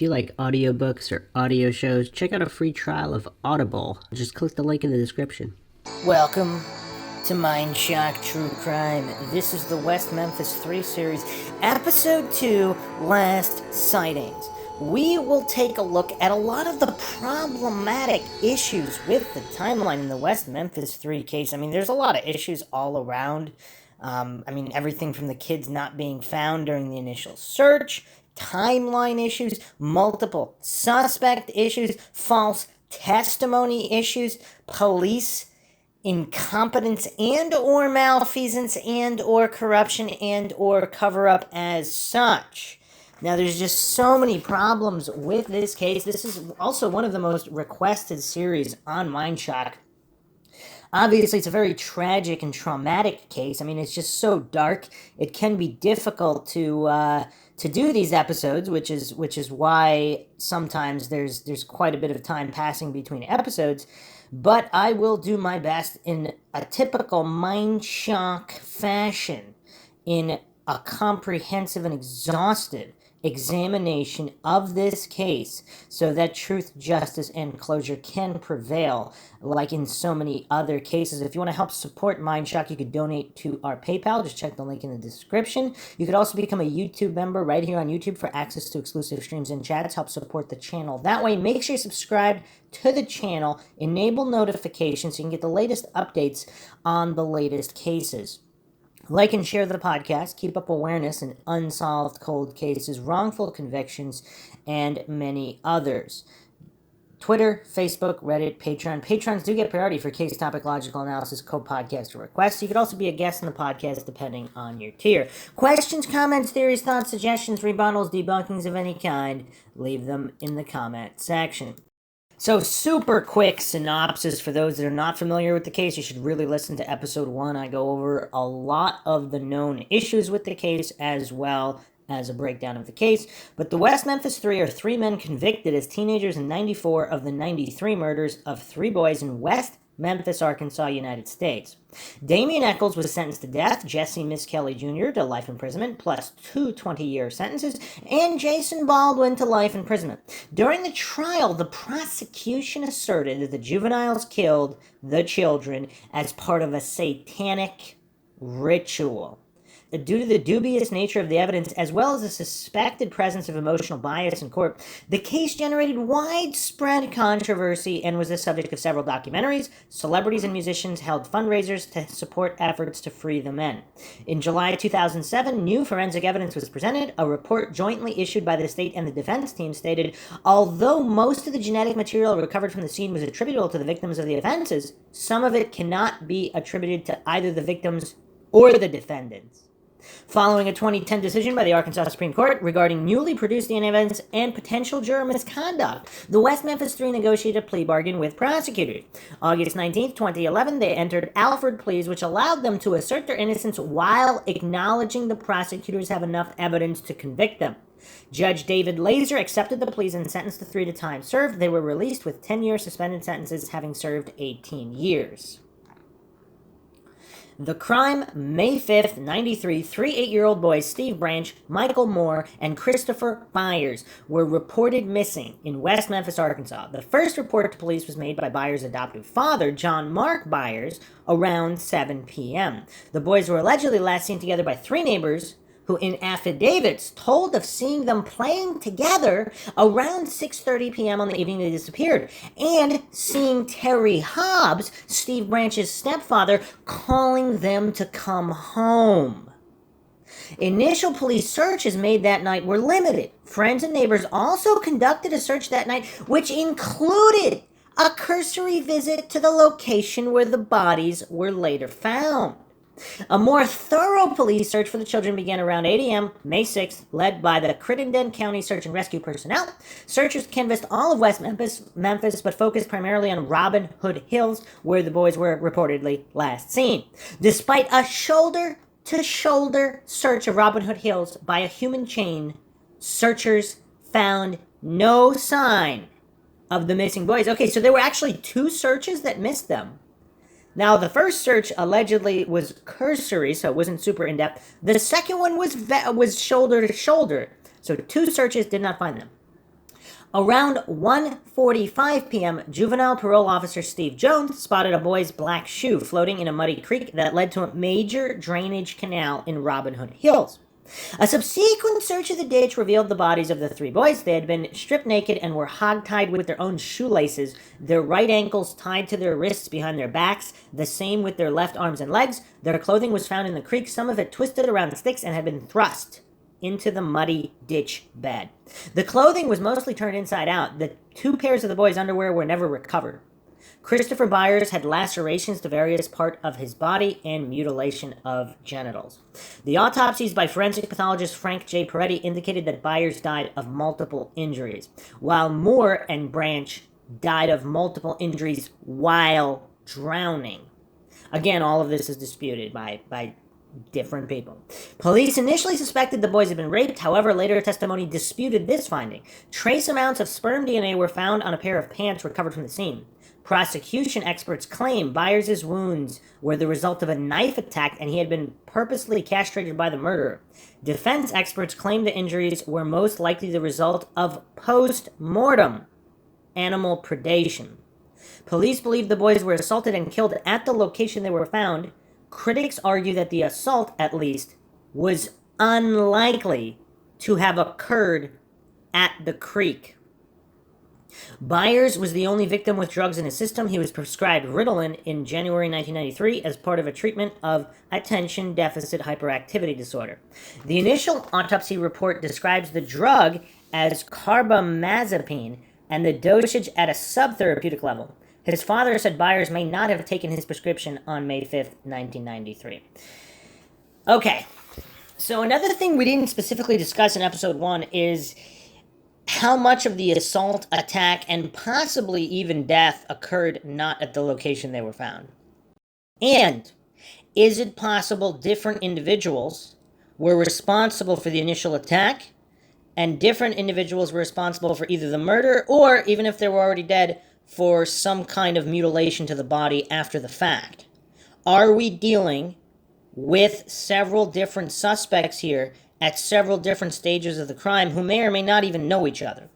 If you like audiobooks or audio shows, check out a free trial of Audible. Just click the link in the description. Welcome to Mindshock True Crime. This is the West Memphis Three series, Episode 2, Last Sightings. We will take a look at a lot of the problematic issues with the timeline in the West Memphis Three case. I mean, there's a lot of issues all around. Everything from the kids not being found during the initial search, timeline issues, multiple suspect issues, false testimony issues, police incompetence and or malfeasance and or corruption and or cover-up as such. Now, there's just so many problems with this case. This is also one of the most requested series on Mindshock. Obviously, it's a very tragic and traumatic case. I mean, it's just so dark. It can be difficult to do these episodes, which is why sometimes there's quite a bit of time passing between episodes. But I will do my best in a typical Mindshock fashion, in a comprehensive and exhaustive examination of this case so that truth, justice, and closure can prevail, like in so many other cases. If you want to help support Mindshock, you could donate to our PayPal. Just check the link in the description. You could also become a YouTube member right here on YouTube for access to exclusive streams and chats. Help support the channel that way. Make sure you subscribe to the channel, enable notifications so you can get the latest updates on the latest cases. Like and share the podcast, keep up awareness in unsolved cold cases, wrongful convictions, and many others. Twitter, Facebook, Reddit, Patreon. Patrons do get priority for case topic logical analysis, co-podcast, or requests. You could also be a guest in the podcast depending on your tier. Questions, comments, theories, thoughts, suggestions, rebuttals, debunkings of any kind, leave them in the comment section. So, super quick synopsis for those that are not familiar with the case. You should really listen to episode 1. I go over a lot of the known issues with the case as well as a breakdown of the case. But the West Memphis Three are 3 men convicted as teenagers in 94 of the 93 murders of 3 boys in West Memphis, Arkansas, United States. Damian Eccles was sentenced to death, Jesse Miss Kelly Jr. to life imprisonment plus 2 20-year sentences, and Jason Baldwin to life imprisonment. During the trial, the prosecution asserted that the juveniles killed the children as part of a satanic ritual. Due to the dubious nature of the evidence, as well as the suspected presence of emotional bias in court, the case generated widespread controversy and was the subject of several documentaries. Celebrities and musicians held fundraisers to support efforts to free the men. In July 2007, new forensic evidence was presented. A report jointly issued by the state and the defense team stated, although most of the genetic material recovered from the scene was attributable to the victims of the offenses, some of it cannot be attributed to either the victims or the defendants. Following a 2010 decision by the Arkansas Supreme Court regarding newly produced DNA evidence and potential juror misconduct, the West Memphis Three negotiated a plea bargain with prosecutors. August 19, 2011, they entered Alford pleas, which allowed them to assert their innocence while acknowledging the prosecutors have enough evidence to convict them. Judge David Laser accepted the pleas and sentenced the 3 to time served. They were released with 10-year suspended sentences, having served 18 years. The crime, May 5th, 93, 3 8-year-old boys Steve Branch, Michael Moore, and Christopher Byers were reported missing in West Memphis, Arkansas. The first report to police was made by Byers' adoptive father, John Mark Byers, around 7 p.m. The boys were allegedly last seen together by 3 neighbors who in affidavits told of seeing them playing together around 6:30 p.m. on the evening they disappeared, and seeing Terry Hobbs, Steve Branch's stepfather, calling them to come home. Initial police searches made that night were limited. Friends and neighbors also conducted a search that night, which included a cursory visit to the location where the bodies were later found. A more thorough police search for the children began around 8 a.m., May 6th, led by the Crittenden County Search and Rescue personnel. Searchers canvassed all of West Memphis, but focused primarily on Robin Hood Hills, where the boys were reportedly last seen. Despite a shoulder-to-shoulder search of Robin Hood Hills by a human chain, searchers found no sign of the missing boys. Okay, so there were actually 2 searches that missed them. Now, the first search allegedly was cursory, so it wasn't super in-depth. The second one was shoulder to shoulder, so 2 searches did not find them. Around 1:45 p.m., juvenile parole officer Steve Jones spotted a boy's black shoe floating in a muddy creek that led to a major drainage canal in Robin Hood Hills. A subsequent search of the ditch revealed the bodies of the three boys. They had been stripped naked and were hogtied with their own shoelaces, their right ankles tied to their wrists behind their backs, the same with their left arms and legs. Their clothing was found in the creek, some of it twisted around sticks and had been thrust into the muddy ditch bed. The clothing was mostly turned inside out. The two pairs of the boys' underwear were never recovered. Christopher Byers had lacerations to various parts of his body and mutilation of genitals. The autopsies by forensic pathologist Frank J. Peretti indicated that Byers died of multiple injuries, while Moore and Branch died of multiple injuries while drowning. Again, all of this is disputed by different people. Police initially suspected the boys had been raped. However, later testimony disputed this finding. Trace amounts of sperm DNA were found on a pair of pants recovered from the scene. Prosecution experts claim Byers' wounds were the result of a knife attack and he had been purposely castrated by the murderer. Defense experts claim the injuries were most likely the result of post-mortem animal predation. Police believe the boys were assaulted and killed at the location they were found. Critics argue that the assault, at least, was unlikely to have occurred at the creek. Byers was the only victim with drugs in his system. He was prescribed Ritalin in January 1993 as part of a treatment of attention deficit hyperactivity disorder. The initial autopsy report describes the drug as carbamazepine and the dosage at a subtherapeutic level. His father said Byers may not have taken his prescription on May 5th, 1993. Okay, so another thing we didn't specifically discuss in episode 1 is how much of the assault, attack, and possibly even death occurred not at the location they were found. And is it possible different individuals were responsible for the initial attack and different individuals were responsible for either the murder or, even if they were already dead, for some kind of mutilation to the body after the fact? Are we dealing with several different suspects here at several different stages of the crime who may or may not even know each other?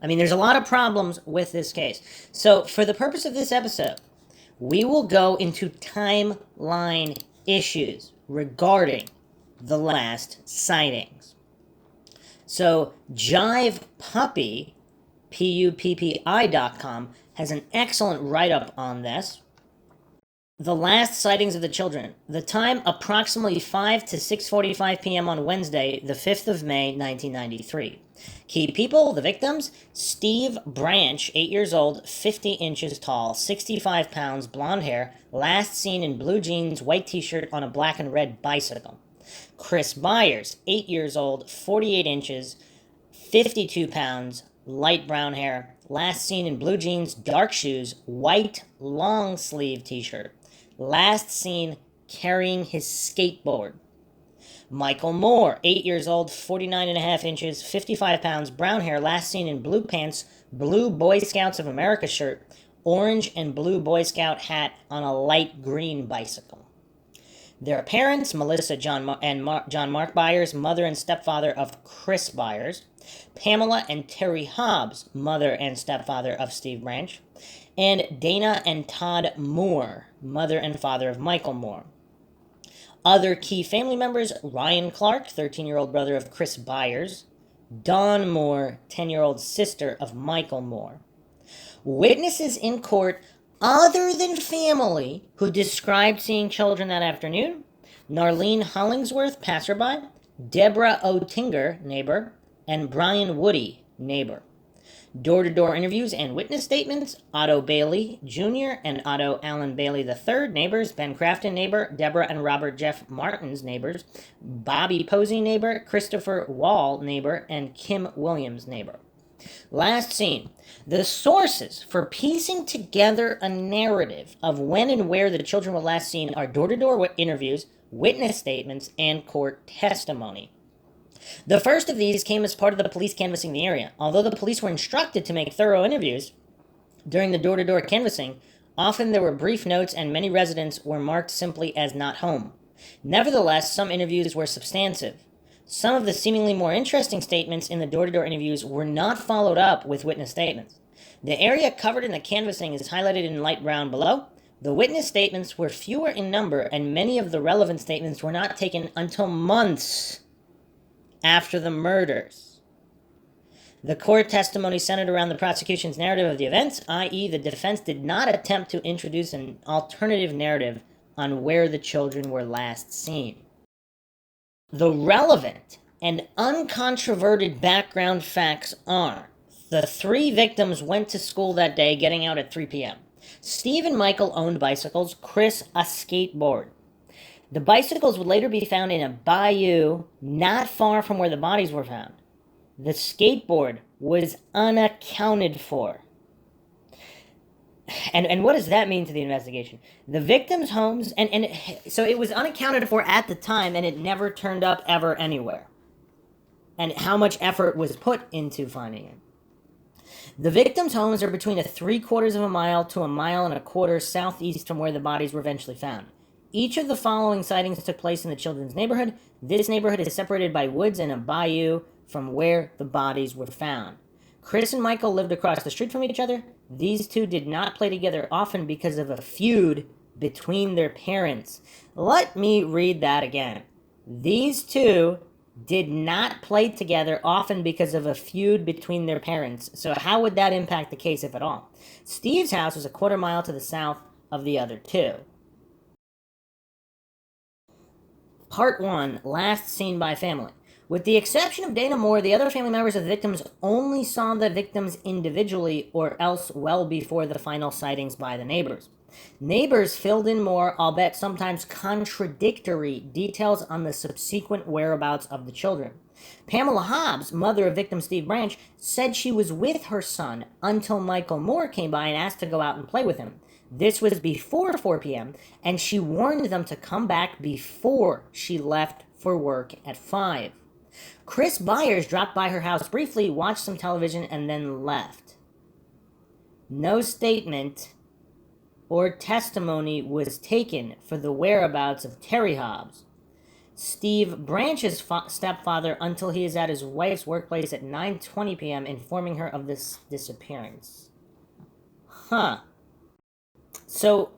I mean, there's a lot of problems with this case. So for the purpose of this episode, we will go into timeline issues regarding the last sightings. So Jive Puppy, PUPPI.com, has an excellent write-up on this. The last sightings of the children. The time, approximately 5 to 6:45 p.m. on Wednesday, the 5th of May, 1993. Key people, the victims: Steve Branch, 8 years old, 50 inches tall, 65 pounds, blonde hair, last seen in blue jeans, white t-shirt on a black and red bicycle. Chris Byers, 8 years old, 48 inches, 52 pounds, light brown hair, last seen in blue jeans, dark shoes, white long sleeve t-shirt, last seen carrying his skateboard. Michael Moore, 8 years old, 49 and a half inches, 55 pounds, brown hair, last seen in blue pants, blue Boy Scouts of America shirt, orange and blue Boy Scout hat on a light green bicycle. Their parents, Melissa John Mark Byers, mother and stepfather of Chris Byers, Pamela and Terry Hobbs, mother and stepfather of Steve Branch, and Dana and Todd Moore, mother and father of Michael Moore. Other key family members: Ryan Clark, 13-year-old brother of Chris Byers, Dawn Moore, 10-year-old sister of Michael Moore. Witnesses in court other than family who described seeing children that afternoon: Narlene Hollingsworth, passerby, Deborah O'Tinger, neighbor, and Brian Woody, neighbor. Door-to-door interviews and witness statements: Otto Bailey Jr. and Otto Allen Bailey III, neighbors, Ben Crafton, neighbor, Deborah and Robert Jeff Martins, neighbors, Bobby Posey, neighbor, Christopher Wall, neighbor, and Kim Williams, neighbor. Last seen. The sources for piecing together a narrative of when and where the children were last seen are door-to-door interviews, witness statements, and court testimony. The first of these came as part of the police canvassing the area. Although the police were instructed to make thorough interviews during the door-to-door canvassing, often there were brief notes and many residents were marked simply as not home. Nevertheless, some interviews were substantive. Some of the seemingly more interesting statements in the door-to-door interviews were not followed up with witness statements. The area covered in the canvassing is highlighted in light brown below. The witness statements were fewer in number, and many of the relevant statements were not taken until months after the murders. The court testimony centered around the prosecution's narrative of the events, i.e., the defense did not attempt to introduce an alternative narrative on where the children were last seen. The relevant and uncontroverted background facts are: the 3 victims went to school that day, getting out at 3 p.m. Steve and Michael owned bicycles, Chris a skateboard. The bicycles would later be found in a bayou not far from where the bodies were found. The skateboard was unaccounted for. And what does that mean to the investigation? The victims' homes, so it was unaccounted for at the time, and it never turned up ever anywhere. And how much effort was put into finding it. The victims' homes are between 3/4 of a mile to 1.25 miles southeast from where the bodies were eventually found. Each of the following sightings took place in the children's neighborhood. This neighborhood is separated by woods and a bayou from where the bodies were found. Chris and Michael lived across the street from each other. These two did not play together often because of a feud between their parents. Let me read that again. These two did not play together often because of a feud between their parents. So how would that impact the case, if at all? Steve's house was 1/4 mile to the south of the other two. Part 1, last seen by family. With the exception of Dana Moore, the other family members of the victims only saw the victims individually or else well before the final sightings by the neighbors. Neighbors filled in more, albeit sometimes contradictory, details on the subsequent whereabouts of the children. Pamela Hobbs, mother of victim Steve Branch, said she was with her son until Michael Moore came by and asked to go out and play with him. This was before 4 p.m., and she warned them to come back before she left for work at 5. Chris Byers dropped by her house briefly, watched some television, and then left. No statement or testimony was taken for the whereabouts of Terry Hobbs, Steve Branch's stepfather, until he is at his wife's workplace at 9:20 p.m., informing her of this disappearance. So,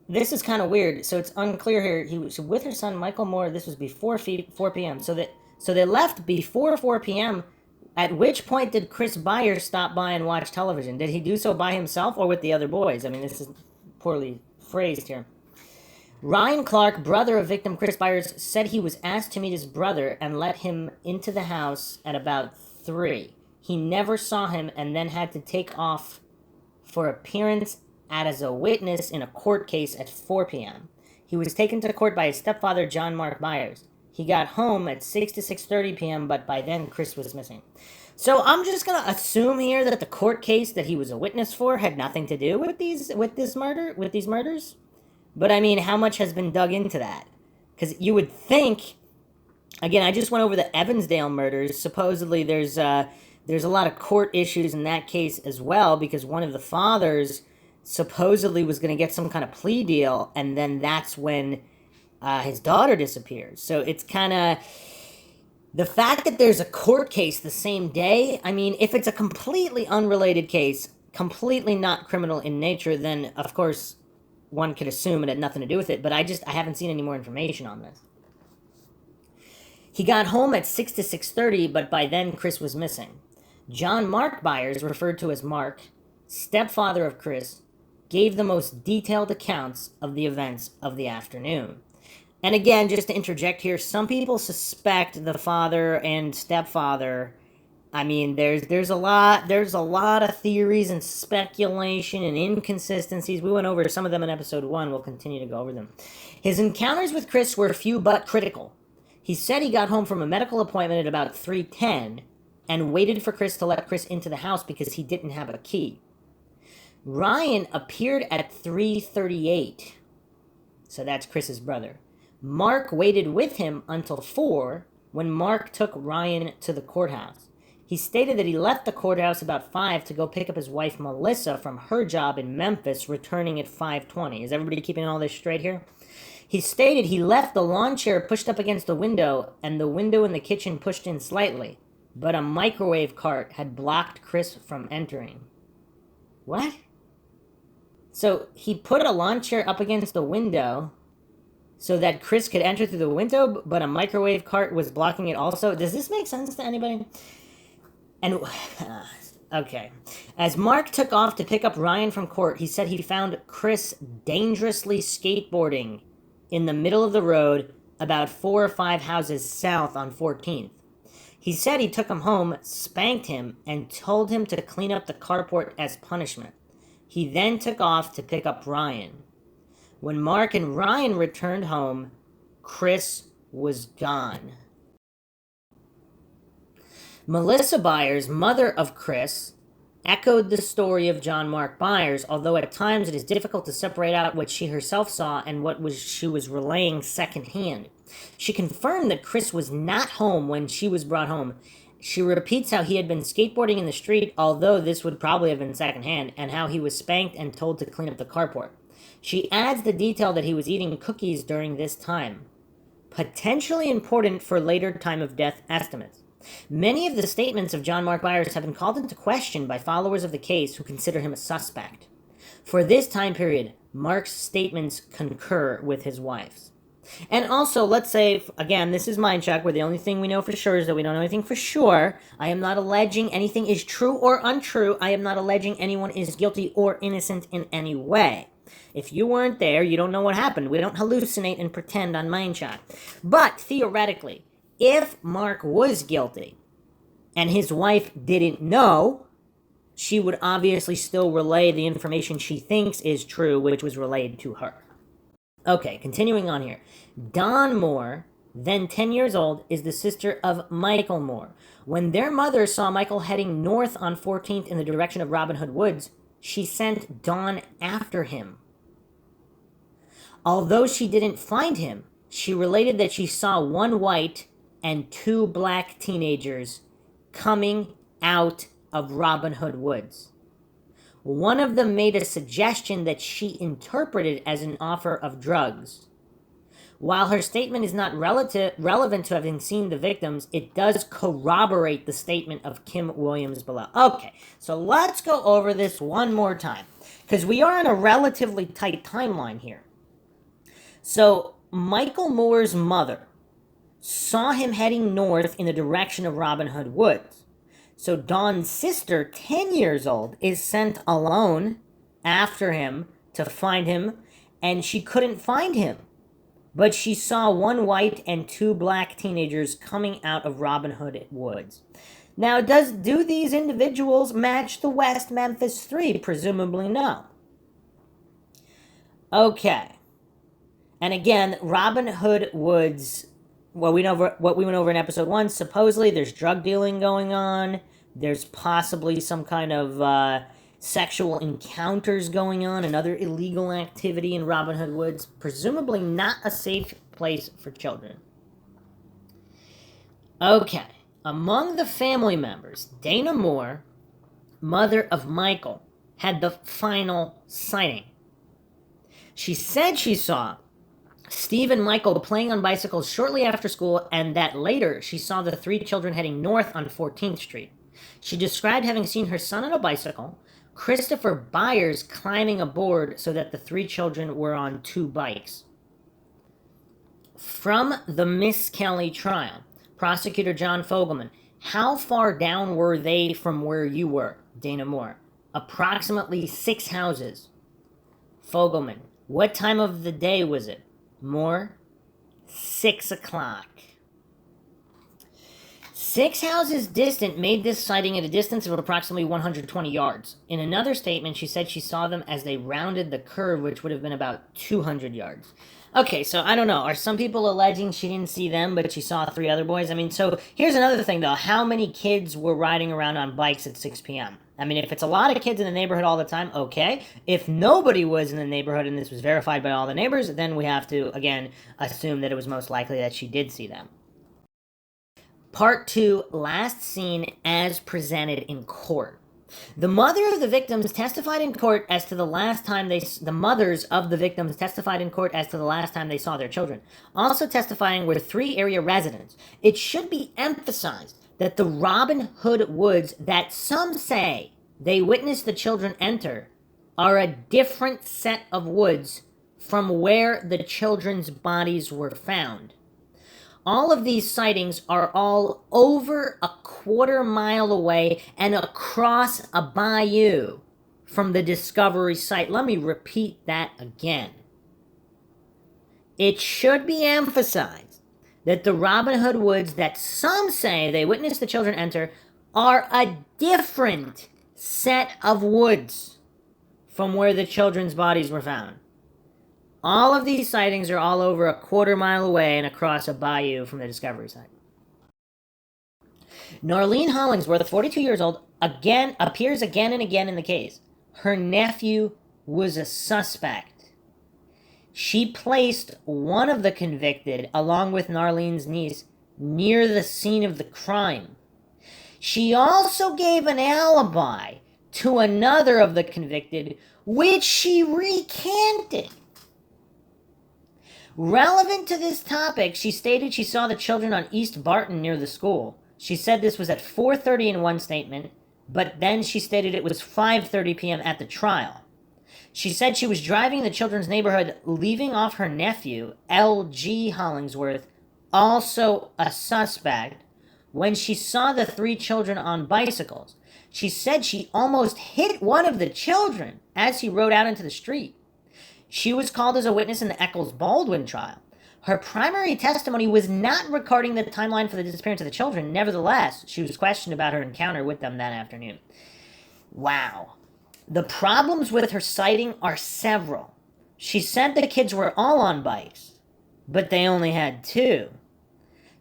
this is kind of weird. So it's unclear here. He was with her son, Michael Moore. This was before 4 p.m. So they left before 4 p.m., at which point did Chris Byers stop by and watch television? Did he do so by himself or with the other boys? I mean, this is poorly phrased here. Ryan Clark, brother of victim Chris Byers, said he was asked to meet his brother and let him into the house at about 3. He never saw him and then had to take off for appearance as a witness in a court case at 4 p.m. He was taken to court by his stepfather, John Mark Byers. He got home at 6 to 6:30 p.m., but by then Chris was missing. So I'm just going to assume here that the court case that he was a witness for had nothing to do with these murders. But I mean, how much has been dug into that? Because you would think, again, I just went over the Evansdale murders. Supposedly there's a lot of court issues in that case as well, because one of the fathers supposedly was going to get some kind of plea deal, and then that's when his daughter disappears. So it's kind of the fact that there's a court case the same day. I mean, if it's a completely unrelated case, completely not criminal in nature, then of course one could assume it had nothing to do with it. But I haven't seen any more information on this. He got home at 6 to 6:30, but by then Chris was missing. John Mark Byers, referred to as Mark, stepfather of Chris, gave the most detailed accounts of the events of the afternoon. And again, just to interject here, some people suspect the father and stepfather. I mean, there's a lot of theories and speculation and inconsistencies. We went over some of them in episode 1. We'll continue to go over them. His encounters with Chris were few but critical. He said he got home from a medical appointment at about 3:10 and waited for Chris to let Chris into the house because he didn't have a key. Ryan appeared at 3:38. So that's Chris's brother. Mark waited with him until 4, when Mark took Ryan to the courthouse. He stated that he left the courthouse about 5 to go pick up his wife Melissa from her job in Memphis, returning at 5:20. Is everybody keeping all this straight here? He stated he left the lawn chair pushed up against the window and the window in the kitchen pushed in slightly, but a microwave cart had blocked Chris from entering. What? So he put a lawn chair up against the window so that Chris could enter through the window, but a microwave cart was blocking it also? Does this make sense to anybody? And okay. As Mark took off to pick up Ryan from court, he said he found Chris dangerously skateboarding in the middle of the road about 4 or 5 houses south on 14th. He said he took him home, spanked him, and told him to clean up the carport as punishment. He then took off to pick up Ryan. When Mark and Ryan returned home, Chris was gone. Melissa Byers, mother of Chris, echoed the story of John Mark Byers, although at times it is difficult to separate out what she herself saw and what she was relaying secondhand. She confirmed that Chris was not home when she was brought home. She repeats how he had been skateboarding in the street, although this would probably have been secondhand, and how he was spanked and told to clean up the carport. She adds the detail that he was eating cookies during this time, potentially important for later time of death estimates. Many of the statements of John Mark Byers have been called into question by followers of the case who consider him a suspect. For this time period, Mark's statements concur with his wife's. And also, let's say, again, this is Mindshock, where the only thing we know for sure is that we don't know anything for sure. I am not alleging anything is true or untrue. I am not alleging anyone is guilty or innocent in any way. If you weren't there, you don't know what happened. We don't hallucinate and pretend on Mindshock. But, theoretically, if Mark was guilty and his wife didn't know, she would obviously still relay the information she thinks is true, which was relayed to her. Okay, continuing on here. Dawn Moore, then 10 years old, is the sister of Michael Moore. When their mother saw Michael heading north on 14th in the direction of Robin Hood Woods, she sent Dawn after him. Although she didn't find him, she related that she saw 1 white and 2 black teenagers coming out of Robin Hood Woods. One of them made a suggestion that she interpreted as an offer of drugs. While her statement is not relevant to having seen the victims, it does corroborate the statement of Kim Williams below. Okay, so let's go over this one more time, because we are in a relatively tight timeline here. So, Michael Moore's mother saw him heading north in the direction of Robin Hood Woods. So Dawn's sister, 10 years old, is sent alone after him to find him, and she couldn't find him. But she saw 1 white and 2 black teenagers coming out of Robin Hood Woods. Now, do these individuals match the West Memphis Three? Presumably no. Okay. And again, Robin Hood Woods, what we went over in episode 1, supposedly there's drug dealing going on. There's possibly some kind of sexual encounters going on and other illegal activity in Robin Hood Woods. Presumably not a safe place for children. Okay. Among the family members, Dana Moore, mother of Michael, had the final sighting. She said she saw Steve and Michael playing on bicycles shortly after school, and that later she saw the 3 children heading north on 14th Street. She described having seen her son on a bicycle, Christopher Byers climbing aboard so that the 3 children were on 2 bikes. From the Miss Kelly trial, prosecutor John Fogelman, how far down were they from where you were, Dana Moore? Approximately 6 houses. Fogelman, what time of the day was it? Moore, 6 o'clock. 6 houses distant made this sighting at a distance of approximately 120 yards. In another statement, she said she saw them as they rounded the curve, which would have been about 200 yards. Okay, so I don't know. Are some people alleging she didn't see them, but she saw 3 other boys? I mean, so here's another thing, though. How many kids were riding around on bikes at 6 p.m.? I mean, if it's a lot of kids in the neighborhood all the time, okay. If nobody was in the neighborhood and this was verified by all the neighbors, then we have to, again, assume that it was most likely that she did see them. Part 2, last seen as presented in court. The mother of the victims testified in court as to the last time the mothers of the victims testified in court as to the last time they saw their children. Also testifying were 3 area residents. It should be emphasized that the Robin Hood woods that some say they witnessed the children enter are a different set of woods from where the children's bodies were found. All of these sightings are all over a quarter-mile away and across a bayou from the discovery site. Let me repeat that again. It should be emphasized that the Robin Hood woods that some say they witnessed the children enter are a different set of woods from where the children's bodies were found. All of these sightings are all over a quarter-mile away and across a bayou from the discovery site. Narlene Hollingsworth, 42 years old, appears again and again in the case. Her nephew was a suspect. She placed one of the convicted, along with Narlene's niece, near the scene of the crime. She also gave an alibi to another of the convicted, which she recanted. Relevant to this topic, she stated she saw the children on East Barton near the school. She said this was at 4:30 in one statement, but then she stated it was 5:30 p.m. at the trial. She said she was driving in the children's neighborhood, leaving off her nephew, L.G. Hollingsworth, also a suspect, when she saw the 3 children on bicycles. She said she almost hit one of the children as he rode out into the street. She was called as a witness in the Eccles-Baldwin trial. Her primary testimony was not recording the timeline for the disappearance of the children. Nevertheless, she was questioned about her encounter with them that afternoon. Wow. The problems with her sighting are several. She said the kids were all on bikes, but they only had 2.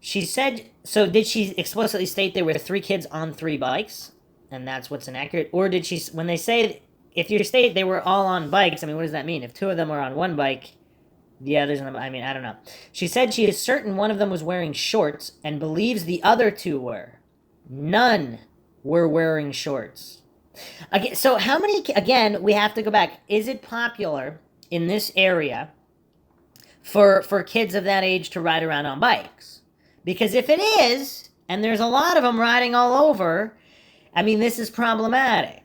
She said, so did she explicitly state there were 3 kids on 3 bikes? And that's what's inaccurate? Or did she, when they say, if you state they were all on bikes, I mean, what does that mean? If 2 of them are on one bike, the others on the, I mean, I don't know. She said she is certain one of them was wearing shorts and believes the other 2 were. None were wearing shorts. Again, so how many, again, we have to go back. Is it popular in this area for kids of that age to ride around on bikes? Because if it is, and there's a lot of them riding all over, I mean, this is problematic.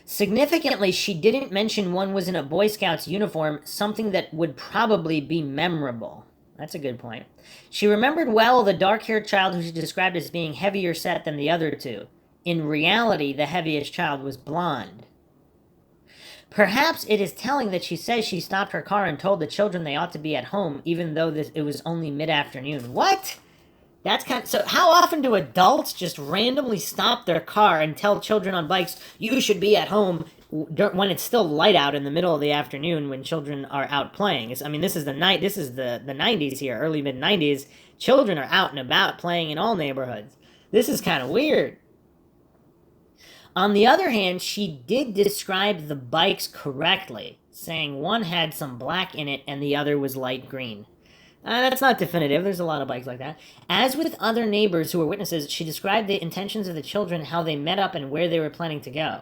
Significantly, she didn't mention one was in a Boy Scouts uniform, something that would probably be memorable. That's a good point. She remembered well the dark-haired child who she described as being heavier set than the other 2. In reality, the heaviest child was blonde. Perhaps it is telling that she says she stopped her car and told the children they ought to be at home, even though it was only mid-afternoon. What? That's kind of, so how often do adults just randomly stop their car and tell children on bikes, you should be at home when it's still light out in the middle of the afternoon when children are out playing? I mean, this is the 90s here, early mid-90s. Children are out and about playing in all neighborhoods. This is kind of weird. On the other hand, she did describe the bikes correctly, saying one had some black in it and the other was light green. That's not definitive. There's a lot of bikes like that. As with other neighbors who were witnesses, she described the intentions of the children, how they met up, and where they were planning to go.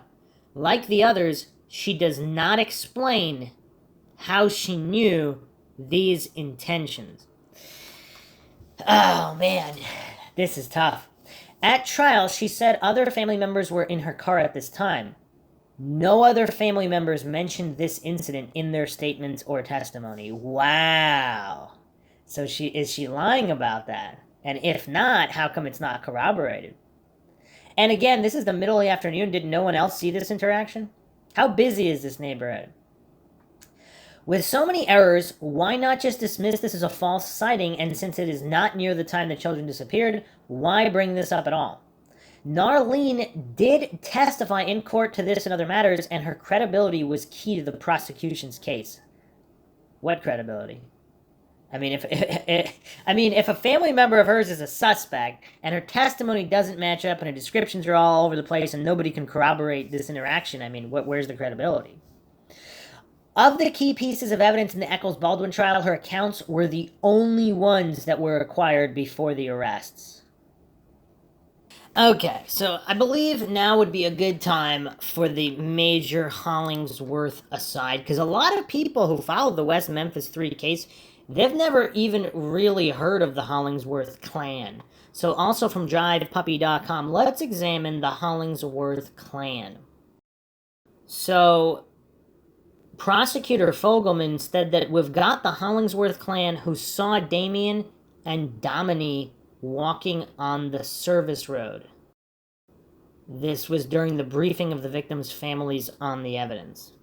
Like the others, she does not explain how she knew these intentions. Oh, man. This is tough. At trial, she said other family members were in her car at this time. No other family members mentioned this incident in their statements or testimony. Wow. So is she lying about that? And if not, how come it's not corroborated? And again, this is the middle of the afternoon. Did no one else see this interaction? How busy is this neighborhood? With so many errors, why not just dismiss this as a false sighting? And since it is not near the time the children disappeared, why bring this up at all? Narlene did testify in court to this and other matters, and her credibility was key to the prosecution's case. What credibility? I mean, if a family member of hers is a suspect and her testimony doesn't match up and her descriptions are all over the place and nobody can corroborate this interaction, I mean, where's the credibility? Of the key pieces of evidence in the Eccles-Baldwin trial, her accounts were the only ones that were acquired before the arrests. Okay, so I believe now would be a good time for the Major Hollingsworth aside, because a lot of people who followed the West Memphis Three case, they've never even really heard of the Hollingsworth clan. So also from DrivePuppy.com, let's examine the Hollingsworth clan. So Prosecutor Fogelman said that we've got the Hollingsworth clan who saw Damien and Domini walking on the service road. This was during the briefing of the victims' families on the evidence.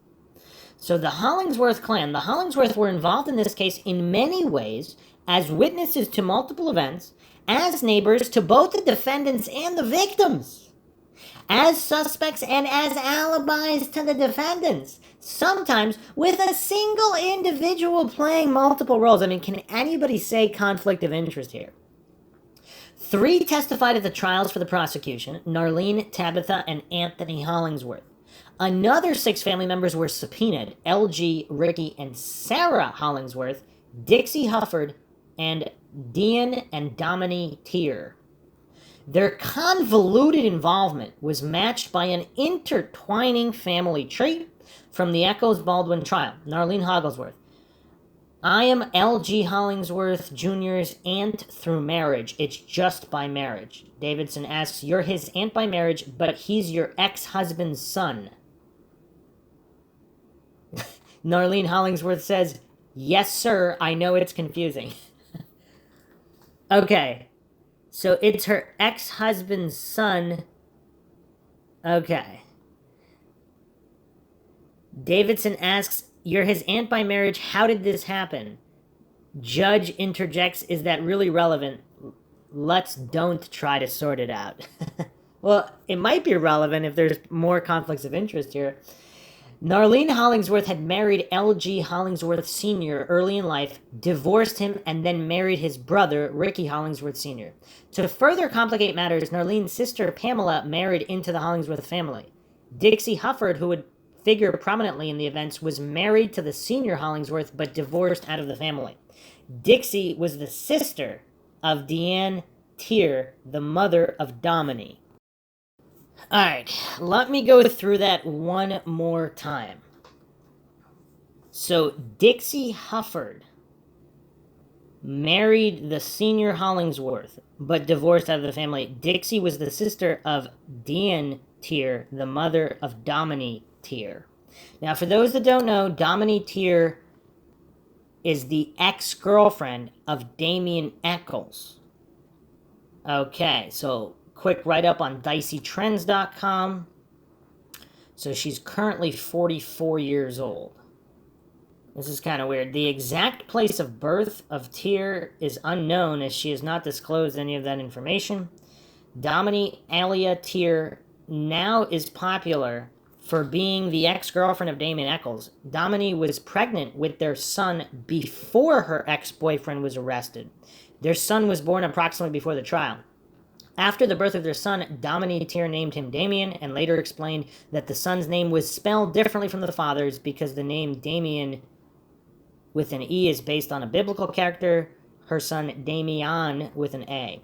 So the Hollingsworth clan, the Hollingsworth were involved in this case in many ways as witnesses to multiple events, as neighbors to both the defendants and the victims, as suspects and as alibis to the defendants, sometimes with a single individual playing multiple roles. I mean, can anybody say conflict of interest here? 3 testified at the trials for the prosecution: Narlene, Tabitha, and Anthony Hollingsworth. Another 6 family members were subpoenaed: LG, Ricky, and Sarah Hollingsworth, Dixie Hufford, and Dean and Domini Tier. Their convoluted involvement was matched by an intertwining family tree from the Echols-Baldwin trial. Narlene Hollingsworth: I am L.G. Hollingsworth Jr.'s aunt through marriage. It's just by marriage. Davidson asks, you're his aunt by marriage, but he's your ex-husband's son. Narlene Hollingsworth says, yes, sir, I know it's confusing. Okay, so it's her ex-husband's son. Okay. Davidson asks, you're his aunt by marriage. How did this happen? Judge interjects, is that really relevant? Don't try to sort it out. Well, it might be relevant if there's more conflicts of interest here. Narlene Hollingsworth had married L.G. Hollingsworth Sr. early in life, divorced him, and then married his brother, Ricky Hollingsworth Sr. To further complicate matters, Narlene's sister, Pamela, married into the Hollingsworth family. Dixie Hufford, who would figure prominently in the events, was married to the senior Hollingsworth but divorced out of the family. Dixie was the sister of Deanne Tier, the mother of Domini. Alright, let me go through that one more time. So Dixie Hufford married the senior Hollingsworth but divorced out of the family. Dixie was the sister of Deanne Tier, the mother of Domini Tier. Now, for those that don't know, Domini Tier is the ex-girlfriend of Damien Eccles. Okay, so quick write-up on diceytrends.com. So she's currently 44 years old. This is kind of weird. The exact place of birth of Tier is unknown, as she has not disclosed any of that information. Domini Alia Tier now is popular for being the ex-girlfriend of Damien Eccles. Domini was pregnant with their son before her ex-boyfriend was arrested. Their son was born approximately before the trial. After the birth of their son, Domini Tier named him Damien and later explained that the son's name was spelled differently from the father's because the name Damien with an E is based on a biblical character, her son Damian with an A.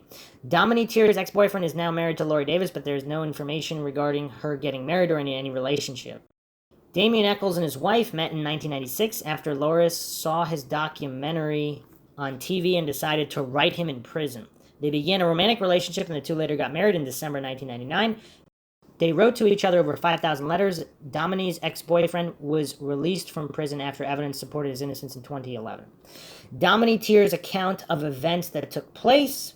Domini Tier's ex-boyfriend is now married to Lori Davis, but there is no information regarding her getting married or any relationship. Damien Eccles and his wife met in 1996 after Loris saw his documentary on TV and decided to write him in prison. They began a romantic relationship and the two later got married in December 1999. They wrote to each other over 5,000 letters. Domini's ex-boyfriend was released from prison after evidence supported his innocence in 2011. Domini Tier's account of events that took place: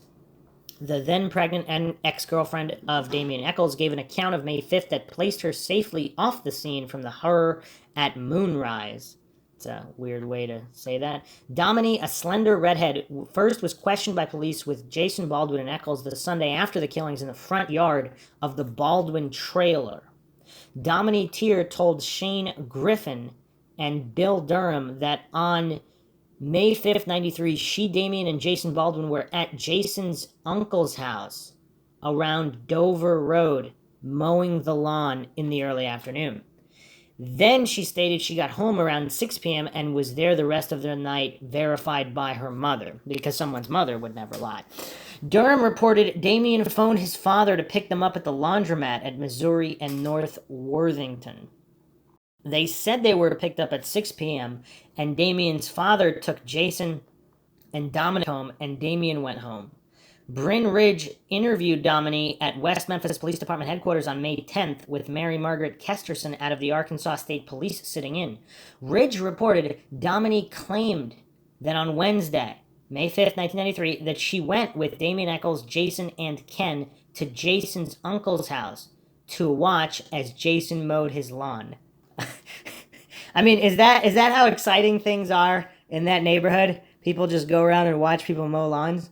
the then pregnant and ex-girlfriend of Damien Eccles gave an account of May 5th that placed her safely off the scene from the horror at moonrise. It's a weird way to say that. Domini, a slender redhead, first was questioned by police with Jason Baldwin and Eccles the Sunday after the killings in the front yard of the Baldwin trailer. Domini Tier told Shane Griffin and Bill Durham that on May 5th, 93, she, Damien, and Jason Baldwin were at Jason's uncle's house around Dover Road mowing the lawn in the early afternoon. Then she stated she got home around 6 p.m. and was there the rest of the night, verified by her mother, because someone's mother would never lie. Durham reported Damien phoned his father to pick them up at the laundromat at Missouri and North Worthington. They said they were picked up at 6 p.m., and Damien's father took Jason and Dominic home, and Damien went home. Bryn Ridge interviewed Dominic at West Memphis Police Department headquarters on May 10th, with Mary Margaret Kesterson out of the Arkansas State Police sitting in. Ridge reported Dominic claimed that on Wednesday, May 5th, 1993, that she went with Damien Echols, Jason, and Ken to Jason's uncle's house to watch as Jason mowed his lawn. I mean, is that how exciting things are in that neighborhood? People just go around and watch people mow lawns?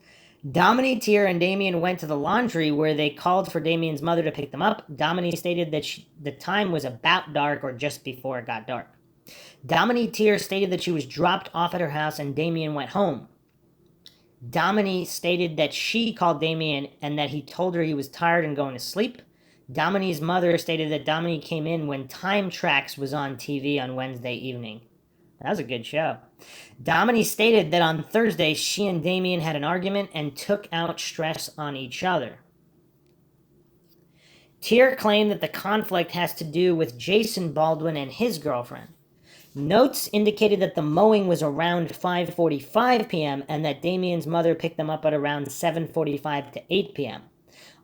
Dominic, Tier, and Damien went to the laundry where they called for Damien's mother to pick them up. Dominic stated that the time was about dark or just before it got dark. Dominic Tier stated that she was dropped off at her house and Damien went home. Dominic stated that she called Damien and that he told her he was tired and going to sleep. Dominic's mother stated that Dominic came in when Time Tracks was on TV on Wednesday evening. That was a good show. Dominic stated that on Thursday, she and Damien had an argument and took out stress on each other. Tier claimed that the conflict has to do with Jason Baldwin and his girlfriend. Notes indicated that the mowing was around 5:45 p.m. and that Damien's mother picked them up at around 7:45 to 8 p.m.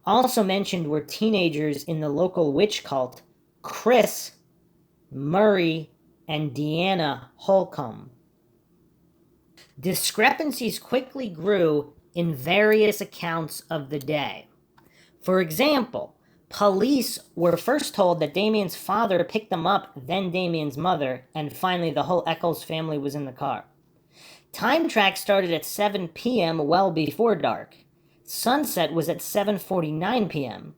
Also mentioned were teenagers in the local witch cult, Chris, Murray, and Deanna Holcomb. Discrepancies quickly grew in various accounts of the day. For example, police were first told that Damien's father picked them up, then Damien's mother, and finally the whole Echols family was in the car. Time Track started at 7 p.m. well before dark. Sunset was at 7:49 p.m.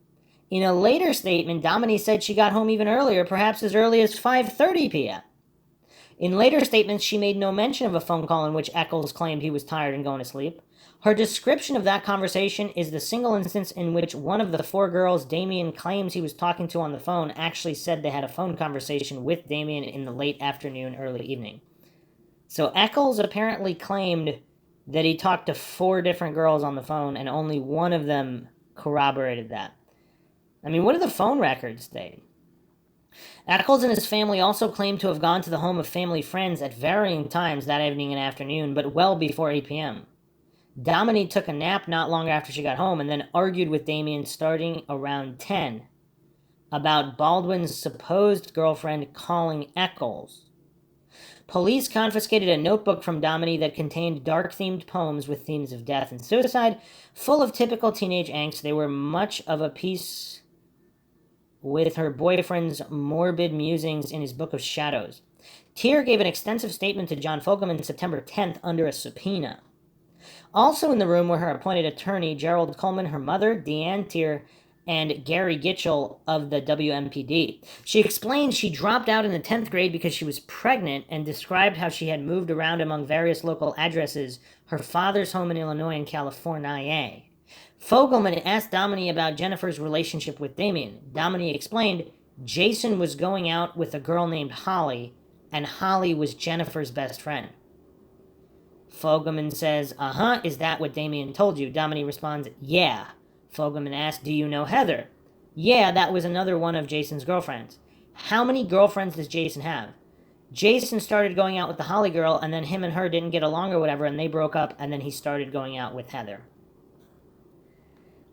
In a later statement, Dominic said she got home even earlier, perhaps as early as 5:30 p.m. In later statements, she made no mention of a phone call in which Echols claimed he was tired and going to sleep. Her description of that conversation is the single instance in which one of the four girls Damien claims he was talking to on the phone actually said they had a phone conversation with Damien in the late afternoon, early evening. So Echols apparently claimed that he talked to four different girls on the phone, and only one of them corroborated that. I mean, what do the phone records state? Echols and his family also claimed to have gone to the home of family friends at varying times that evening and afternoon, but well before 8 p.m. Dominic took a nap not long after she got home and then argued with Damien starting around 10 about Baldwin's supposed girlfriend calling Echols. Police confiscated a notebook from Dominic that contained dark-themed poems with themes of death and suicide, full of typical teenage angst. They were much of a piece with her boyfriend's morbid musings in his Book of Shadows. Tier gave an extensive statement to John Fogelman September 10th under a subpoena. Also in the room were her appointed attorney, Gerald Coleman, her mother, Deanne Tier, and Gary Gitchell of the WMPD. She explained she dropped out in the 10th grade because she was pregnant and described how she had moved around among various local addresses, her father's home in Illinois and California. Fogelman asked Dominic about Jennifer's relationship with Damien. Dominic explained Jason was going out with a girl named Holly, and Holly was Jennifer's best friend. Fogelman says, is that what Damien told you? Dominic responds, yeah. Fogelman asked, do you know Heather? Yeah, that was another one of Jason's girlfriends. How many girlfriends does Jason have? Jason started going out with the Holly girl, and then him and her didn't get along or whatever, and they broke up, and then he started going out with Heather.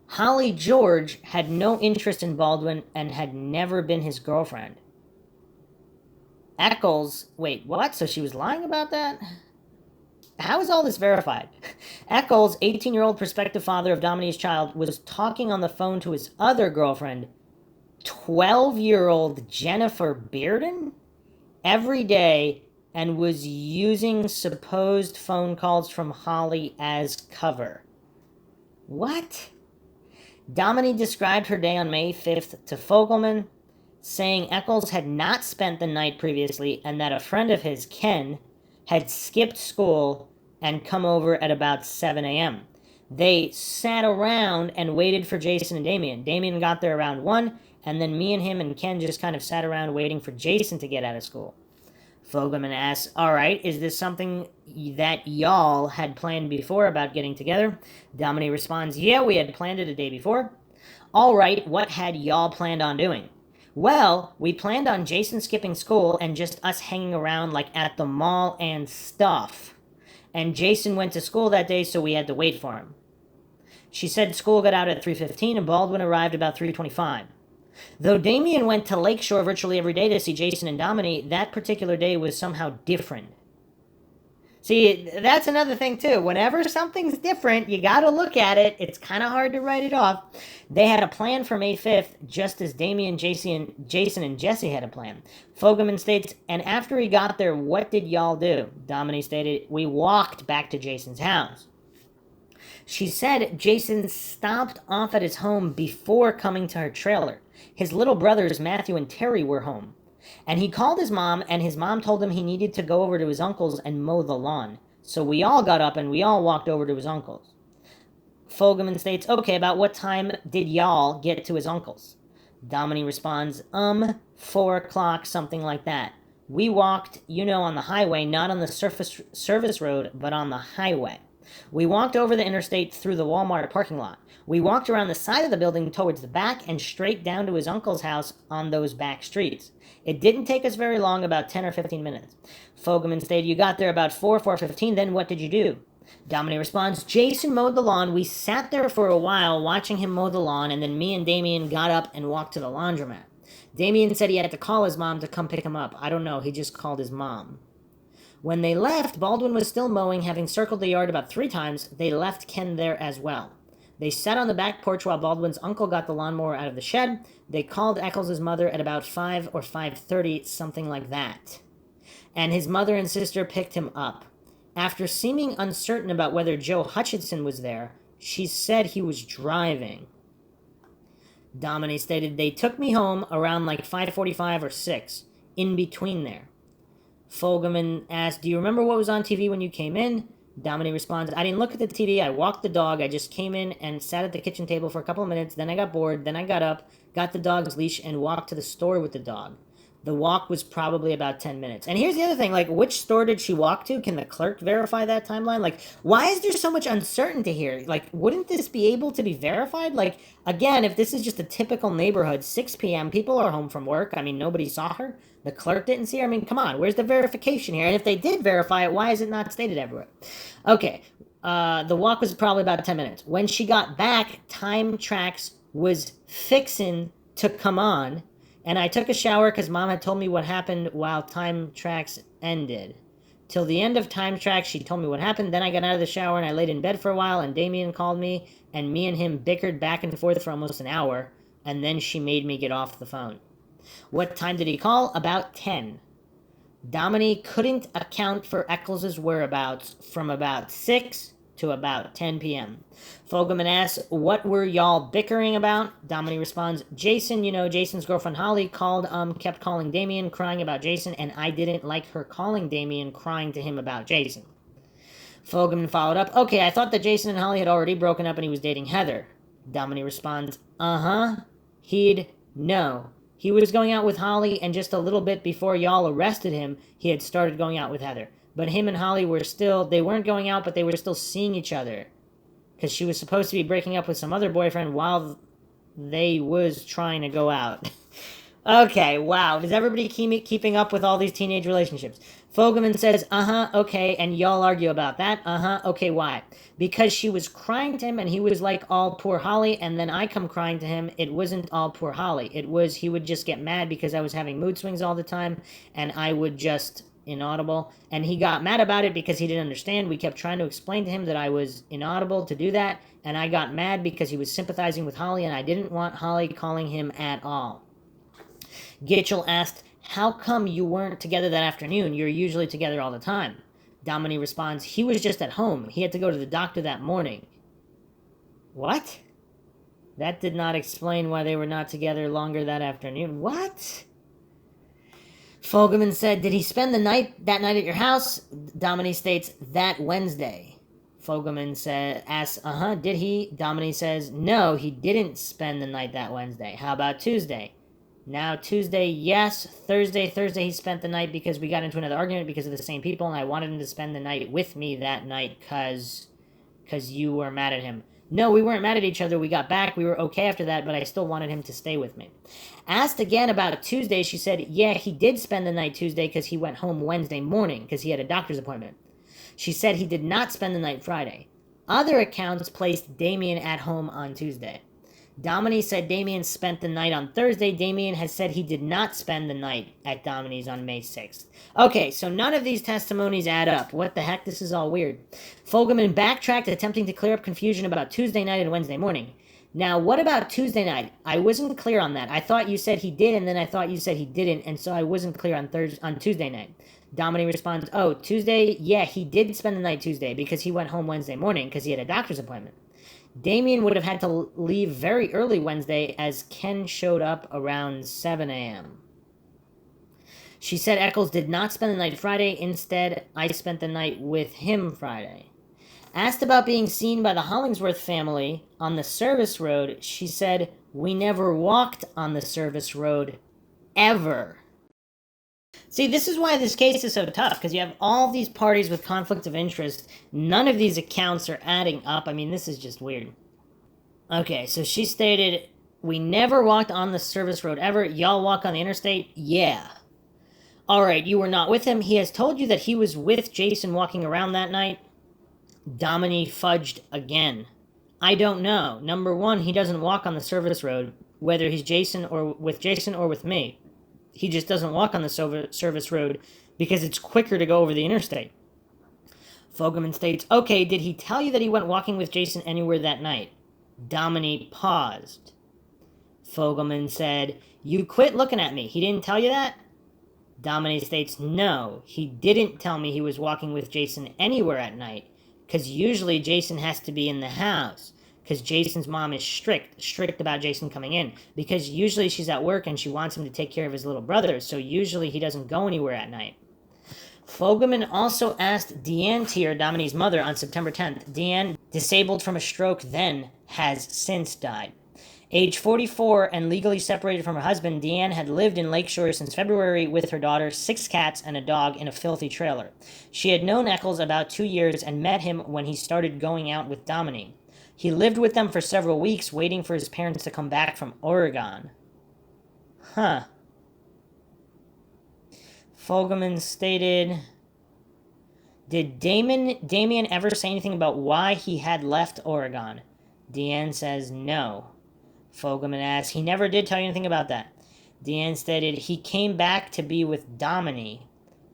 Holly George had no interest in Baldwin and had never been his girlfriend. Echols, wait, what? So she was lying about that? How is all this verified? Echols, 18-year-old prospective father of Dominic's child, was talking on the phone to his other girlfriend, 12-year-old Jennifer Bearden, every day, and was using supposed phone calls from Holly as cover. What? Dominic described her day on May 5th to Fogelman, saying Echols had not spent the night previously and that a friend of his, Ken, had skipped school and come over at about 7 a.m. They sat around and waited for Jason and Damien. Damien got there around 1, and then me and him and Ken just kind of sat around waiting for Jason to get out of school. Fogelman asks, all right, is this something that y'all had planned before about getting together? Dominique responds, yeah, we had planned it a day before. All right, what had y'all planned on doing? Well, we planned on Jason skipping school and just us hanging around like at the mall and stuff. And Jason went to school that day, so we had to wait for him. She said school got out at 3:15 and Baldwin arrived about 3:25. Though Damien went to Lakeshore virtually every day to see Jason and Dominique, that particular day was somehow different. See, that's another thing, too. Whenever something's different, you gotta look at it. It's kind of hard to write it off. They had a plan for May 5th, just as Damien, Jason, and Jesse had a plan. Fogelman states, and after he got there, what did y'all do? Dominique stated, we walked back to Jason's house. She said Jason stopped off at his home before coming to her trailer. His little brothers, Matthew and Terry, were home. And he called his mom, and his mom told him he needed to go over to his uncle's and mow the lawn. So we all got up and we all walked over to his uncle's. Fogelman states, okay, about what time did y'all get to his uncle's? Dominique responds, 4 o'clock, something like that. We walked, on the highway, not on the service road, but on the highway. We walked over the interstate through the Walmart parking lot. We walked around the side of the building towards the back and straight down to his uncle's house on those back streets. It didn't take us very long, about 10 or 15 minutes. Fogelman stated, you got there about 4:15, then what did you do? Dominique responds, Jason mowed the lawn. We sat there for a while watching him mow the lawn, and then me and Damien got up and walked to the laundromat. Damien said he had to call his mom to come pick him up. I don't know, he just called his mom. When they left, Baldwin was still mowing, having circled the yard about 3 times. They left Ken there as well. They sat on the back porch while Baldwin's uncle got the lawnmower out of the shed. They called Eccles' mother at about 5 or 5:30, something like that. And his mother and sister picked him up. After seeming uncertain about whether Joe Hutchinson was there, she said he was driving. Dominique stated, they took me home around like 5:45 or 6, in between there. Fogelman asked, do you remember what was on TV when you came in? Dominique responds, I didn't look at the TV, I walked the dog, I just came in and sat at the kitchen table for a couple of minutes, then I got bored, then I got up, got the dog's leash, and walked to the store with the dog. The walk was probably about 10 minutes. And here's the other thing, which store did she walk to? Can the clerk verify that timeline? Why is there so much uncertainty here? Wouldn't this be able to be verified? Again, if this is just a typical neighborhood, 6 p.m., people are home from work. Nobody saw her. The clerk didn't see her. Come on, where's the verification here? And if they did verify it, why is it not stated everywhere? Okay, the walk was probably about 10 minutes. When she got back, Time Tracks was fixing to come on, and I took a shower because Mom had told me what happened while Time Tracks ended. Till the end of Time Tracks, she told me what happened. Then I got out of the shower and I laid in bed for a while, and Damien called me, and me and him bickered back and forth for almost an hour, and then she made me get off the phone. What time did he call? About 10. Dominique couldn't account for Eccles' whereabouts from about 6 to about 10 p.m. Fogelman asks, what were y'all bickering about? Dominique responds, Jason, Jason's girlfriend Holly kept calling Damien, crying about Jason, and I didn't like her calling Damien, crying to him about Jason. Fogelman followed up, okay, I thought that Jason and Holly had already broken up and he was dating Heather. Dominique responds, he'd know. He was going out with Holly, and just a little bit before y'all arrested him, he had started going out with Heather. But him and Holly they weren't going out, but they were still seeing each other. Because she was supposed to be breaking up with some other boyfriend while they was trying to go out. Okay, wow. Is everybody keeping up with all these teenage relationships? Fogelman says, okay, and y'all argue about that? Okay, why? Because she was crying to him, and he was like, all poor Holly, and then I come crying to him. It wasn't all poor Holly. It was, he would just get mad because I was having mood swings all the time, and I would just, inaudible, and he got mad about it because he didn't understand. We kept trying to explain to him that I was inaudible to do that, and I got mad because he was sympathizing with Holly, and I didn't want Holly calling him at all. Gitchell asked, how come you weren't together that afternoon? You're usually together all the time. Dominique responds, he was just at home. He had to go to the doctor that morning. What? That did not explain why they were not together longer that afternoon. What? Fogelman said, did he spend that night at your house? Dominique states, that Wednesday. Fogelman asks, did he? Dominique says, no, he didn't spend the night that Wednesday. How about Tuesday? Now Tuesday, yes. Thursday he spent the night because we got into another argument because of the same people, and I wanted him to spend the night with me that night because you were mad at him. No, we weren't mad at each other. We got back. We were okay after that, but I still wanted him to stay with me. Asked again about Tuesday, she said, yeah, he did spend the night Tuesday because he went home Wednesday morning because he had a doctor's appointment. She said he did not spend the night Friday. Other accounts placed Damien at home on Tuesday. Domini said Damien spent the night on Thursday. Damien has said he did not spend the night at Domini's on May 6th. Okay, so none of these testimonies add up. What the heck? This is all weird. Fogelman backtracked, attempting to clear up confusion about Tuesday night and Wednesday morning. Now, what about Tuesday night? I wasn't clear on that. I thought you said he did, and then I thought you said he didn't, and so I wasn't clear on Tuesday night. Domini responds, oh, Tuesday? Yeah, he did spend the night Tuesday because he went home Wednesday morning because he had a doctor's appointment. Damien would have had to leave very early Wednesday as Ken showed up around 7 a.m. She said Eccles did not spend the night Friday. Instead, I spent the night with him Friday. Asked about being seen by the Hollingsworth family on the service road, she said, we never walked on the service road, ever. See, this is why this case is so tough, because you have all these parties with conflict of interest. None of these accounts are adding up. I mean, this is just weird. Okay, so she stated, we never walked on the service road ever. Y'all walk on the interstate? Yeah. Alright, you were not with him. He has told you that he was with Jason walking around that night? Domini fudged again. I don't know. Number one, he doesn't walk on the service road, whether he's Jason or with me. He just doesn't walk on the service road because it's quicker to go over the interstate. Fogelman states, okay, did he tell you that he went walking with Jason anywhere that night? Domini paused. Fogelman said, you quit looking at me. He didn't tell you that? Domini states, no, he didn't tell me he was walking with Jason anywhere at night, because usually Jason has to be in the house. Because Jason's mom is strict about Jason coming in. Because usually she's at work and she wants him to take care of his little brother, so usually he doesn't go anywhere at night. Fogelman also asked Deanne Tier, Domini's mother, on September 10th. Deanne, disabled from a stroke then, has since died. Age 44 and legally separated from her husband, Deanne had lived in Lakeshore since February with her daughter, 6 cats, and a dog in a filthy trailer. She had known Eccles about 2 years and met him when he started going out with Domini. He lived with them for several weeks, waiting for his parents to come back from Oregon. Huh. Fogelman stated, did Damien ever say anything about why he had left Oregon? Deanne says no. Fogelman asks, he never did tell you anything about that. Deanne stated, he came back to be with Domini.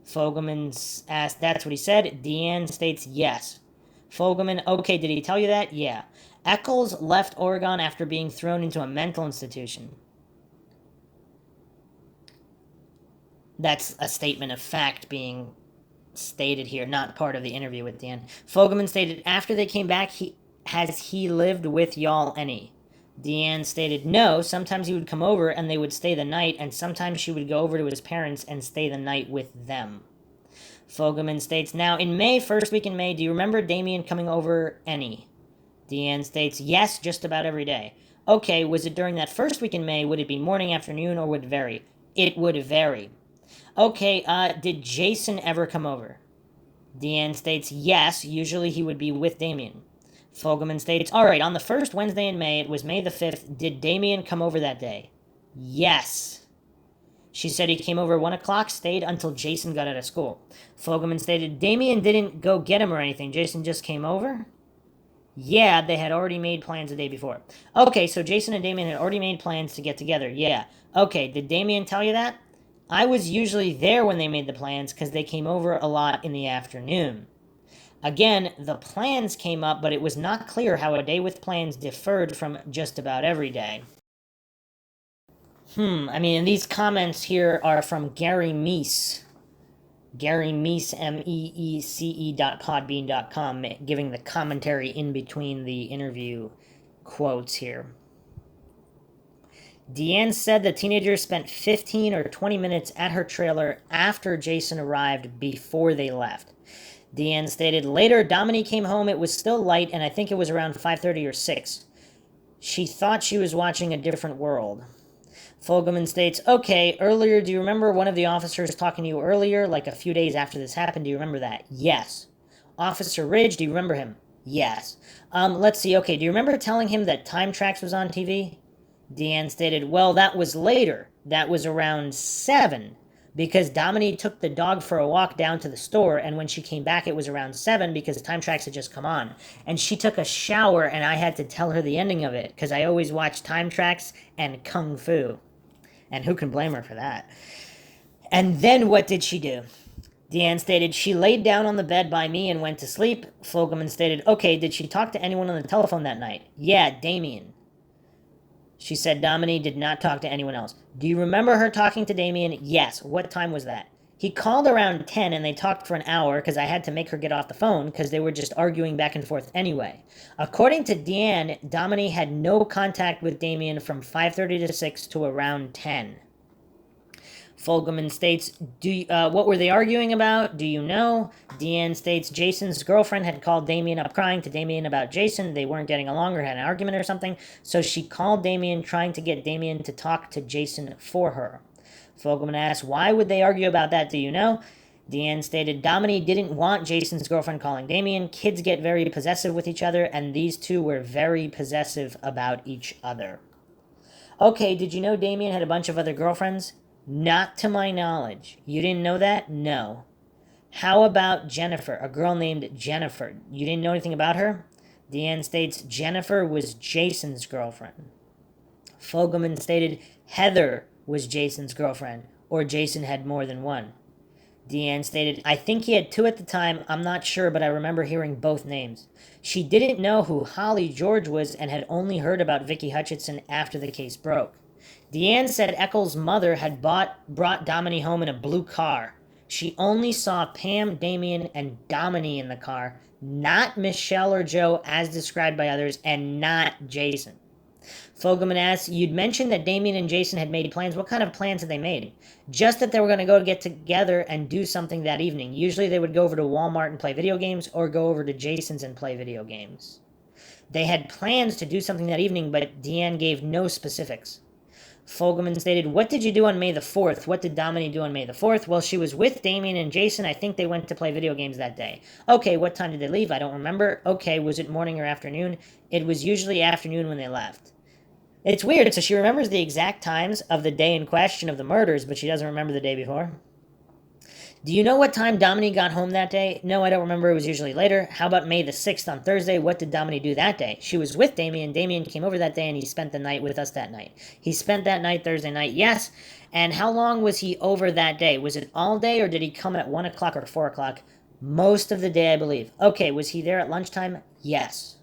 Fogelman asked, that's what he said? Deanne states yes. Fogelman, okay, did he tell you that? Yeah. Eccles left Oregon after being thrown into a mental institution. That's a statement of fact being stated here, not part of the interview with Dan. Fogelman stated, after they came back, has he lived with y'all any? Deanne stated, no, sometimes he would come over and they would stay the night, and sometimes she would go over to his parents and stay the night with them. Fogelman states, now in May, first week in May, do you remember Damien coming over any? Deanne states, yes, just about every day. Okay, was it during that first week in May? Would it be morning, afternoon, or would it vary? It would vary. Okay, did Jason ever come over? Deanne states, yes, usually he would be with Damien. Fogelman states, alright, on the first Wednesday in May, it was May the 5th, did Damien come over that day? Yes. She said he came over 1 o'clock, stayed until Jason got out of school. Fogelman stated, Damien didn't go get him or anything, Jason just came over? Yeah, they had already made plans the day before. Okay, so Jason and Damien had already made plans to get together, yeah. Okay, did Damien tell you that? I was usually there when they made the plans, because they came over a lot in the afternoon. Again, the plans came up, but it was not clear how a day with plans differed from just about every day. I mean, these comments here are from Gary Meese. Gary Meese, meece.podbean.com, giving the commentary in between the interview quotes here. Deanne said the teenager spent 15 or 20 minutes at her trailer after Jason arrived before they left. Deanne stated, later, Dominique came home, it was still light, and I think it was around 5:30 or 6. She thought she was watching A Different World. Fogelman states, okay, earlier, do you remember one of the officers talking to you earlier, like a few days after this happened? Do you remember that? Yes. Officer Ridge, do you remember him? Yes. Let's see, okay, do you remember telling him that Time Tracks was on TV? Deanne stated, well, that was later. That was around 7. Because Dominique took the dog for a walk down to the store, and when she came back, it was around 7 because Time Tracks had just come on. And she took a shower, and I had to tell her the ending of it because I always watch Time Tracks and Kung Fu. And who can blame her for that? And then what did she do? Deanne stated, she laid down on the bed by me and went to sleep. Fogelman stated, okay, did she talk to anyone on the telephone that night? Yeah, Damien. She said Dominique did not talk to anyone else. Do you remember her talking to Damien? Yes. What time was that? He called around 10 and they talked for an hour because I had to make her get off the phone because they were just arguing back and forth anyway. According to Deanne, Dominique had no contact with Damien from 5:30 to 6 to around 10. Fogelman states, what were they arguing about? Do you know? Deanne states, Jason's girlfriend had called Damien up crying to Damien about Jason. They weren't getting along or had an argument or something. So she called Damien trying to get Damien to talk to Jason for her. Fogelman asks, why would they argue about that? Do you know? Deanne stated, Dominique didn't want Jason's girlfriend calling Damien. Kids get very possessive with each other, and these two were very possessive about each other. Okay, did you know Damien had a bunch of other girlfriends? Not to my knowledge. You didn't know that? No. How about Jennifer, a girl named Jennifer? You didn't know anything about her? Deanne states Jennifer was Jason's girlfriend. Fogelman stated Heather was Jason's girlfriend, or Jason had more than one. Deanne stated, I think he had 2 at the time. I'm not sure, but I remember hearing both names. She didn't know who Holly George was and had only heard about Vicky Hutchinson after the case broke. Deanne said Eccles' mother had brought Dominique home in a blue car. She only saw Pam, Damien, and Dominique in the car, not Michelle or Joe as described by others, and not Jason. Fogelman asks, you'd mentioned that Damien and Jason had made plans. What kind of plans had they made? Just that they were going to go get together and do something that evening. Usually they would go over to Walmart and play video games or go over to Jason's and play video games. They had plans to do something that evening, but Deanne gave no specifics. Fogelman stated, what did you do on May the 4th? What did Dominique do on May the 4th? Well, she was with Damien and Jason. I think they went to play video games that day. Okay, what time did they leave? I don't remember. Okay, was it morning or afternoon? It was usually afternoon when they left. It's weird, so she remembers the exact times of the day in question of the murders, but she doesn't remember the day before. Do you know what time Dominique got home that day? No, I don't remember. It was usually later. How about May the 6th on Thursday? What did Dominique do that day? She was with Damien. Damien came over that day, and he spent the night with us that night. He spent that night Thursday night, yes. And how long was he over that day? Was it all day, or did he come at 1 o'clock or 4 o'clock? Most of the day, I believe. Okay, was he there at lunchtime? Yes.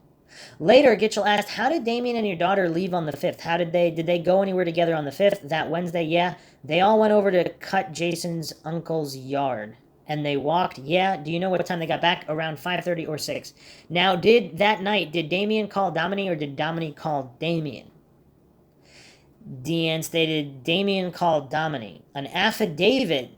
Later, Gitchell asked, how did Damien and your daughter leave on the 5th? Did they go anywhere together on the 5th? That Wednesday? Yeah. They all went over to cut Jason's uncle's yard. And they walked? Yeah. Do you know what time they got back? Around 5:30 or 6. Now, did Damien call Dominique or did Dominique call Damien? Deanne stated, Damien called Dominique. An affidavit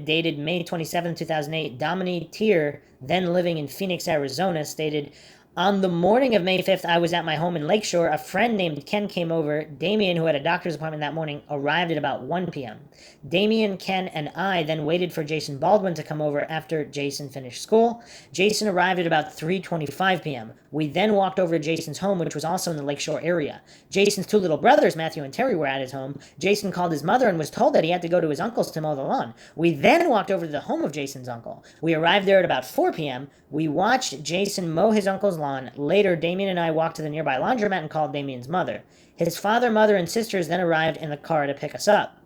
dated May 27, 2008, Dominique Tier, then living in Phoenix, Arizona, stated, on the morning of May 5th, I was at my home in Lakeshore. A friend named Ken came over. Damien, who had a doctor's appointment that morning, arrived at about 1 p.m. Damien, Ken, and I then waited for Jason Baldwin to come over after Jason finished school. Jason arrived at about 3:25 p.m. We then walked over to Jason's home, which was also in the Lakeshore area. Jason's 2 little brothers, Matthew and Terry, were at his home. Jason called his mother and was told that he had to go to his uncle's to mow the lawn. We then walked over to the home of Jason's uncle. We arrived there at about 4 p.m. We watched Jason mow his uncle's lawn. Later, Damien and I walked to the nearby laundromat and called Damien's mother. His father, mother, and sisters then arrived in the car to pick us up.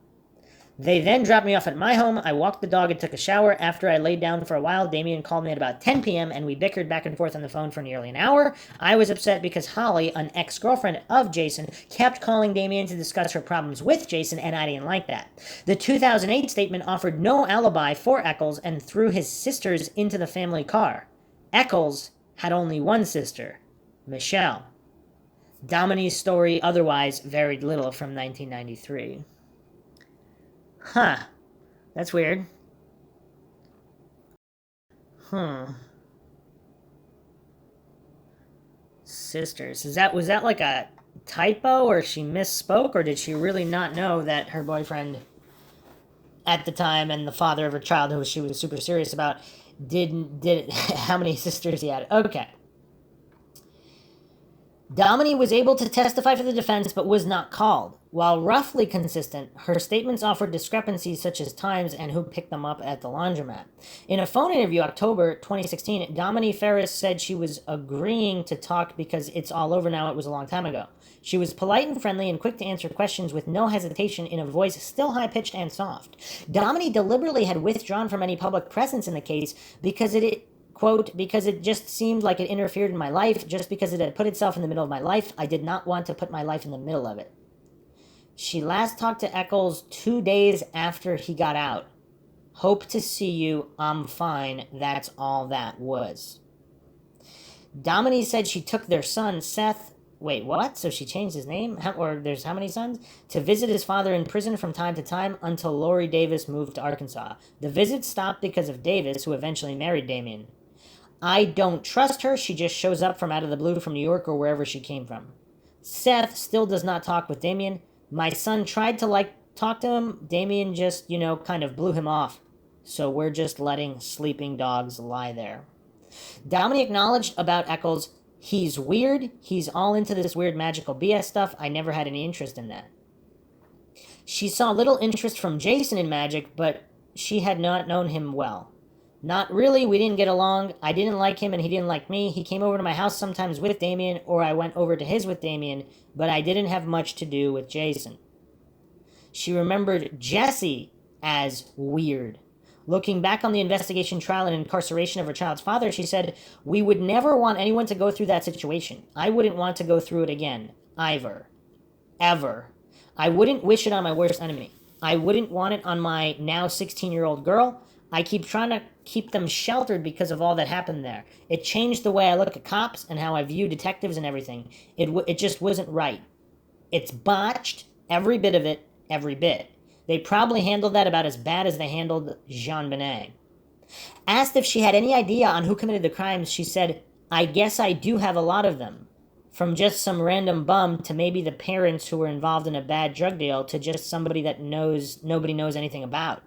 They then dropped me off at my home. I walked the dog and took a shower. After I laid down for a while, Damien called me at about 10 p.m. and we bickered back and forth on the phone for nearly an hour. I was upset because Holly, an ex-girlfriend of Jason, kept calling Damien to discuss her problems with Jason, and I didn't like that. The 2008 statement offered no alibi for Eccles and threw his sisters into the family car. Eccles had only one sister, Michelle. Dominique's story otherwise varied little from 1993. Huh. That's weird. Sisters. Was that like a typo or she misspoke, or did she really not know that her boyfriend at the time and the father of her child, who she was super serious about, did how many sisters he had? Okay. Domini was able to testify for the defense but was not called. While roughly consistent, her statements offered discrepancies such as times and who picked them up at the laundromat. In a phone interview October 2016, Domini Ferris said she was agreeing to talk because it's all over now, it was a long time ago. She was polite and friendly and quick to answer questions with no hesitation in a voice still high-pitched and soft. Domini deliberately had withdrawn from any public presence in the case because it quote, because it just seemed like it interfered in my life, just because it had put itself in the middle of my life. I did not want to put my life in the middle of it. She last talked to Eccles 2 days after he got out. Hope to see you. I'm fine. That's all that was. Domini said she took their son, Seth. Wait, what? So she changed his name? Or there's how many sons? To visit his father in prison from time to time until Lori Davis moved to Arkansas. The visit stopped because of Davis, who eventually married Damien. I don't trust her. She just shows up from out of the blue from New York or wherever she came from. Seth still does not talk with Damien. My son tried to talk to him. Damien just, kind of blew him off. So we're just letting sleeping dogs lie there. Dominic acknowledged about Eccles, he's weird. He's all into this weird magical BS stuff. I never had any interest in that. She saw little interest from Jason in magic, but she had not known him well. Not really, we didn't get along. I didn't like him and he didn't like me. He came over to my house sometimes with Damien, or I went over to his with Damien, but I didn't have much to do with Jason. She remembered Jesse as weird. Looking back on the investigation, trial, and incarceration of her child's father, she said, we would never want anyone to go through that situation. I wouldn't want to go through it again. Either. Ever. I wouldn't wish it on my worst enemy. I wouldn't want it on my now 16-year-old girl. I keep trying to keep them sheltered because of all that happened there. It changed the way I look at cops and how I view detectives and everything. It just wasn't right. It's botched, every bit of it, every bit. They probably handled that about as bad as they handled Jean Benet. Asked if she had any idea on who committed the crimes, she said, I guess I do have a lot of them. From just some random bum to maybe the parents who were involved in a bad drug deal to just somebody that nobody knows anything about.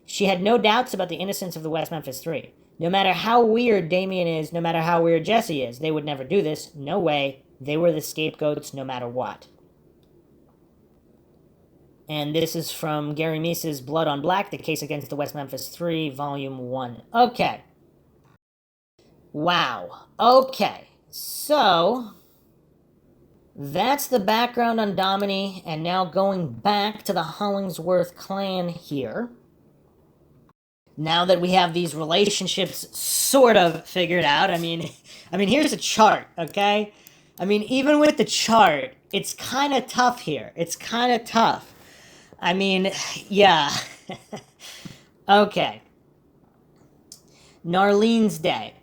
She had no doubts about the innocence of the West Memphis Three. No matter how weird Damien is, no matter how weird Jesse is, they would never do this. No way. They were the scapegoats no matter what. And this is from Gary Meese's Blood on Black, The Case Against the West Memphis Three, Volume 1. Okay. Wow. Okay. So, that's the background on Domini, and now going back to the Hollingsworth clan here. Now that we have these relationships sort of figured out, I mean, here's a chart, okay? I mean, even with the chart, it's kind of tough here. It's kind of tough. I mean, yeah. Okay. Narlene's Day.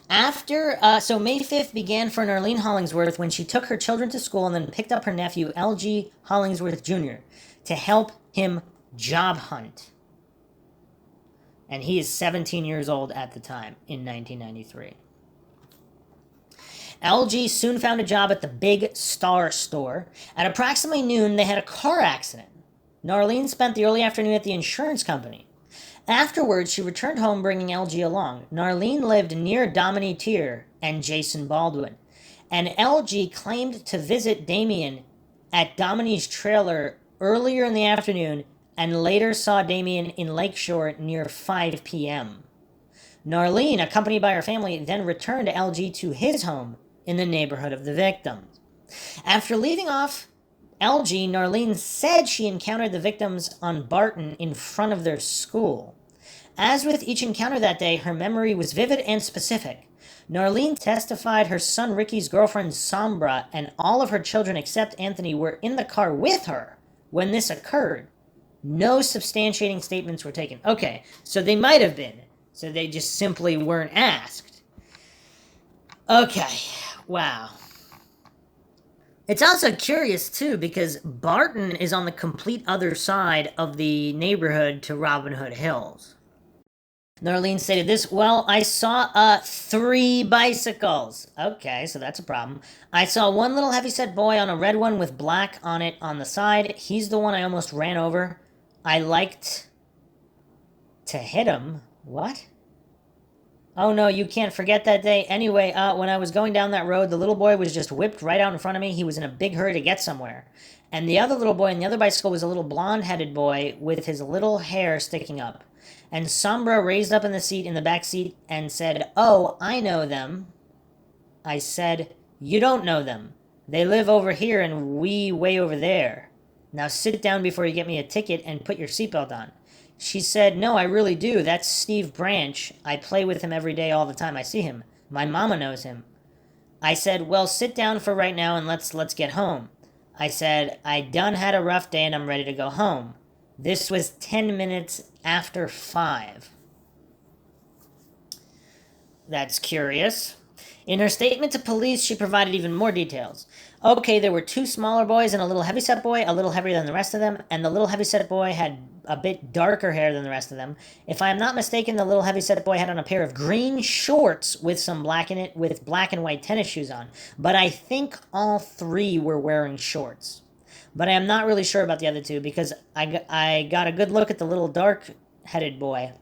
So May 5th began for Narlene Hollingsworth when she took her children to school and then picked up her nephew, L.G. Hollingsworth Jr., to help him job hunt. And he is 17 years old at the time, in 1993. LG soon found a job at the Big Star store. At approximately noon, they had a car accident. Narlene spent the early afternoon at the insurance company. Afterwards, she returned home bringing LG along. Narlene lived near Dominique Tier and Jason Baldwin. And LG claimed to visit Damien at Dominique's trailer earlier in the afternoon and later saw Damien in Lakeshore near 5 p.m. Narlene, accompanied by her family, then returned LG to his home in the neighborhood of the victims. After leaving off LG, Narlene said she encountered the victims on Barton in front of their school. As with each encounter that day, her memory was vivid and specific. Narlene testified her son Ricky's girlfriend Sombra and all of her children except Anthony were in the car with her when this occurred. No substantiating statements were taken. Okay, so they might have been. So they just simply weren't asked. Okay, wow. It's also curious, too, because Barton is on the complete other side of the neighborhood to Robin Hood Hills. Norlene stated this. Well, I saw 3 bicycles. Okay, so that's a problem. I saw one little heavyset boy on a red one with black on it on the side. He's the one I almost ran over. I liked to hit him. What? Oh no, you can't forget that day. Anyway, when I was going down that road, the little boy was just whipped right out in front of me. He was in a big hurry to get somewhere. And the other little boy in the other bicycle was a little blonde headed boy with his little hair sticking up. And Sombra raised up in the seat in the back seat and said, "Oh, I know them." I said, "You don't know them. They live over here and we way over there. Now sit down before you get me a ticket and put your seatbelt on." She said, "No, I really do. That's Steve Branch. I play with him every day all the time I see him. My mama knows him." I said, "Well, sit down for right now and let's get home." I said, "I done had a rough day and I'm ready to go home." This was 10 minutes after 5. That's curious. In her statement to police, she provided even more details. Okay, there were 2 smaller boys and a little heavyset boy, a little heavier than the rest of them, and the little heavyset boy had a bit darker hair than the rest of them. If I am not mistaken, the little heavyset boy had on a pair of green shorts with some black in it, with black and white tennis shoes on. But I think all 3 were wearing shorts. But I am not really sure about the other 2 because I got a good look at the little dark headed boy.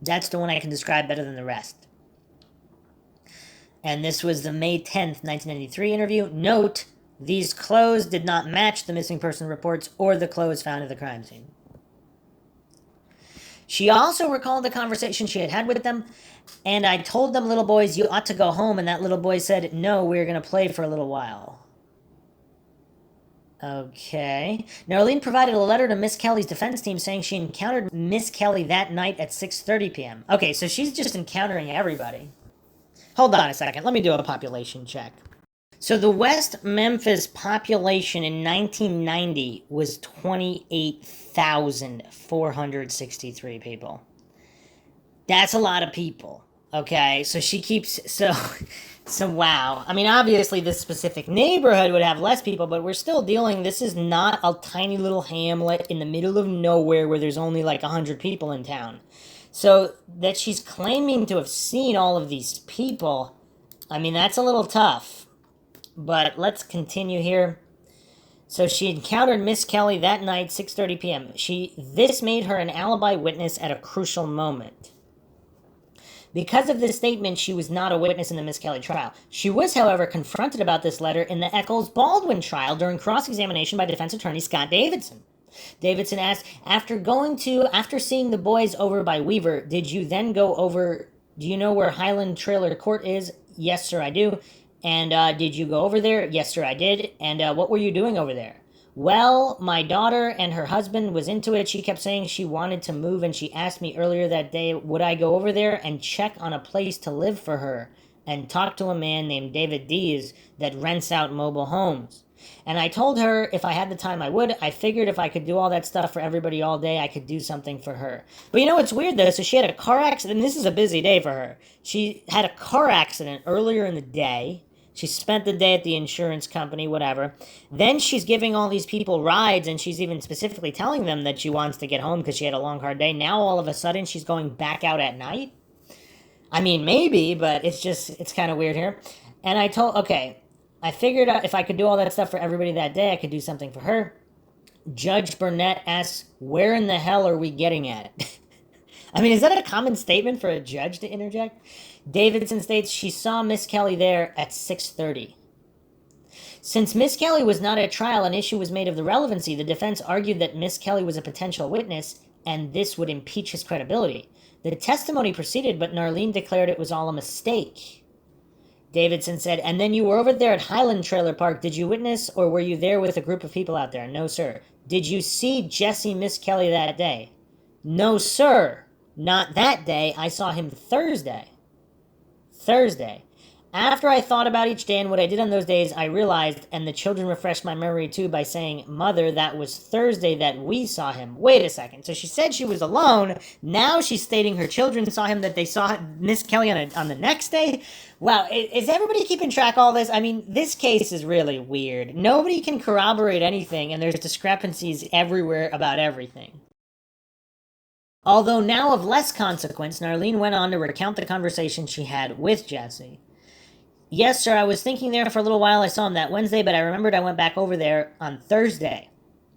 That's the one I can describe better than the rest. And this was the May 10th, 1993 interview. Note, these clothes did not match the missing person reports or the clothes found at the crime scene. She also recalled the conversation she had had with them, and I told them little boys, "You ought to go home," and that little boy said, "No, we're going to play for a little while." Okay. Narlene provided a letter to Miss Kelly's defense team saying she encountered Miss Kelly that night at 6:30 p.m. Okay, so she's just encountering everybody. Hold on a second. Let me do a population check. So the West Memphis population in 1990 was 28,463 people. That's a lot of people. Okay, so she keeps so wow. I mean, obviously this specific neighborhood would have less people, but we're still dealing. This is not a tiny little hamlet in the middle of nowhere where there's only like 100 people in town. So that she's claiming to have seen all of these people, I mean, that's a little tough. But let's continue here. So she encountered Miss Kelly that night, 6:30 p.m. This made her an alibi witness at a crucial moment. Because of this statement, she was not a witness in the Miss Kelly trial. She was, however, confronted about this letter in the Eccles-Baldwin trial during cross-examination by defense attorney Scott Davidson. Davidson asked, after seeing the boys over by Weaver, did you then go over, do you know where Highland Trailer Court is? Yes, sir, I do. And did you go over there? Yes, sir, I did. And what were you doing over there? Well, my daughter and her husband was into it. She kept saying she wanted to move, and she asked me earlier that day, would I go over there and check on a place to live for her and talk to a man named David Dees that rents out mobile homes. And I told her if I had the time I would. I figured if I could do all that stuff for everybody all day, I could do something for her. But you know what's weird though? So she had a car accident, and this is a busy day for her. She had a car accident earlier in the day. She spent the day at the insurance company, whatever. Then she's giving all these people rides, and she's even specifically telling them that she wants to get home because she had a long, hard day. Now, all of a sudden, she's going back out at night? I mean, maybe, but it's kind of weird here. And I figured out if I could do all that stuff for everybody that day, I could do something for her. Judge Burnett asks, where in the hell are we getting at it? I mean, is that a common statement for a judge to interject? Davidson states she saw Miss Kelly there at 6:30. Since Miss Kelly was not at trial, an issue was made of the relevancy. The defense argued that Miss Kelly was a potential witness, and this would impeach his credibility. The testimony proceeded, but Narlene declared it was all a mistake. Davidson said, and then you were over there at Highland Trailer Park. Did you witness, or were you there with a group of people out there? No, sir. Did you see Jesse Miss Kelly that day? No, sir. Not that day. I saw him Thursday. After I thought about each day and what I did on those days, I realized, and the children refreshed my memory too by saying, Mother, that was Thursday that we saw him. Wait a second. So she said she was alone. Now she's stating her children saw him, that they saw Miss Kelly on the next day. Wow, is everybody keeping track of all this? I mean, this case is really weird. Nobody can corroborate anything, and there's discrepancies everywhere about everything. Although now of less consequence, Narlene went on to recount the conversation she had with Jesse. Yes, sir, I was thinking there for a little while. I saw him that Wednesday, but I remembered I went back over there on Thursday.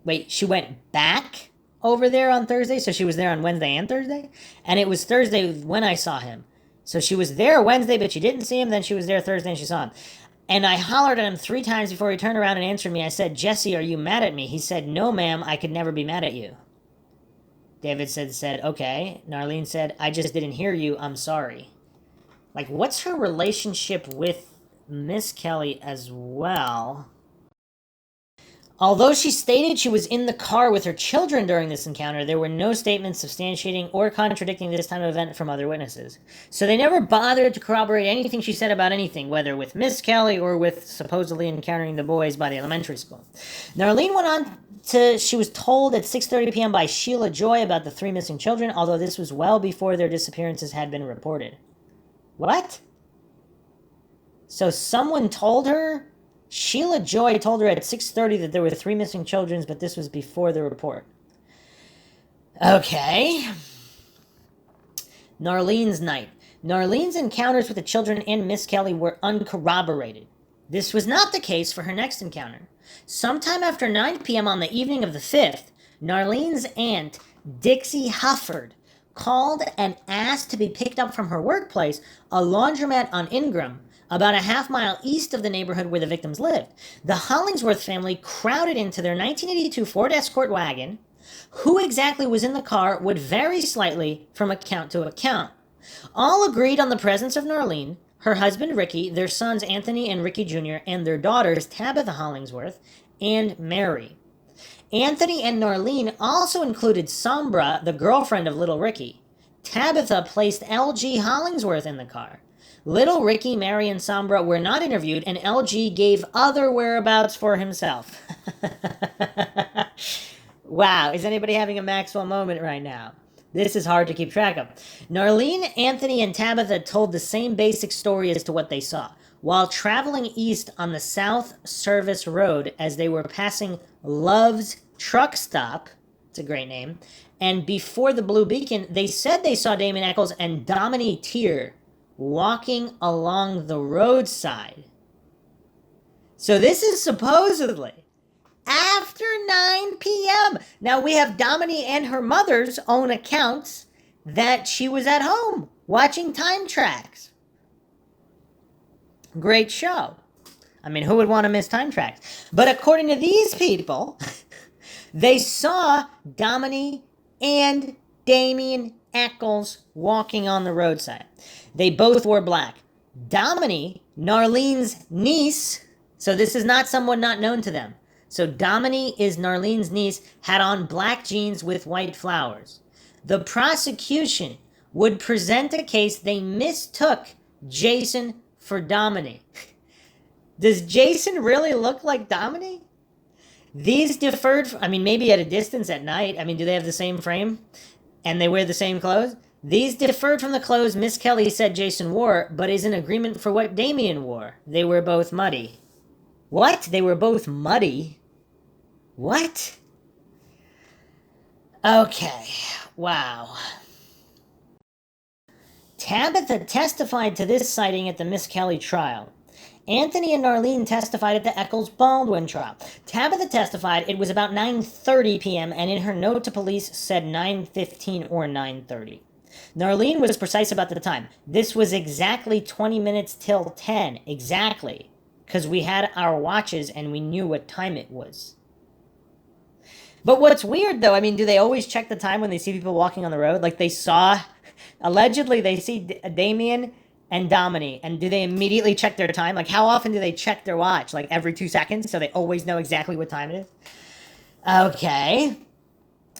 Wait, she went back over there on Thursday? So she was there on Wednesday and Thursday? And it was Thursday when I saw him. So she was there Wednesday, but she didn't see him. Then she was there Thursday and she saw him. And I hollered at him 3 times before he turned around and answered me. I said, Jesse, are you mad at me? He said, no, ma'am, I could never be mad at you. David said, okay. Narlene said, I just didn't hear you. I'm sorry. Like, what's her relationship with Miss Kelly as well? Although she stated she was in the car with her children during this encounter, there were no statements substantiating or contradicting this time of event from other witnesses. So they never bothered to corroborate anything she said about anything, whether with Miss Kelly or with supposedly encountering the boys by the elementary school. Narlene went on to, she was told at 6:30 p.m. by Sheila Joy about the 3 missing children, although this was well before their disappearances had been reported. What? So someone told her? Sheila Joy told her at 6:30 that there were 3 missing children, but this was before the report. Okay. Narlene's night. Narlene's encounters with the children and Miss Kelly were uncorroborated. This was not the case for her next encounter. Sometime after 9 p.m. on the evening of the 5th, Narlene's aunt, Dixie Hufford, called and asked to be picked up from her workplace, a laundromat on Ingram, about a half-mile east of the neighborhood where the victims lived. The Hollingsworth family crowded into their 1982 Ford Escort wagon. Who exactly was in the car would vary slightly from account to account. All agreed on the presence of Narlene, her husband Ricky, their sons Anthony and Ricky Jr., and their daughters Tabitha Hollingsworth and Mary. Anthony and Narlene also included Sombra, the girlfriend of little Ricky. Tabitha placed L.G. Hollingsworth in the car. Little Ricky, Mary, and Sombra were not interviewed, and L.G. gave other whereabouts for himself. Wow, is anybody having a Maxwell moment right now? This is hard to keep track of. Narlene, Anthony, and Tabitha told the same basic story as to what they saw. While traveling east on the South Service Road as they were passing Love's Truck Stop, it's a great name, and before the Blue Beacon, they said they saw Damon Eccles and Dominique Tier walking along the roadside. So this is supposedly after 9 p.m. Now we have Dominique and her mother's own accounts that she was at home watching time tracks. Great show. I mean, who would want to miss time tracks? But according to these people, they saw Dominique and Damien Eccles walking on the roadside. They both wore black. Dominique, Narlene's niece, so this is not someone not known to them. So Dominique is Narlene's niece, had on black jeans with white flowers. The prosecution would present a case they mistook Jason for Dominique. Does Jason really look like Dominique? These differed, maybe at a distance at night. Do they have the same frame? And they wear the same clothes? These differed from the clothes Miss Kelly said Jason wore, but is in agreement for what Damien wore. They were both muddy. What? They were both muddy? What? Okay. Wow. Tabitha testified to this sighting at the Miss Kelly trial. Anthony and Narlene testified at the Eccles-Baldwin trial. Tabitha testified it was about 9:30 p.m. and in her note to police said 9:15 or 9:30. Narlene was precise about the time. This was exactly 20 minutes till 10. Exactly. Because we had our watches and we knew what time it was. But what's weird, though, do they always check the time when they see people walking on the road? Like they saw, allegedly, they see Damien and Dominique, and do they immediately check their time? Like, how often do they check their watch? Like, every 2 seconds, so they always know exactly what time it is? Okay.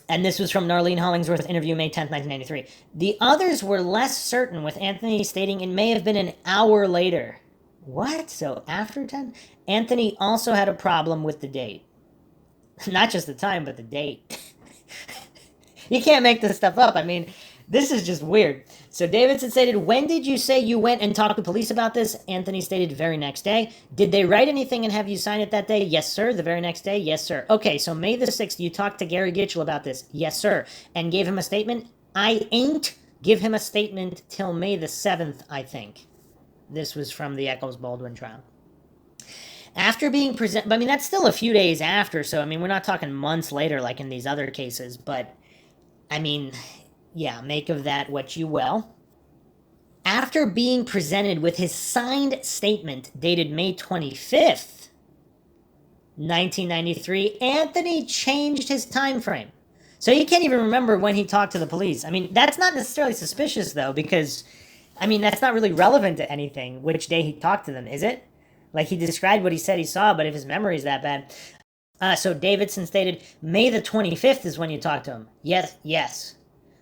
And this was from Narlene Hollingsworth's interview, May 10th, 1993. The others were less certain, with Anthony stating it may have been an hour later. What? So after 10? Anthony also had a problem with the date. Not just the time, but the date. You can't make this stuff up. This is just weird. So Davidson stated, when did you say you went and talked to police about this? Anthony stated, very next day. Did they write anything and have you sign it that day? Yes, sir. The very next day? Yes, sir. Okay, so May the 6th, you talked to Gary Gitchell about this? Yes, sir. And gave him a statement? I ain't give him a statement till May the 7th, I think. This was from the Eccles Baldwin trial. After being presented, I mean, that's still a few days after, so I mean, we're not talking months later like in these other cases, but I mean, yeah, make of that what you will. After being presented with his signed statement dated May 25th, 1993, Anthony changed his time frame. So he can't even remember when he talked to the police. I mean, that's not necessarily suspicious, though, because, I mean, that's not really relevant to anything, which day he talked to them, is it? Like, he described what he said he saw, but if his memory is that bad. So Davidson stated, May the 25th is when you talked to him. Yes, yes.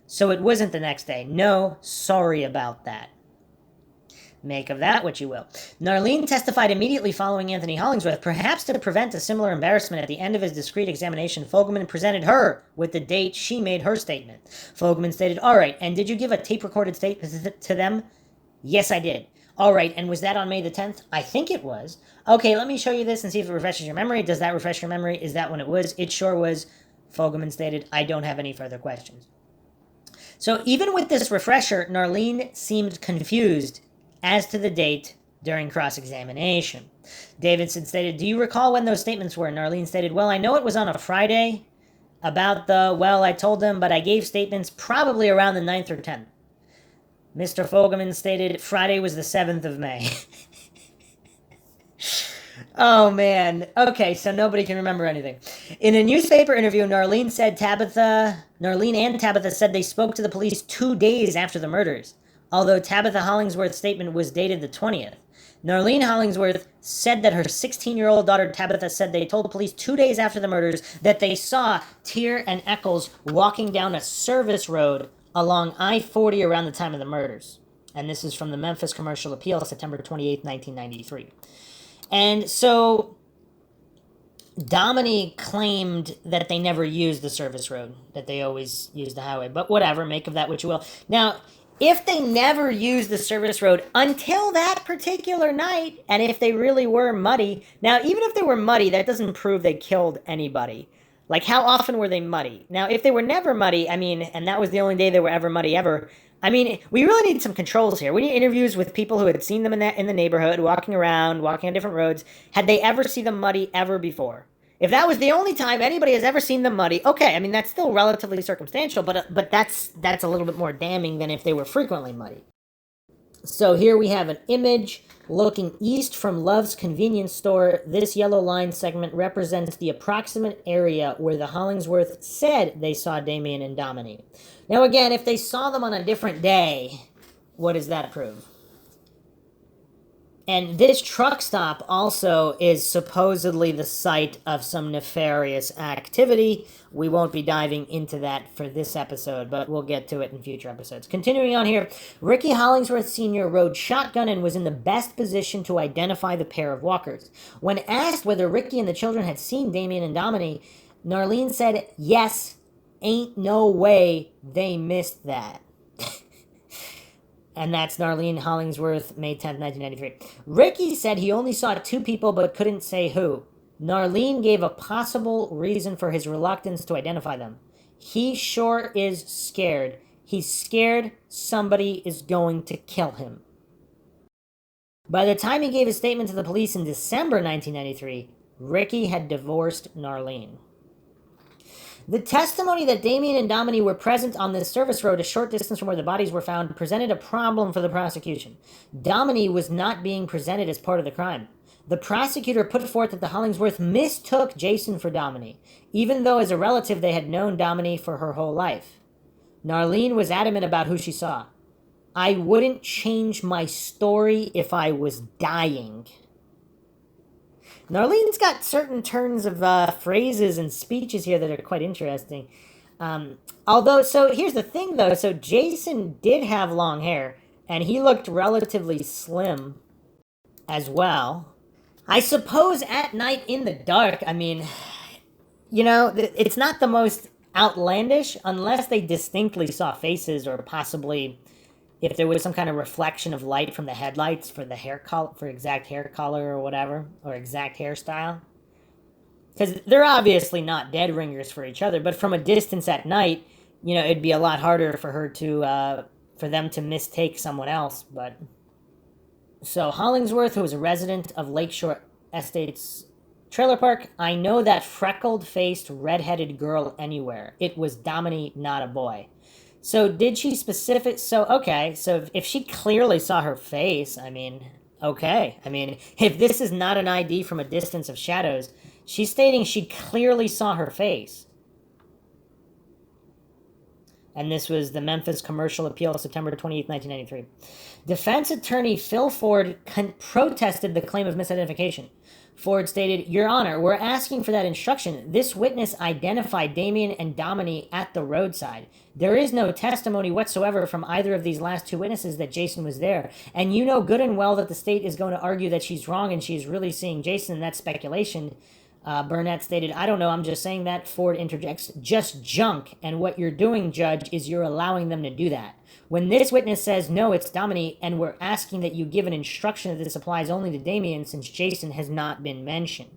So it wasn't the next day. No, sorry about that. Make of that what you will. Narlene testified immediately following Anthony Hollingsworth. Perhaps to prevent a similar embarrassment at the end of his discreet examination, Fogelman presented her with the date she made her statement. Fogelman stated, all right, and did you give a tape-recorded statement to them? Yes, I did. All right, and was that on May the 10th? I think it was. Okay, let me show you this and see if it refreshes your memory. Does that refresh your memory? Is that when it was? It sure was. Fogelman stated, I don't have any further questions. So even with this refresher, Narlene seemed confused as to the date during cross-examination. Davidson stated, do you recall when those statements were? Narlene stated, well, I know it was on a Friday about I told them, but I gave statements probably around the 9th or 10th. Mr. Fogelman stated, Friday was the 7th of May. Oh, man. Okay, so nobody can remember anything. In a newspaper interview, Narlene and Tabitha said they spoke to the police 2 days after the murders, although Tabitha Hollingsworth's statement was dated the 20th. Narlene Hollingsworth said that her 16-year-old daughter Tabitha said they told the police 2 days after the murders that they saw Tier and Eccles walking down a service road along I-40 around the time of the murders. And this is from the Memphis Commercial Appeal, September 28, 1993. And so Domini claimed that they never used the service road, that they always used the highway. But whatever, make of that what you will. Now, if they never used the service road until that particular night, and if they really were muddy, now, even if they were muddy, that doesn't prove they killed anybody. Like, how often were they muddy? Now, if they were never muddy, I mean, and that was the only day they were ever muddy ever, I mean, we really need some controls here. We need interviews with people who had seen them in the neighborhood, walking around, walking on different roads. Had they ever seen them muddy ever before? If that was the only time anybody has ever seen them muddy, okay, I mean, that's still relatively circumstantial, but that's a little bit more damning than if they were frequently muddy. So here we have an image looking east from Love's convenience store. This yellow line segment represents the approximate area where the Hollingsworth said they saw Damien and Dominique. Now again, if they saw them on a different day, what does that prove? And this truck stop also is supposedly the site of some nefarious activity. We won't be diving into that for this episode, but we'll get to it in future episodes. Continuing on here, Ricky Hollingsworth Sr. rode shotgun and was in the best position to identify the pair of walkers. When asked whether Ricky and the children had seen Damien and Dominique, Narlene said, yes, ain't no way they missed that. And that's Narlene Hollingsworth, May 10th, 1993. Ricky said he only saw 2 people but couldn't say who. Narlene gave a possible reason for his reluctance to identify them. He sure is scared. He's scared somebody is going to kill him. By the time he gave his statement to the police in December 1993, Ricky had divorced Narlene. The testimony that Damien and Dominique were present on this service road a short distance from where the bodies were found presented a problem for the prosecution. Dominique was not being presented as part of the crime. The prosecutor put forth that the Hollingsworth mistook Jason for Dominique, even though as a relative they had known Dominique for her whole life. Narlene was adamant about who she saw. I wouldn't change my story if I was dying. Narlene's got certain turns of phrases and speeches here that are quite interesting. So here's the thing, though. So Jason did have long hair, and he looked relatively slim as well. I suppose at night in the dark, I mean, you know, it's not the most outlandish unless they distinctly saw faces or possibly if there was some kind of reflection of light from the headlights for the hair color, for exact hair color or whatever, or exact hairstyle. Because they're obviously not dead ringers for each other, but from a distance at night, it'd be a lot harder for her to, for them to mistake someone else. But so Hollingsworth, who was a resident of Lakeshore Estates trailer park, I know that freckled-faced, red-headed girl anywhere. It was Domini, not a boy. So did she specific? So okay. So if she clearly saw her face, I mean, okay. I mean, if this is not an ID from a distance of shadows, she's stating she clearly saw her face. And this was the Memphis Commercial Appeal, September 28, 1993. Defense attorney Phil Ford protested the claim of misidentification. Ford stated, Your Honor, we're asking for that instruction. This witness identified Damien and Domini at the roadside. There is no testimony whatsoever from either of these last two witnesses that Jason was there. And you know good and well that the state is going to argue that she's wrong and she's really seeing Jason, and that's speculation. Burnett stated, I don't know, I'm just saying that. Ford interjects, just junk, and what you're doing, Judge, is you're allowing them to do that. When this witness says, no, it's Domini, and we're asking that you give an instruction that this applies only to Damien since Jason has not been mentioned.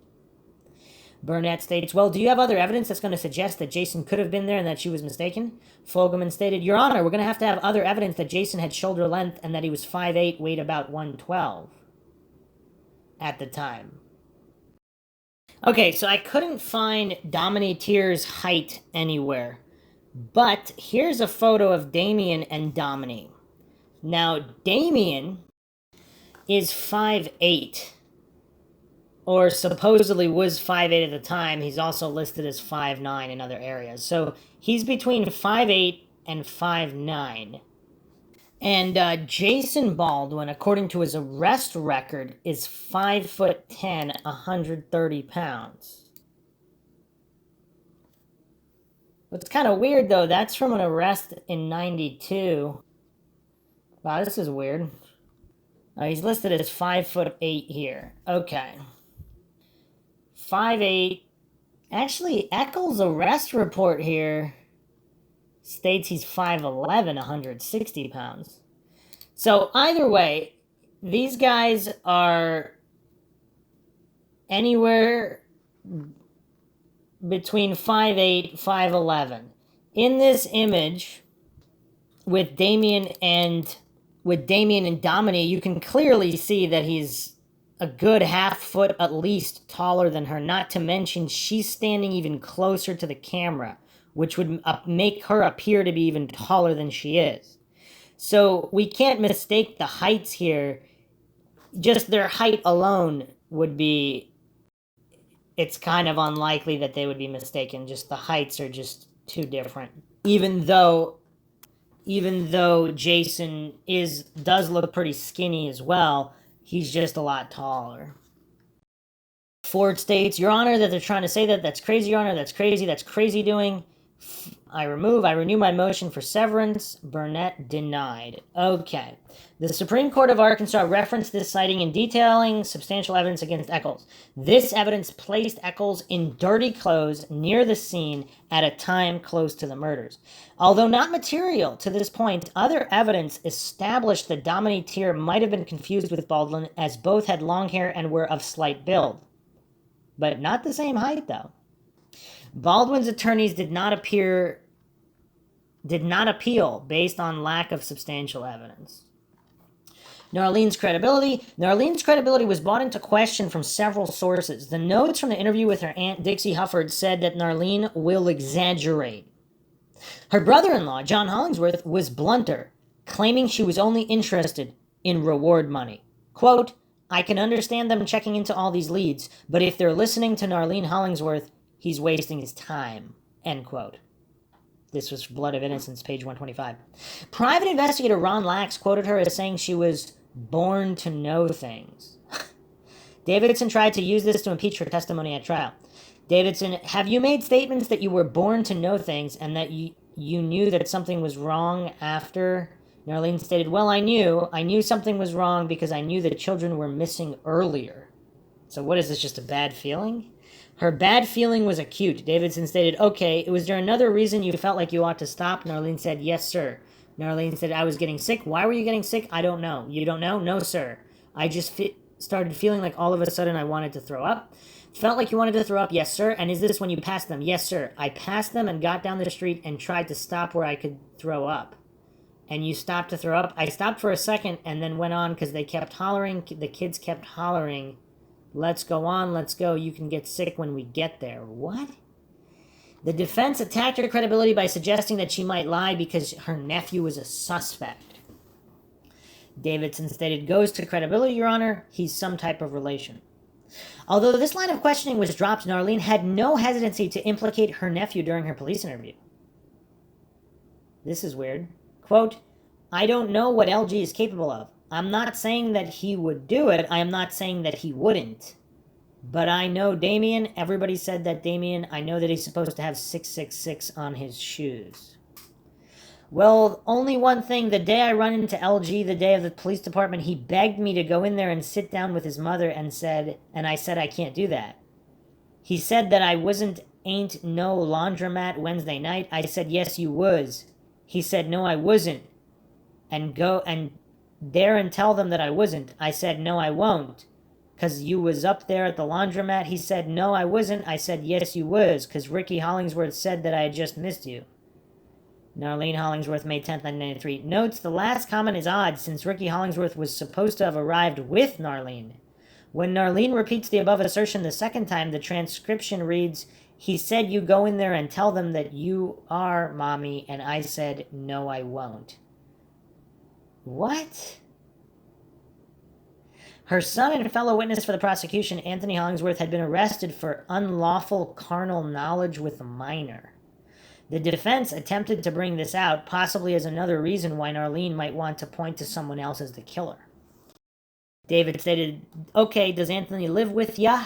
Burnett states, well, do you have other evidence that's going to suggest that Jason could have been there and that she was mistaken? Fogelman stated, Your Honor, we're going to have other evidence that Jason had shoulder length and that he was 5'8", weighed about 112 at the time. Okay, so I couldn't find Domini Tier's height anywhere. But here's a photo of Damien and Domini. Now, Damien is 5'8", or supposedly was 5'8" at the time. He's also listed as 5'9" in other areas. So he's between 5'8" and 5'9". And Jason Baldwin, according to his arrest record, is 5'10", 130 pounds. What's kind of weird, though, that's from an arrest in 92. Wow, this is weird. He's listed as 5'8" here. Okay. 5'8". Actually, Eccles' arrest report here states he's 5'11", 160 pounds. So either way, these guys are anywhere between 5'8", 5'11". In this image, with Damien and Domini, you can clearly see that he's a good half foot at least taller than her, not to mention she's standing even closer to the camera, which would make her appear to be even taller than she is. So we can't mistake the heights here. Just their height alone would be... It's kind of unlikely that they would be mistaken. Just the heights are just too different. Even though Jason does look pretty skinny as well, he's just a lot taller. Ford states, Your Honor, that they're trying to say that. That's crazy, Your Honor. That's crazy doing. I renew my motion for severance. Burnett denied. Okay. The Supreme Court of Arkansas referenced this sighting in detailing substantial evidence against Eccles. This evidence placed Eccles in dirty clothes near the scene at a time close to the murders. Although not material to this point, other evidence established that Domini Tier might have been confused with Baldwin, as both had long hair and were of slight build. But not the same height, though. Baldwin's attorneys did not appeal based on lack of substantial evidence. Narlene's credibility was brought into question from several sources. The notes from the interview with her aunt Dixie Hufford said that Narlene will exaggerate. Her brother-in-law, John Hollingsworth, was blunter, claiming she was only interested in reward money. Quote, I can understand them checking into all these leads, but if they're listening to Narlene Hollingsworth, he's wasting his time. End quote. This was Blood of Innocence, page 125. Private investigator Ron Lax quoted her as saying she was born to know things. Davidson tried to use this to impeach her testimony at trial. Davidson, have you made statements that you were born to know things and that you knew that something was wrong after? Narlene stated, well, I knew something was wrong because I knew that children were missing earlier. So what is this, just a bad feeling? Her bad feeling was acute. Davidson stated, okay, was there another reason you felt like you ought to stop? Narlene said, yes, sir. Narlene said, I was getting sick. Why were you getting sick? I don't know. You don't know? No, sir. I just started feeling like all of a sudden I wanted to throw up. Felt like you wanted to throw up? Yes, sir. And is this when you passed them? Yes, sir. I passed them and got down the street and tried to stop where I could throw up. And you stopped to throw up? I stopped for a second and then went on because they kept hollering. The kids kept hollering, let's go on, let's go. You can get sick when we get there. What? The defense attacked her credibility by suggesting that she might lie because her nephew was a suspect. Davidson stated, goes to credibility, Your Honor. He's some type of relation. Although this line of questioning was dropped, Narlene had no hesitancy to implicate her nephew during her police interview. This is weird. Quote, I don't know what LG is capable of. I'm not saying that he would do it. I am not saying that he wouldn't. But I know Damien. Everybody said that Damien. I know that he's supposed to have 666 on his shoes. Well, only one thing. The day I run into LG, the day of the police department, he begged me to go in there and sit down with his mother and I said I can't do that. He said that I ain't no laundromat Wednesday night. I said, yes, you was. He said, no, I wasn't. And go and there and tell them that I wasn't. I said, no, I won't. Because you was up there at the laundromat. He said, no, I wasn't. I said, yes, you was. Because Ricky Hollingsworth said that I had just missed you. Narlene Hollingsworth, May 10th, 1993. Notes, the last comment is odd since Ricky Hollingsworth was supposed to have arrived with Narlene. When Narlene repeats the above assertion the second time, the transcription reads, he said you go in there and tell them that you are mommy, and I said, no, I won't. What? Her son and fellow witness for the prosecution, Anthony Hollingsworth, had been arrested for unlawful carnal knowledge with a minor. The defense attempted to bring this out, possibly as another reason why Narlene might want to point to someone else as the killer. David stated, okay, does Anthony live with ya?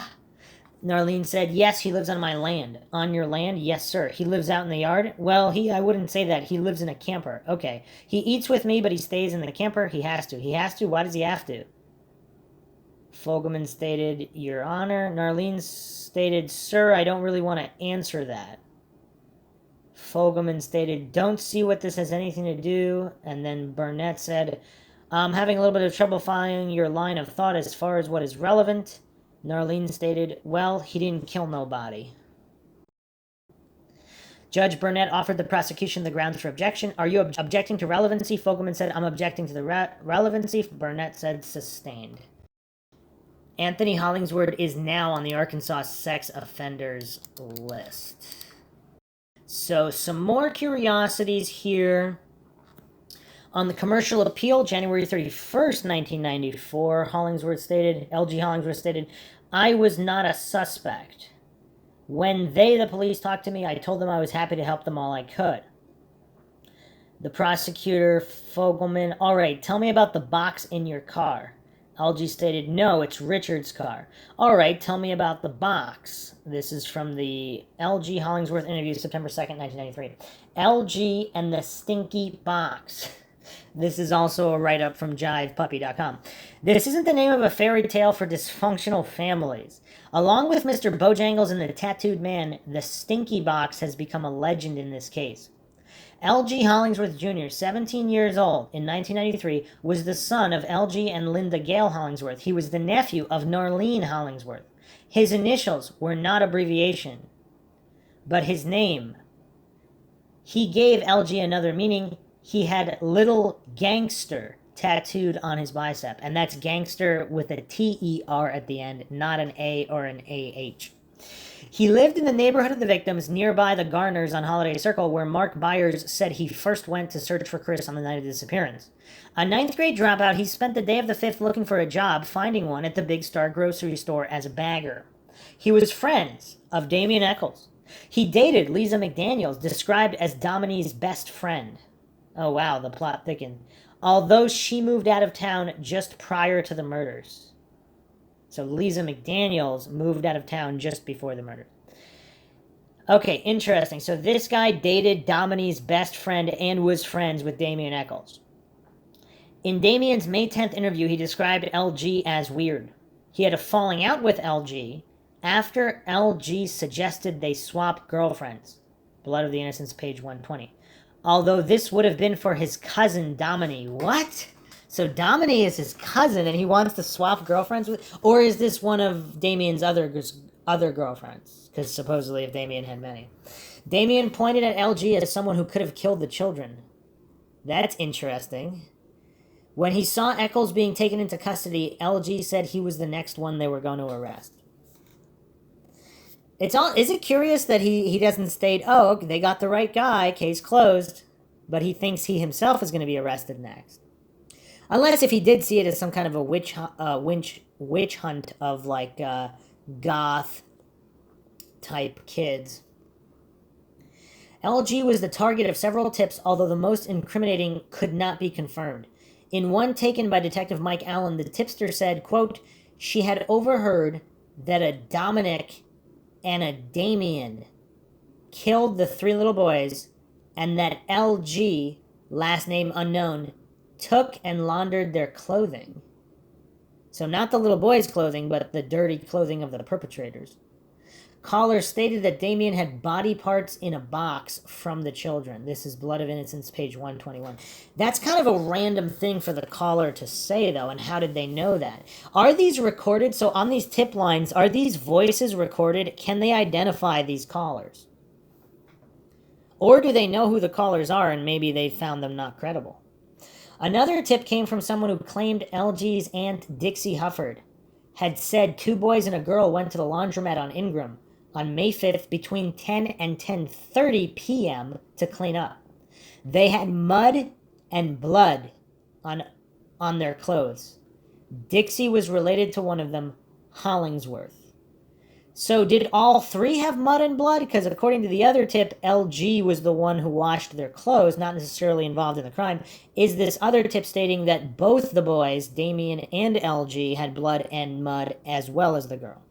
Narlene said, yes, he lives on my land. On your land? Yes, sir. He lives out in the yard? Well, I wouldn't say that. He lives in a camper. Okay. He eats with me, but he stays in the camper? He has to. He has to? Why does he have to? Fogelman stated, Your Honor. Narlene stated, sir, I don't really want to answer that. Fogelman stated, don't see what this has anything to do. And then Burnett said, I'm having a little bit of trouble following your line of thought as far as what is relevant. Narlene stated, well, he didn't kill nobody. Judge Burnett offered the prosecution the grounds for objection. Are you objecting to relevancy? Fogelman said, I'm objecting to the relevancy. Burnett said, sustained. Anthony Hollingsworth is now on the Arkansas sex offenders list. So, some more curiosities here. On the commercial appeal, January 31st, 1994, LG Hollingsworth stated, I was not a suspect. When the police, talked to me, I told them I was happy to help them all I could. The prosecutor, Fogelman, all right, tell me about the box in your car. LG stated, no, it's Richard's car. All right, tell me about the box. This is from the LG Hollingsworth interview, September 2nd, 1993. LG and the stinky box. This is also a write-up from jivepuppy.com. This isn't the name of a fairy tale for dysfunctional families. Along with Mr. Bojangles and the Tattooed Man, the stinky box has become a legend in this case. L.G. Hollingsworth Jr., 17 years old, in 1993, was the son of L.G. and Linda Gale Hollingsworth. He was the nephew of Narlene Hollingsworth. His initials were not abbreviation, but his name. He gave L.G. another meaning. He had Little Gangster tattooed on his bicep, and that's gangster with a T-E-R at the end, not an A or an A-H. He lived in the neighborhood of the victims nearby the Garners on Holiday Circle, where Mark Byers said he first went to search for Chris on the night of the disappearance. A ninth grade dropout, he spent the day of the 5th looking for a job, finding one at the Big Star grocery store as a bagger. He was friends of Damien Eccles. He dated Lisa McDaniels, described as Dominique's best friend. Oh wow, the plot thickened. Although she moved out of town just prior to the murders. So Lisa McDaniels moved out of town just before the murder. Okay, interesting. So this guy dated Dominique's best friend and was friends with Damien Eccles. In Damien's May 10th interview, he described LG as weird. He had a falling out with LG after LG suggested they swap girlfriends. Blood of the Innocents, page 120. Although this would have been for his cousin Dominique. What? So Dominique is his cousin and he wants to swap girlfriends with... Or is this one of Damien's other other girlfriends, because supposedly if Damien had many. Damien pointed at LG as someone who could have killed the children. That's interesting. When he saw Eccles being taken into custody, LG said he was the next one they were going to arrest. Is it curious that he doesn't state, oh, they got the right guy, case closed, but he thinks he himself is going to be arrested next. Unless if he did see it as some kind of a witch hunt of like goth type kids. LG was the target of several tips, although the most incriminating could not be confirmed. In one taken by Detective Mike Allen, the tipster said, quote, she had overheard that a Dominic and a Damien killed the 3 little boys, and that LG, last name unknown, took and laundered their clothing. So not the little boys' clothing, but the dirty clothing of the perpetrators. Caller stated that Damien had body parts in a box from the children. This is Blood of Innocence, page 121. That's kind of a random thing for the caller to say, though, and how did they know that? Are these recorded? So on these tip lines, are these voices recorded? Can they identify these callers? Or do they know who the callers are and maybe they found them not credible? Another tip came from someone who claimed LG's aunt, Dixie Hufford, had said 2 boys and a girl went to the laundromat on Ingram on May 5th between 10 and 10:30 p.m. to clean up. They had mud and blood on their clothes. Dixie was related to one of them, Hollingsworth. So did all 3 have mud and blood? Because according to the other tip, LG was the one who washed their clothes, not necessarily involved in the crime. Is this other tip stating that both the boys, Damien and LG, had blood and mud as well as the girl?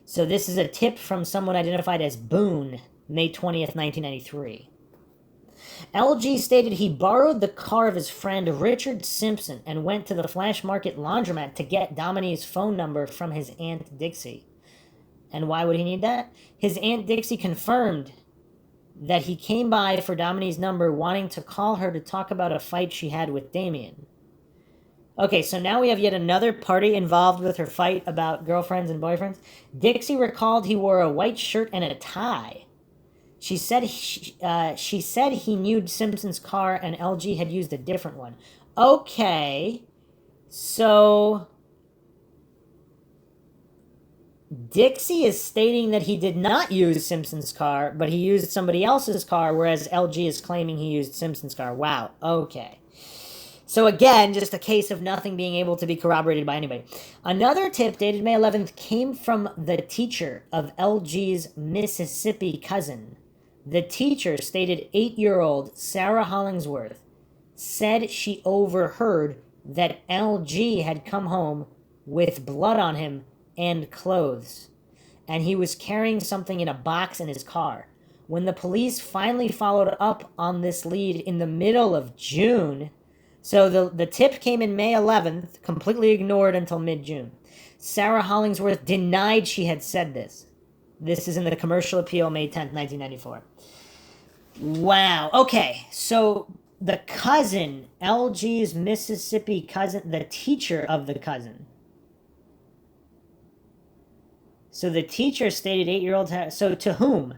So this is a tip from someone identified as Boone, May 20th, 1993. LG stated he borrowed the car of his friend Richard Simpson and went to the Flash Market laundromat to get Dominique's phone number from his Aunt Dixie. And why would he need that? His Aunt Dixie confirmed that he came by for Dominique's number wanting to call her to talk about a fight she had with Damien. Okay, so now we have yet another party involved with her fight about girlfriends and boyfriends. Dixie recalled he wore a white shirt and a tie. She said he knew Simpson's car and LG had used a different one. Okay, so Dixie is stating that he did not use Simpson's car, but he used somebody else's car, whereas LG is claiming he used Simpson's car. Wow, okay. So again, just a case of nothing being able to be corroborated by anybody. Another tip dated May 11th came from the teacher of LG's Mississippi cousin. The teacher stated 8-year-old Sarah Hollingsworth said she overheard that LG had come home with blood on him and clothes, and he was carrying something in a box in his car. When the police finally followed up on this lead in the middle of June, so the tip came in May 11th, completely ignored until mid-June. Sarah Hollingsworth denied she had said this. This is in the commercial appeal, May 10th, 1994. Wow. Okay, so the cousin, LG's Mississippi cousin, the teacher of the cousin. So the teacher stated 8-year-old... So to whom?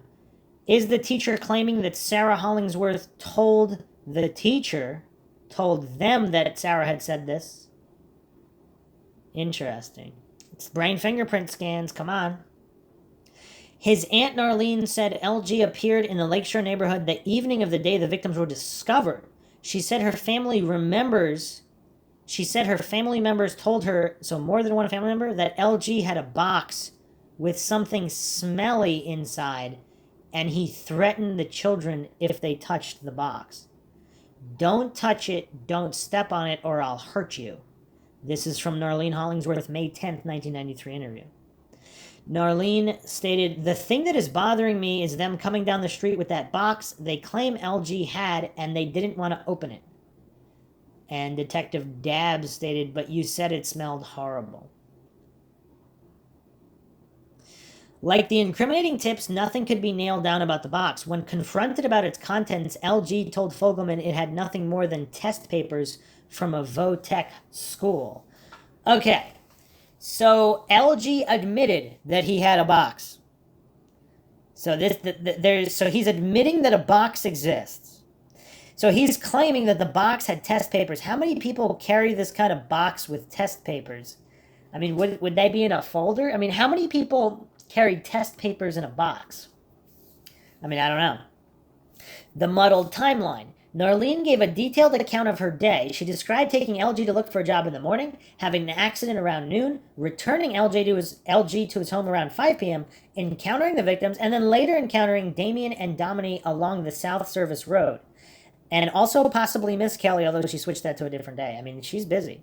Is the teacher claiming that Sarah Hollingsworth told the teacher... told them that Sarah had said this? Interesting. It's brain fingerprint scans, come on. His Aunt Narlene said LG appeared in the Lakeshore neighborhood the evening of the day the victims were discovered. She said her family members told her, so more than one family member, that LG had a box with something smelly inside, and he threatened the children if they touched the box. Don't touch it, don't step on it, or I'll hurt you. This is from Narlene Hollingsworth, May 10th, 1993 interview. Narlene stated, the thing that is bothering me is them coming down the street with that box they claim LG had, and they didn't want to open it. And Detective Dabbs stated, but you said it smelled horrible. Like the incriminating tips, nothing could be nailed down about the box. When confronted about its contents, LG told Fogelman it had nothing more than test papers from a Votech school. Okay, So LG admitted that he had a box. So so he's admitting that a box exists. So he's claiming that the box had test papers. How many people carry this kind of box with test papers? I mean, would they be in a folder? I mean, how many people carry test papers in a box? I mean, I don't know. The muddled timeline. Narlene gave a detailed account of her day. She described taking LG to look for a job in the morning, having an accident around noon, returning LG to his home around 5 p.m., encountering the victims, and then later encountering Damien and Dominique along the South Service Road. And also possibly Miss Kelly, although she switched that to a different day. I mean, she's busy.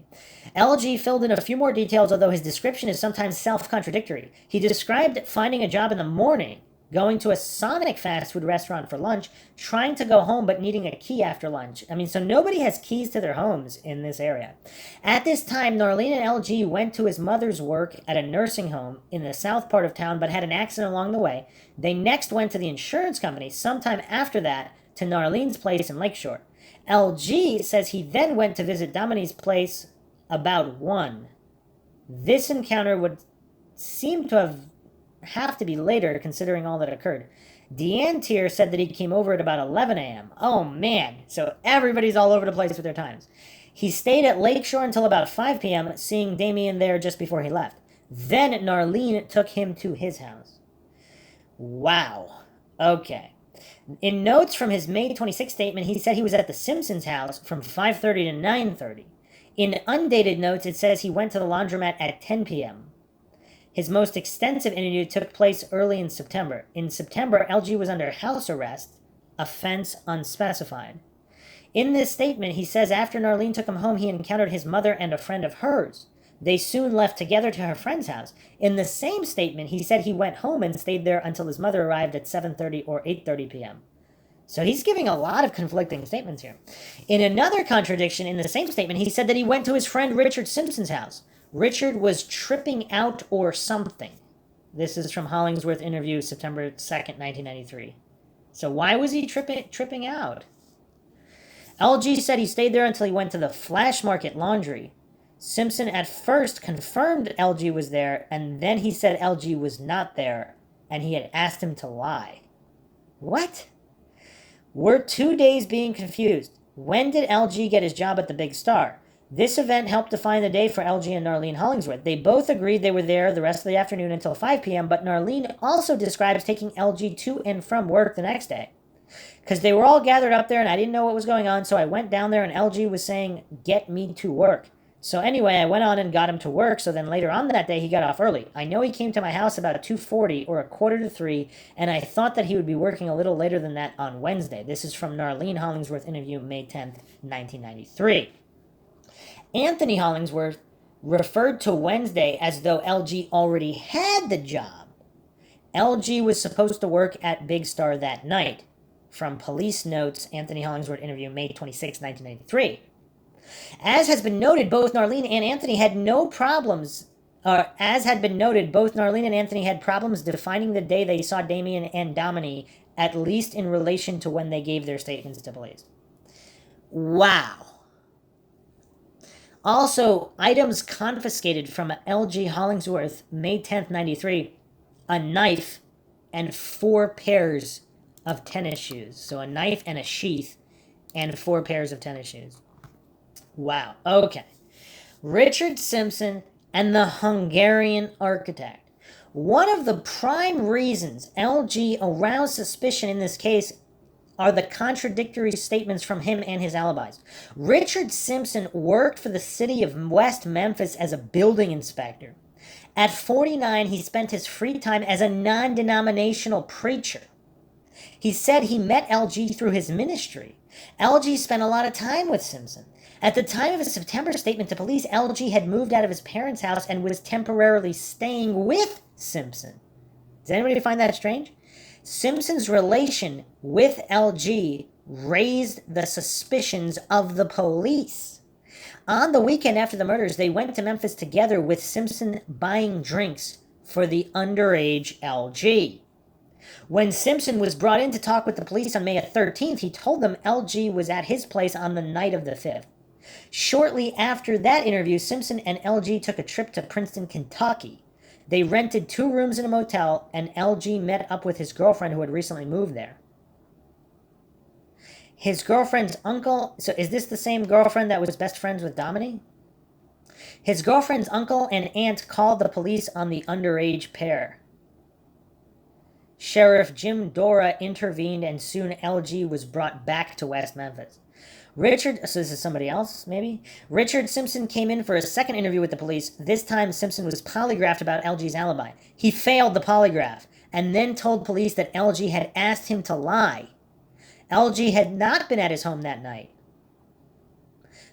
LG filled in a few more details, although his description is sometimes self-contradictory. He described finding a job in the morning, going to a Sonic fast food restaurant for lunch, trying to go home but needing a key after lunch. I mean, so nobody has keys to their homes in this area. At this time, Narlene and LG went to his mother's work at a nursing home in the south part of town but had an accident along the way. They next went to the insurance company sometime after that to Narlene's place in Lakeshore. LG says he then went to visit Dominique's place about 1. This encounter would seem to have to be later, considering all that occurred. Deanne Tier said that he came over at about 11 a.m. Oh, man. So everybody's all over the place with their times. He stayed at Lakeshore until about 5 p.m., seeing Damien there just before he left. Then Narlene took him to his house. Wow. Okay. In notes from his May 26th statement, he said he was at the Simpsons' house from 5:30 to 9:30. In undated notes, it says he went to the laundromat at 10 p.m. His most extensive interview took place early in September. In September, LG was under house arrest, offense unspecified. In this statement, he says after Narlene took him home, he encountered his mother and a friend of hers. They soon left together to her friend's house. In the same statement, he said he went home and stayed there until his mother arrived at 7:30 or 8:30 p.m. So he's giving a lot of conflicting statements here. In another contradiction in the same statement, he said that he went to his friend Richard Simpson's house. Richard was tripping out or something. This is from Hollingsworth interview, September 2nd, 1993. So why was he tripping out? LG said he stayed there until he went to the Flash Market Laundry. Simpson at first confirmed LG was there, and then he said LG was not there, and he had asked him to lie. What? We're 2 days being confused. When did LG get his job at the Big Star? This event helped define the day for LG and Narlene Hollingsworth. They both agreed they were there the rest of the afternoon until 5 p.m., but Narlene also describes taking LG to and from work the next day. Because they were all gathered up there and I didn't know what was going on, so I went down there and LG was saying, "Get me to work." So anyway, I went on and got him to work, so then later on that day he got off early. I know he came to my house about 2:40 or 2:45, and I thought that he would be working a little later than that on Wednesday. This is from Narlene Hollingsworth interview, May 10th, 1993. Anthony Hollingsworth referred to Wednesday as though LG already had the job. LG was supposed to work at Big Star that night. From Police Notes, Anthony Hollingsworth interview, May 26, 1993. As has been noted, both Narlene and Anthony had no problems. As had been noted, both Narlene and Anthony had problems defining the day they saw Damien and Dominique, at least in relation to when they gave their statements to police. Wow. Also, items confiscated from LG Hollingsworth, May 10th, 93, a knife and 4 pairs of tennis shoes. So a knife and a sheath and 4 pairs of tennis shoes. Wow. Okay. Richard Simpson and the Hungarian architect. One of the prime reasons LG aroused suspicion in this case are the contradictory statements from him and his alibis. Richard Simpson worked for the city of West Memphis as a building inspector. At 49, he spent his free time as a non-denominational preacher. He said he met LG through his ministry. LG spent a lot of time with Simpson. At the time of his September statement to police, LG had moved out of his parents' house and was temporarily staying with Simpson. Does anybody find that strange? Simpson's relation with LG raised the suspicions of the police. On the weekend after the murders, they went to Memphis together with Simpson buying drinks for the underage LG. When Simpson was brought in to talk with the police on May 13th, he told them LG was at his place on the night of the 5th. Shortly after that interview, Simpson and LG took a trip to Princeton, Kentucky. They rented 2 rooms in a motel, and LG met up with his girlfriend who had recently moved there. His girlfriend's uncle... So is this the same girlfriend that was best friends with Domini? His girlfriend's uncle and aunt called the police on the underage pair. Sheriff Jim Dora intervened, and soon LG was brought back to West Memphis. So this is somebody else, maybe? Richard Simpson came in for a second interview with the police. This time, Simpson was polygraphed about LG's alibi. He failed the polygraph, and then told police that LG had asked him to lie. LG had not been at his home that night.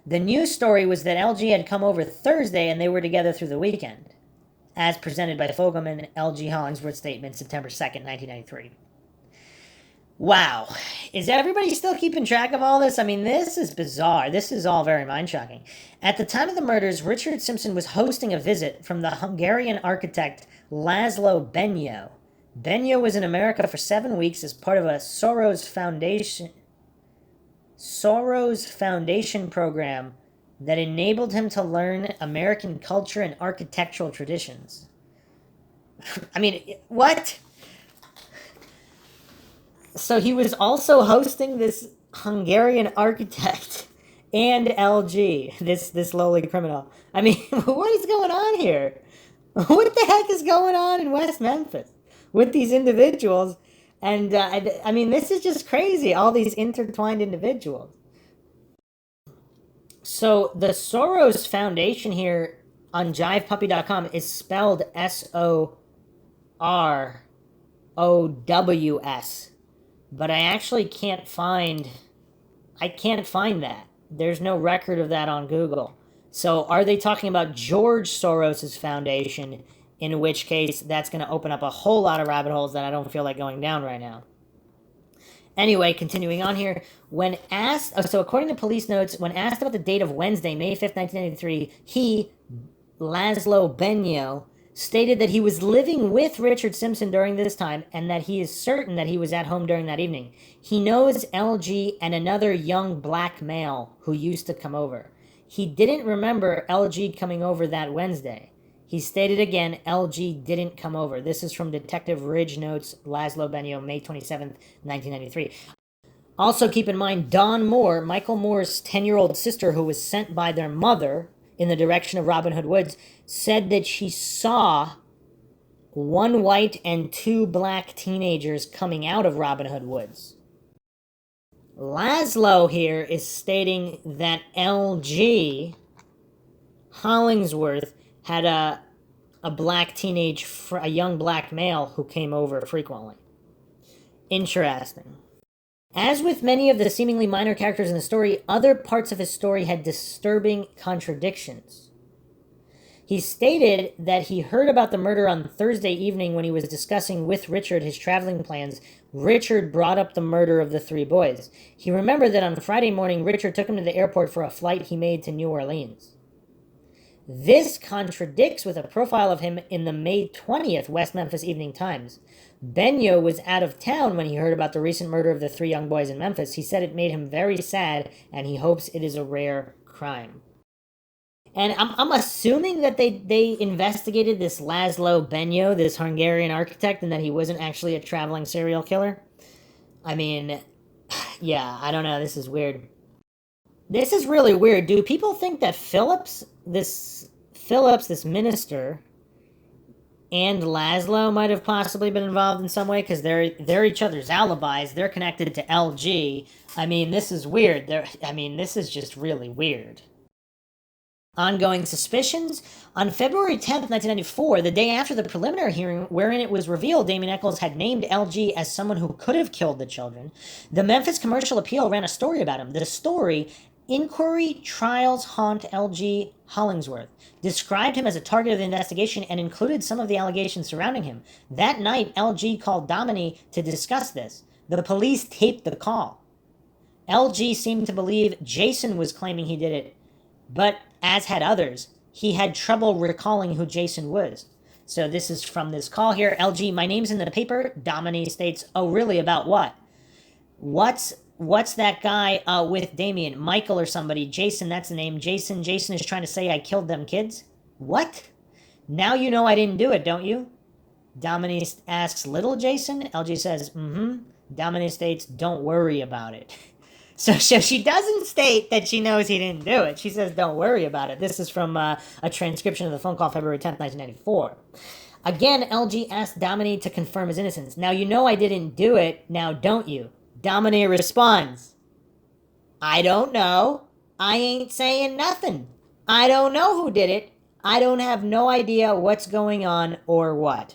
The news story was that LG had come over Thursday and they were together through the weekend, as presented by Fogelman, LG Hollingsworth statement, September 2nd, 1993. Wow. Is everybody still keeping track of all this? I mean, this is bizarre. This is all very mind-shocking. At the time of the murders, Richard Simpson was hosting a visit from the Hungarian architect Laszlo Benyo. Benyo was in America for 7 weeks as part of a Soros Foundation program that enabled him to learn American culture and architectural traditions. I mean, what? So he was also hosting this Hungarian architect and LG, this lowly criminal. I mean, what is going on here? What the heck is going on in West Memphis with these individuals? And, I mean, this is just crazy, all these intertwined individuals. So the Soros Foundation here on jivepuppy.com is spelled SOROWS. But I actually can't find that. There's no record of that on Google. So are they talking about George Soros's foundation, in which case that's going to open up a whole lot of rabbit holes that I don't feel like going down right now. Anyway, continuing on here, when asked, so according to police notes, when asked about the date of Wednesday, May 5th, 1993, he, Laszlo Benyo, stated that he was living with Richard Simpson during this time and that he is certain that he was at home during that evening. He knows LG and another young black male who used to come over. He didn't remember LG coming over that Wednesday. He stated again, LG didn't come over. This is from Detective Ridge Notes, Laszlo Benyo, May 27th, 1993. Also keep in mind, Dawn Moore, Michael Moore's 10-year-old sister who was sent by their mother in the direction of Robin Hood Woods, said that she saw 1 white and 2 black teenagers coming out of Robin Hood Woods. Laszlo here is stating that LG Hollingsworth had a black a young black male who came over frequently. Interesting. As with many of the seemingly minor characters in the story, other parts of his story had disturbing contradictions. He stated that he heard about the murder on Thursday evening when he was discussing with Richard his traveling plans. Richard brought up the murder of the 3 boys. He remembered that on Friday morning, Richard took him to the airport for a flight he made to New Orleans. This contradicts with a profile of him in the May 20th West Memphis Evening Times. Benyo was out of town when he heard about the recent murder of the 3 young boys in Memphis. He said it made him very sad, and he hopes it is a rare crime. And I'm assuming that they investigated this Laszlo Benyo, this Hungarian architect, and that he wasn't actually a traveling serial killer. I mean, yeah, I don't know. This is weird. This is really weird. Do people think that Phillips, this minister, and Laszlo might have possibly been involved in some way? Because they're each other's alibis. They're connected to LG. I mean, this is weird. This is just really weird. Ongoing suspicions. On February 10th, 1994, the day after the preliminary hearing wherein it was revealed Damien Echols had named LG as someone who could have killed the children, the Memphis Commercial Appeal ran a story about him. The story, Inquiry Trials Haunt LG Hollingsworth, described him as a target of the investigation and included some of the allegations surrounding him. That night, LG called Domini to discuss this. The police taped the call. LG seemed to believe Jason was claiming he did it, but as had others, he had trouble recalling who Jason was. So this is from this call here. LG, my name's in the paper. Domini states, oh, really, about what? What's What's that guy with Damien? Michael or somebody. Jason, that's the name. Jason is trying to say I killed them kids? What? Now you know I didn't do it, don't you? Dominique asks, little Jason? LG says, mm-hmm. Dominique states, don't worry about it. So she doesn't state that she knows he didn't do it. She says, don't worry about it. This is from a transcription of the phone call February 10th, 1994. Again, LG asked Dominique to confirm his innocence. Now you know I didn't do it, now don't you? Dominique responds, I don't know. I ain't saying nothing. I don't know who did it. I don't have no idea what's going on or what.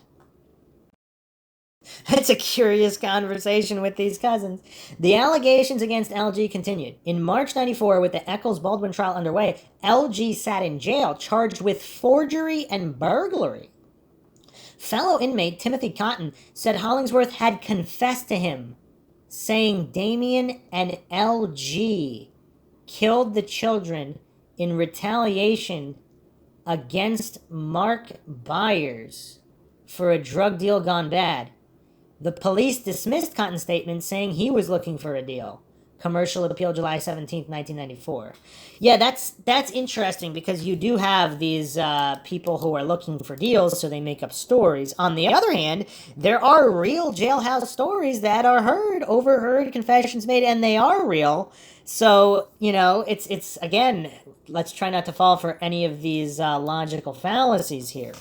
It's a curious conversation with these cousins. The allegations against LG continued. In March 94, with the Eccles-Baldwin trial underway, LG sat in jail charged with forgery and burglary. Fellow inmate Timothy Cotton said Hollingsworth had confessed to him, saying Damien and LG killed the children in retaliation against Mark Byers for a drug deal gone bad. The police dismissed Cotton's statement, saying he was looking for a deal. Commercial appeal July 17th, 1994. Yeah, that's interesting because you do have these people who are looking for deals, so they make up stories. On the other hand, there are real jailhouse stories that are overheard, confessions made, and they are real. So, it's again, let's try not to fall for any of these logical fallacies here.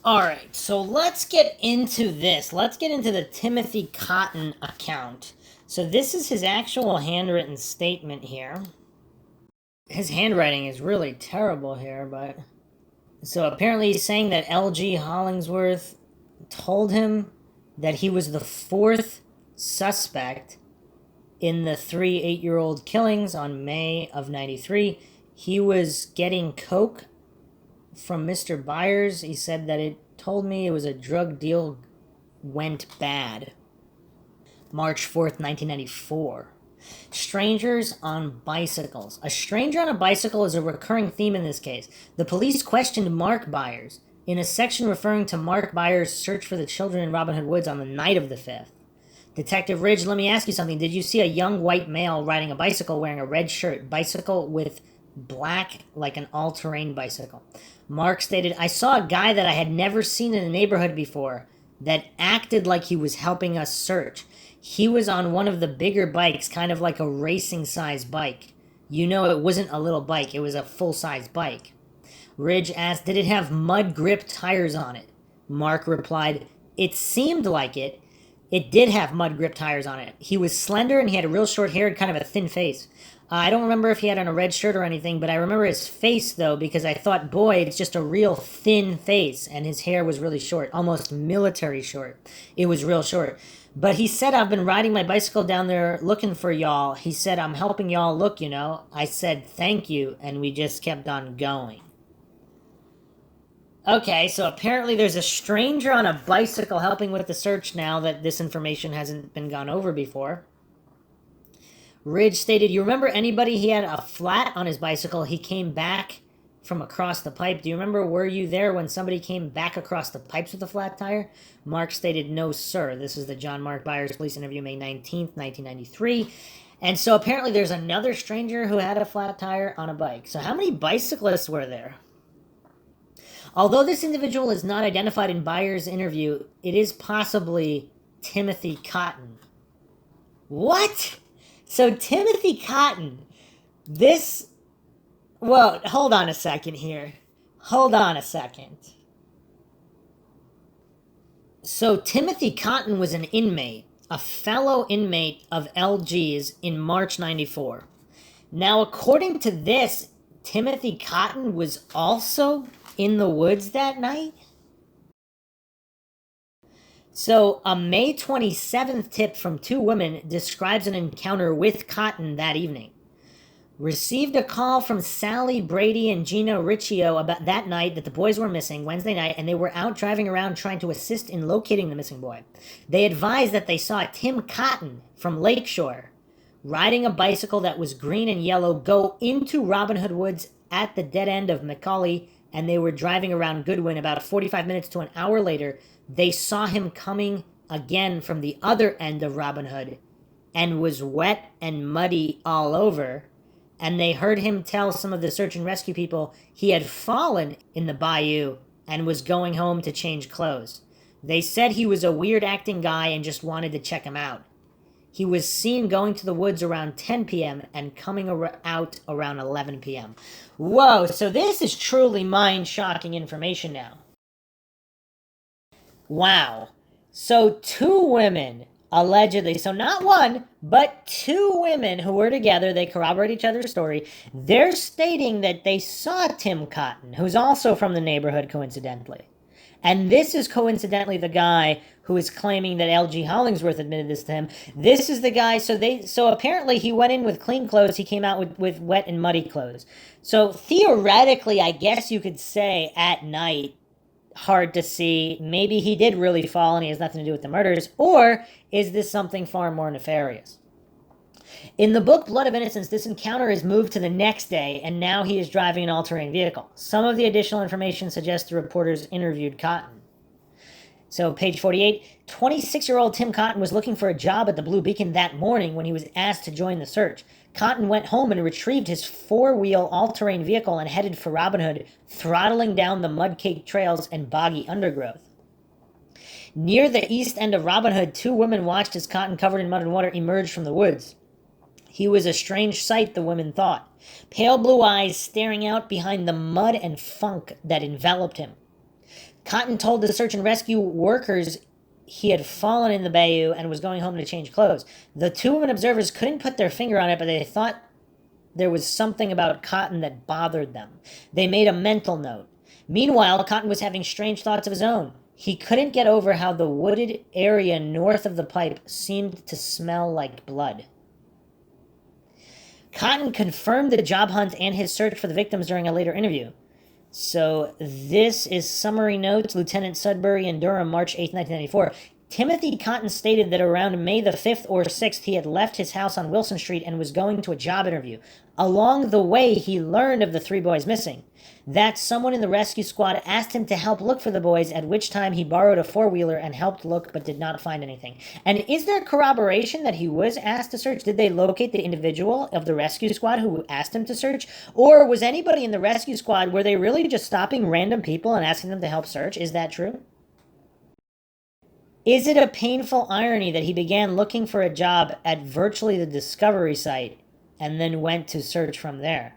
Alright, so let's get into this. Let's get into the Timothy Cotton account. So this is his actual handwritten statement here. His handwriting is really terrible here, but... So apparently he's saying that L.G. Hollingsworth told him that he was the fourth suspect in the 3 8-year-old killings on May of 93. He was getting coke from Mr. Byers. He said that it told me it was a drug deal went bad. March 4th, 1994. Strangers on bicycles. A stranger on a bicycle is a recurring theme in this case. The police questioned Mark Byers in a section referring to Mark Byers' search for the children in Robin Hood Woods on the night of the 5th. Detective Ridge, let me ask you something. Did you see a young white male riding a bicycle wearing a red shirt, bicycle with black, like an all-terrain bicycle? Mark stated, I saw a guy that I had never seen in the neighborhood before that acted like he was helping us search. He was on one of the bigger bikes, kind of like a racing-size bike. You know, it wasn't a little bike, it was a full-size bike. Ridge asked, did it have mud-grip tires on it? Mark replied, it seemed like it. It did have mud-grip tires on it. He was slender and he had a real short hair and kind of a thin face. I don't remember if he had on a red shirt or anything, but I remember his face, though, because I thought, boy, it's just a real thin face, and his hair was really short, almost military short. It was real short. But he said, I've been riding my bicycle down there looking for y'all. He said, I'm helping y'all look, you know. I said, thank you, and we just kept on going. Okay, so apparently there's a stranger on a bicycle helping with the search now that this information hasn't been gone over before. Ridge stated, you remember anybody? He had a flat on his bicycle. He came back from across the pipe. Do you remember, were you there when somebody came back across the pipes with a flat tire? Mark stated, no, sir. This is the John Mark Byers police interview, May 19th, 1993. And so apparently there's another stranger who had a flat tire on a bike. So how many bicyclists were there? Although this individual is not identified in Byers' interview, it is possibly Timothy Cotton. What? So Timothy Cotton, well, hold on a second here. Hold on a second. So Timothy Cotton was an inmate, a fellow inmate of LG's in March 94. Now, according to this, Timothy Cotton was also in the woods that night? So, a May 27th tip from two women describes an encounter with Cotton that evening. Received a call from Sally Brady and Gina Riccio about that night that the boys were missing Wednesday night, and they were out driving around trying to assist in locating the missing boy. They advised that they saw Tim Cotton from Lakeshore riding a bicycle that was green and yellow go into Robin Hood Woods at the dead end of Macaulay, and they were driving around Goodwin. About 45 minutes to an hour later, they saw him coming again from the other end of Robin Hood and was wet and muddy all over. And they heard him tell some of the search and rescue people he had fallen in the bayou and was going home to change clothes. They said he was a weird acting guy and just wanted to check him out. He was seen going to the woods around 10 p.m. and coming out around 11 p.m. Whoa, so this is truly mind-shocking information now. Wow. So 2 women, allegedly, so not one, but 2 women who were together, they corroborate each other's story. They're stating that they saw Tim Cotton, who's also from the neighborhood, coincidentally. And this is coincidentally the guy who is claiming that L.G. Hollingsworth admitted this to him. This is the guy, so apparently he went in with clean clothes, he came out with wet and muddy clothes. So theoretically, I guess you could say at night, hard to see, maybe he did really fall and he has nothing to do with the murders, or is this something far more nefarious? In the book Blood of Innocence, this encounter is moved to the next day, and now he is driving an all-terrain vehicle. Some of the additional information suggests the reporters interviewed Cotton. So, page 48, 26-year-old Tim Cotton was looking for a job at the Blue Beacon that morning when he was asked to join the search. Cotton went home and retrieved his 4-wheel all-terrain vehicle and headed for Robin Hood, throttling down the mud-caked trails and boggy undergrowth. Near the east end of Robin Hood, 2 women watched as Cotton, covered in mud and water, emerged from the woods. He was a strange sight, the women thought. Pale blue eyes staring out behind the mud and funk that enveloped him. Cotton told the search and rescue workers he had fallen in the bayou and was going home to change clothes. The 2 women observers couldn't put their finger on it, but they thought there was something about Cotton that bothered them. They made a mental note. Meanwhile, Cotton was having strange thoughts of his own. He couldn't get over how the wooded area north of the pipe seemed to smell like blood. Cotton confirmed the job hunt and his search for the victims during a later interview. So this is summary notes, Lieutenant Sudbury in Durham, March 8, 1994. Timothy Cotton stated that around May the 5th or 6th, he had left his house on Wilson Street and was going to a job interview. Along the way, he learned of the 3 boys missing. That someone in the rescue squad asked him to help look for the boys, at which time he borrowed a 4-wheeler and helped look but did not find anything. And is there corroboration that he was asked to search? Did they locate the individual of the rescue squad who asked him to search? Or was anybody in the rescue squad, were they really just stopping random people and asking them to help search? Is that true? Is it a painful irony that he began looking for a job at virtually the discovery site and then went to search from there?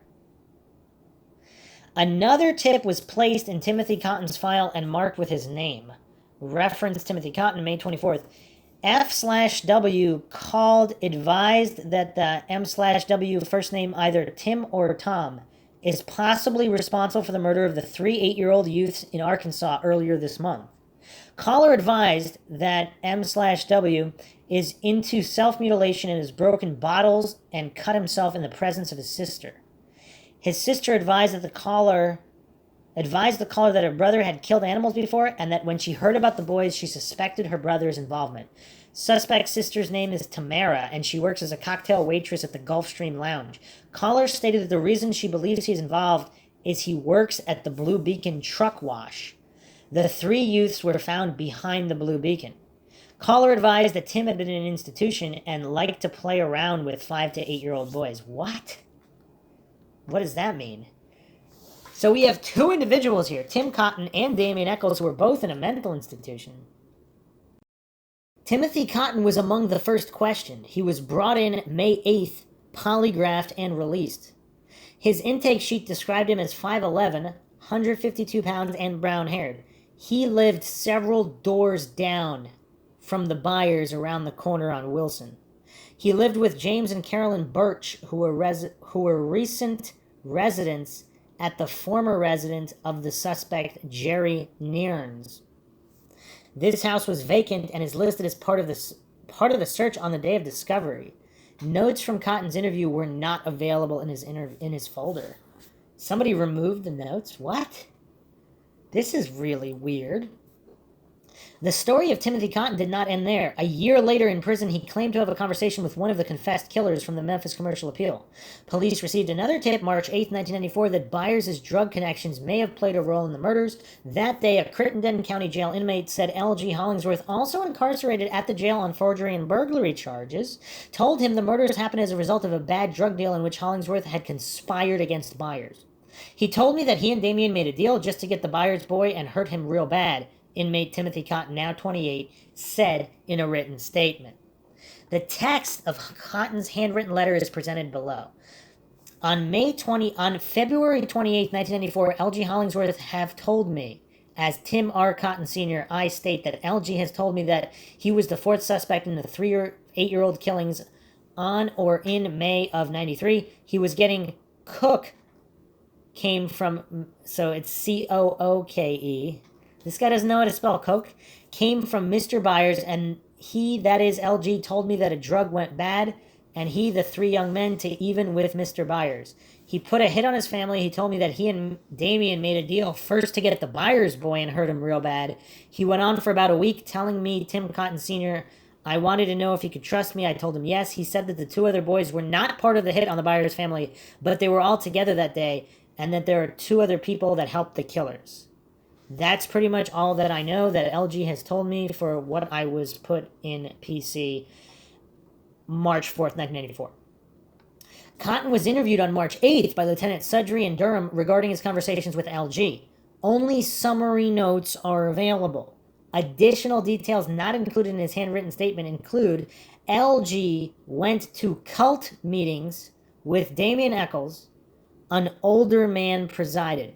Another tip was placed in Timothy Cotton's file and marked with his name. Reference Timothy Cotton, May 24th. F/W called, advised that the M/W first name either Tim or Tom is possibly responsible for the murder of the 3 8-year-old youths in Arkansas earlier this month. Caller advised that M/W is into self-mutilation and has broken bottles and cut himself in the presence of his sister. His sister advised the caller that her brother had killed animals before and that when she heard about the boys, she suspected her brother's involvement. Suspect's sister's name is Tamara, and she works as a cocktail waitress at the Gulfstream Lounge. Caller stated that the reason she believes he's involved is he works at the Blue Beacon truck wash. The 3 youths were found behind the Blue Beacon. Caller advised that Tim had been in an institution and liked to play around with 5 to 8-year-old boys. What? What does that mean? So we have 2 individuals here, Tim Cotton and Damien Eccles, who were both in a mental institution. Timothy Cotton was among the first questioned. He was brought in May 8th, polygraphed, and released. His intake sheet described him as 5'11", 152 pounds, and brown-haired. He lived several doors down from the Byers around the corner on Wilson. He lived with James and Carolyn Birch, who were recent residents at the former residence of the suspect Jerry Nearns. This house was vacant and is listed as part of the search on the day of discovery. Notes from Cotton's interview were not available in his folder. Somebody removed the notes? What? This is really weird. The story of Timothy Cotton did not end there. A year later in prison, he claimed to have a conversation with one of the confessed killers from the Memphis Commercial Appeal. Police received another tip March 8, 1994, that Byers' drug connections may have played a role in the murders. That day, a Crittenden County jail inmate said L.G. Hollingsworth, also incarcerated at the jail on forgery and burglary charges, told him the murders happened as a result of a bad drug deal in which Hollingsworth had conspired against Byers. He told me that he and Damien made a deal just to get the Byers boy and hurt him real bad, inmate Timothy Cotton, now 28, said in a written statement. The text of Cotton's handwritten letter is presented below. On February 28, 1994, L.G. Hollingsworth have told me, as Tim R. Cotton Sr., I state that L.G. has told me that he was the fourth suspect in the 3 or 8-year-old killings on or in May of 93. He was getting Cook, came from, so it's Cooke. This guy doesn't know how to spell coke. Came from Mr. Byers, and he, that is LG, told me that a drug went bad, and he, the 3 young men, to even with Mr. Byers. He put a hit on his family. He told me that he and Damien made a deal first to get the Byers boy and hurt him real bad. He went on for about a week telling me, Tim Cotton Sr., I wanted to know if he could trust me. I told him yes. He said that the 2 other boys were not part of the hit on the Byers family, but they were all together that day, and that there are 2 other people that helped the killers. That's pretty much all that I know that LG has told me for what I was put in PC March 4th, 1994. Cotton was interviewed on March 8th by Lieutenant Sudry in Durham regarding his conversations with LG. Only summary notes are available. Additional details not included in his handwritten statement include LG went to cult meetings with Damien Eccles. An older man presided.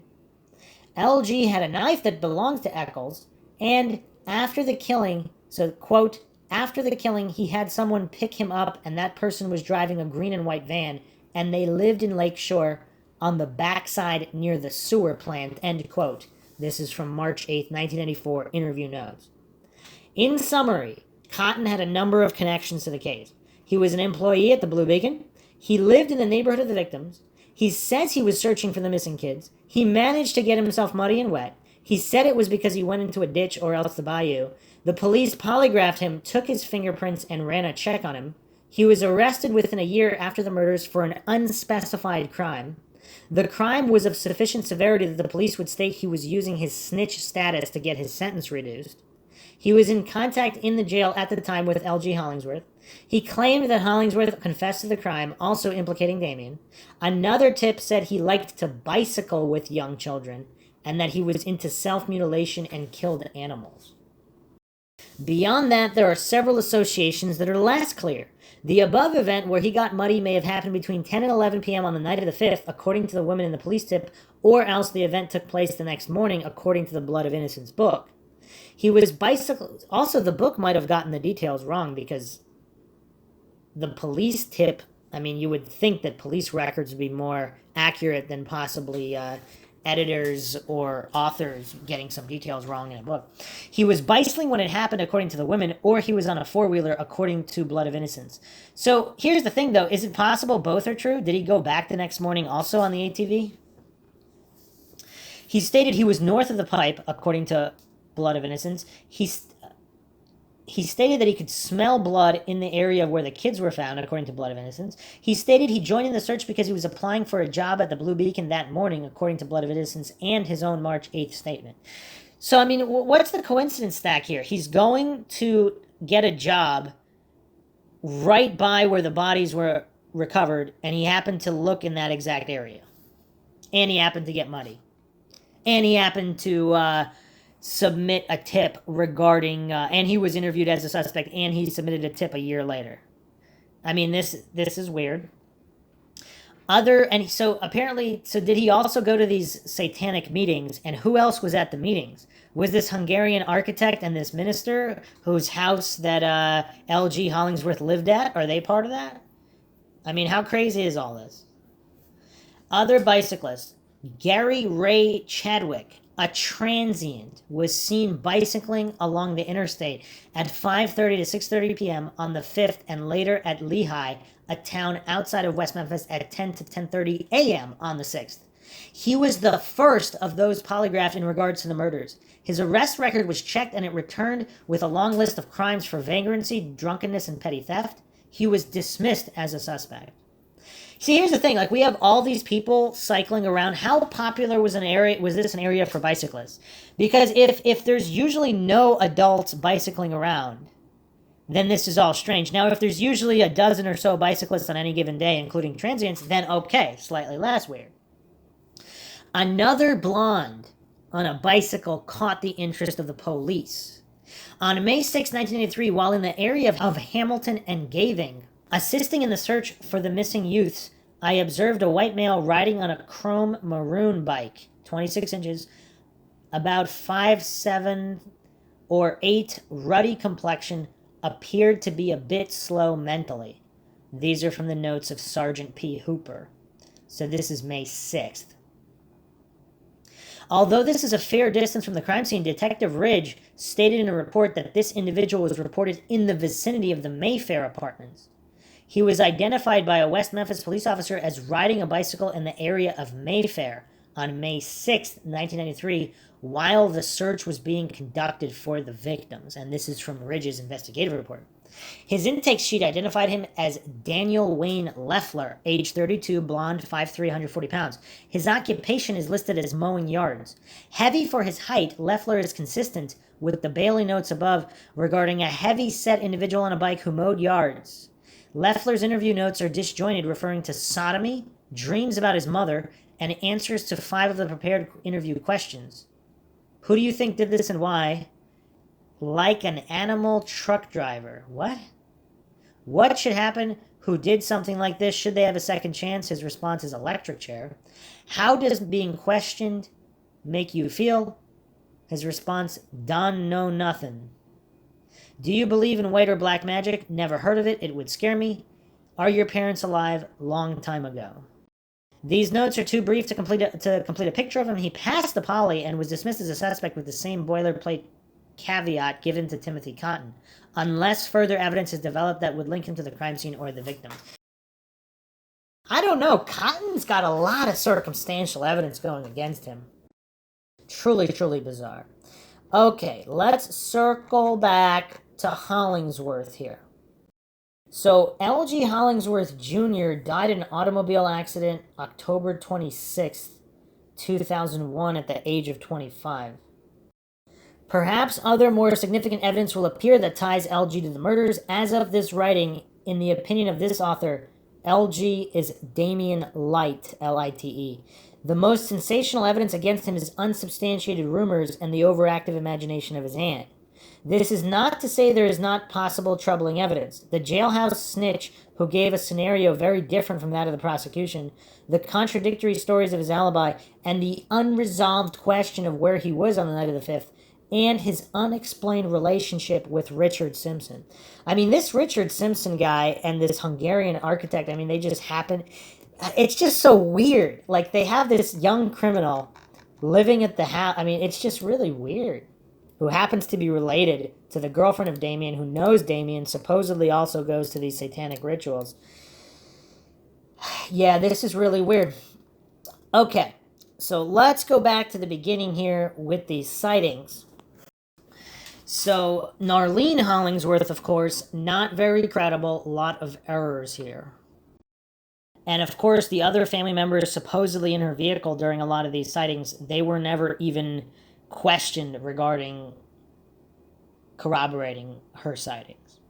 LG had a knife that belonged to Eccles, and after the killing, so, quote, after the killing, he had someone pick him up, and that person was driving a green and white van, and they lived in Lake Shore on the backside near the sewer plant, end quote. This is from March 8th, 1994, interview notes. In summary, Cotton had a number of connections to the case. He was an employee at the Blue Beacon. He lived in the neighborhood of the victims. He says he was searching for the missing kids. He managed to get himself muddy and wet. He said it was because he went into a ditch or else the bayou. The police polygraphed him, took his fingerprints, and ran a check on him. He was arrested within a year after the murders for an unspecified crime. The crime was of sufficient severity that the police would state he was using his snitch status to get his sentence reduced. He was in contact in the jail at the time with L.G. Hollingsworth. He claimed that Hollingsworth confessed to the crime, also implicating Damien. Another tip said he liked to bicycle with young children, and that he was into self-mutilation and killed animals. Beyond that, there are several associations that are less clear. The above event where he got muddy may have happened between 10 and 11 p.m. on the night of the 5th, according to the women in the police tip, or else the event took place the next morning, according to the Blood of Innocence book. He was bicycle. Also, the book might have gotten the details wrong because the police tip, I mean, you would think that police records would be more accurate than possibly editors or authors getting some details wrong in a book. He was bicycling when it happened, according to the women, or he was on a four-wheeler, according to Blood of Innocence. So here's the thing, though. Is it possible both are true? Did he go back the next morning also on the ATV? He stated he was north of the pipe, according to Blood of Innocence. He stated that he could smell blood in the area where the kids were found, according to Blood of Innocence. He stated he joined in the search because he was applying for a job at the Blue Beacon that morning, according to Blood of Innocence and his own March 8th statement. So, I mean, what's the coincidence stack here? He's going to get a job right by where the bodies were recovered, and he happened to look in that exact area. And he happened to get muddy. And he happened to submit a tip regarding, and he was interviewed as a suspect, and he submitted a tip a year later. I mean, this is weird. So did he also go to these satanic meetings, and who else was at the meetings? Was this Hungarian architect and this minister whose house that L.G. Hollingsworth lived at? Are they part of that? I mean, how crazy is all this? Other bicyclists. Gary Ray Chadwick, a transient, was seen bicycling along the interstate at 5:30 to 6:30 p.m. on the 5th, and later at Lehigh, a town outside of West Memphis, at 10 to 10:30 a.m. on the 6th. He was the first of those polygraphed in regards to the murders. His arrest record was checked and it returned with a long list of crimes for vagrancy, drunkenness, and petty theft. He was dismissed as a suspect. See, here's the thing. Like, we have all these people cycling around. How popular was this an area for bicyclists? Because if there's usually no adults bicycling around, then this is all strange. Now, if there's usually a dozen or so bicyclists on any given day, including transients, then okay, slightly less weird. Another blonde on a bicycle caught the interest of the police. On May 6, 1983, while in the area of Hamilton and Gaving, assisting in the search for the missing youths, I observed a white male riding on a chrome maroon bike, 26 inches, about 5'7" or 8, ruddy complexion, appeared to be a bit slow mentally. These are from the notes of Sergeant P. Hooper. So this is May 6th. Although this is a fair distance from the crime scene, Detective Ridge stated in a report that this individual was reported in the vicinity of the Mayfair apartments. He was identified by a West Memphis police officer as riding a bicycle in the area of Mayfair on May 6, 1993, while the search was being conducted for the victims. And this is from Ridge's investigative report. His intake sheet identified him as Daniel Wayne Leffler, age 32, blonde, 5'3", 140 pounds. His occupation is listed as mowing yards. Heavy for his height, Leffler is consistent with the Bailey notes above regarding a heavy-set individual on a bike who mowed yards. Leffler's interview notes are disjointed, referring to sodomy, dreams about his mother, and answers to 5 of the prepared interview questions. Who do you think did this and why? Like an animal truck driver. What? What should happen? Who did something like this? Should they have a second chance? His response is electric chair. How does being questioned make you feel? His response, done know nothing. Do you believe in white or black magic? Never heard of it. It would scare me. Are your parents alive? Long time ago. These notes are too brief to complete a picture of him. He passed the poly and was dismissed as a suspect with the same boilerplate caveat given to Timothy Cotton, unless further evidence is developed that would link him to the crime scene or the victim. I don't know. Cotton's got a lot of circumstantial evidence going against him. Truly, truly bizarre. Okay, let's circle back to Hollingsworth here. So, L.G. Hollingsworth Jr. died in an automobile accident October 26, 2001 at the age of 25. Perhaps other more significant evidence will appear that ties LG to the murders. As of this writing, in the opinion of this author, LG is Damien Light, L-I-T-E. The most sensational evidence against him is unsubstantiated rumors and the overactive imagination of his aunt. This is not to say there is not possible troubling evidence. The jailhouse snitch who gave a scenario very different from that of the prosecution, the contradictory stories of his alibi, and the unresolved question of where he was on the night of the 5th, and his unexplained relationship with Richard Simpson. I mean, this Richard Simpson guy and this Hungarian architect, I mean, they just happen. It's just so weird. Like, they have this young criminal living at the house. I mean, it's just really weird. Who happens to be related to the girlfriend of Damien, who knows Damien, supposedly also goes to these satanic rituals. Yeah, this is really weird. Okay, so let's go back to the beginning here with these sightings. So, Narlene Hollingsworth, of course, not very credible, a lot of errors here. And of course, the other family members supposedly in her vehicle during a lot of these sightings, they were never even questioned regarding corroborating her sightings.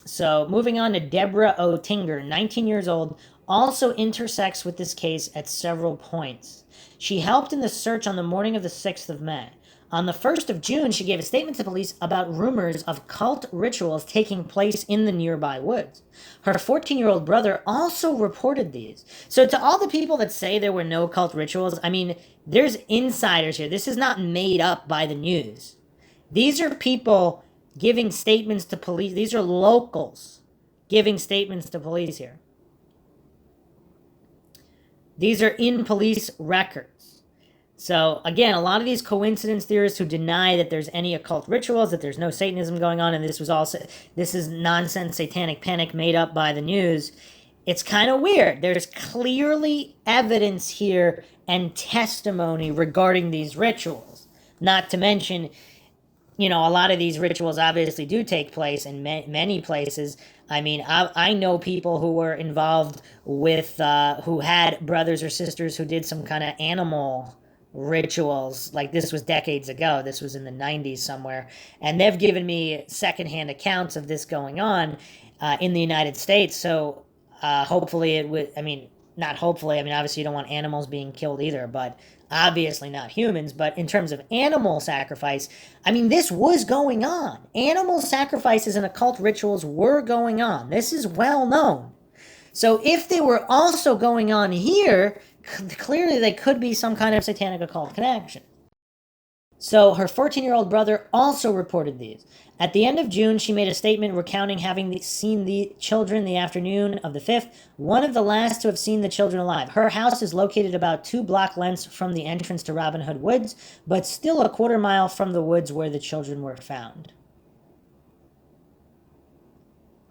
So, moving on to Deborah O'Tinger, 19 years old, also intersects with this case at several points. She helped in the search on the morning of the 6th of May. On the 1st of June, she gave a statement to police about rumors of cult rituals taking place in the nearby woods. Her 14-year-old brother also reported these. So to all the people that say there were no cult rituals, I mean, there's insiders here. This is not made up by the news. These are people giving statements to police. These are locals giving statements to police here. These are in police records. So, again, a lot of these coincidence theorists who deny that there's any occult rituals, that there's no Satanism going on, and this is nonsense satanic panic made up by the news. It's kind of weird. There's clearly evidence here and testimony regarding these rituals. Not to mention, a lot of these rituals obviously do take place in many places. I mean, I know people who were involved with, who had brothers or sisters who did some kind of animal rituals. Like, this was decades ago. This was in the 90s somewhere. And they've given me secondhand accounts of this going on in the United States. So hopefully it would, not hopefully, obviously you don't want animals being killed either, but obviously not humans. But in terms of animal sacrifice, this was going on. Animal sacrifices and occult rituals were going on. This is well known. So if they were also going on here, clearly they could be some kind of satanic occult connection. So her 14-year-old brother also reported these. At the end of June, she made a statement recounting having seen the children the afternoon of the 5th, one of the last to have seen the children alive. Her house is located about 2 block lengths from the entrance to Robin Hood Woods, but still a quarter mile from the woods where the children were found.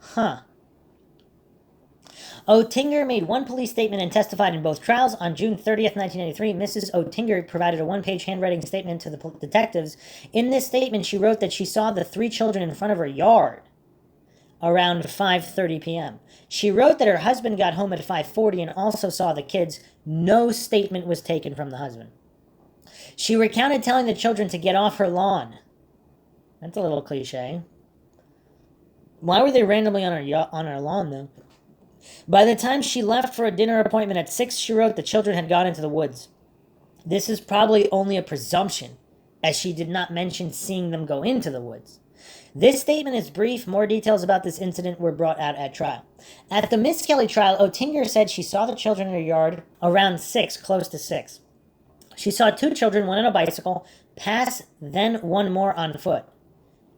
Huh. Oettinger made one police statement and testified in both trials. On June 30th, 1993, Mrs. Oettinger provided a one-page handwriting statement to the detectives. In this statement, she wrote that she saw the 3 children in front of her yard around 5:30 p.m. She wrote that her husband got home at 5:40 and also saw the kids. No statement was taken from the husband. She recounted telling the children to get off her lawn. That's a little cliche. Why were they randomly on her lawn, though? By the time she left for a dinner appointment at 6, she wrote the children had gone into the woods. This is probably only a presumption, as she did not mention seeing them go into the woods. This statement is brief. More details about this incident were brought out at trial. At the Miss Kelly trial, Oettinger said she saw the children in her yard around 6, close to 6. She saw 2 children, one on a bicycle, pass, then one more on foot.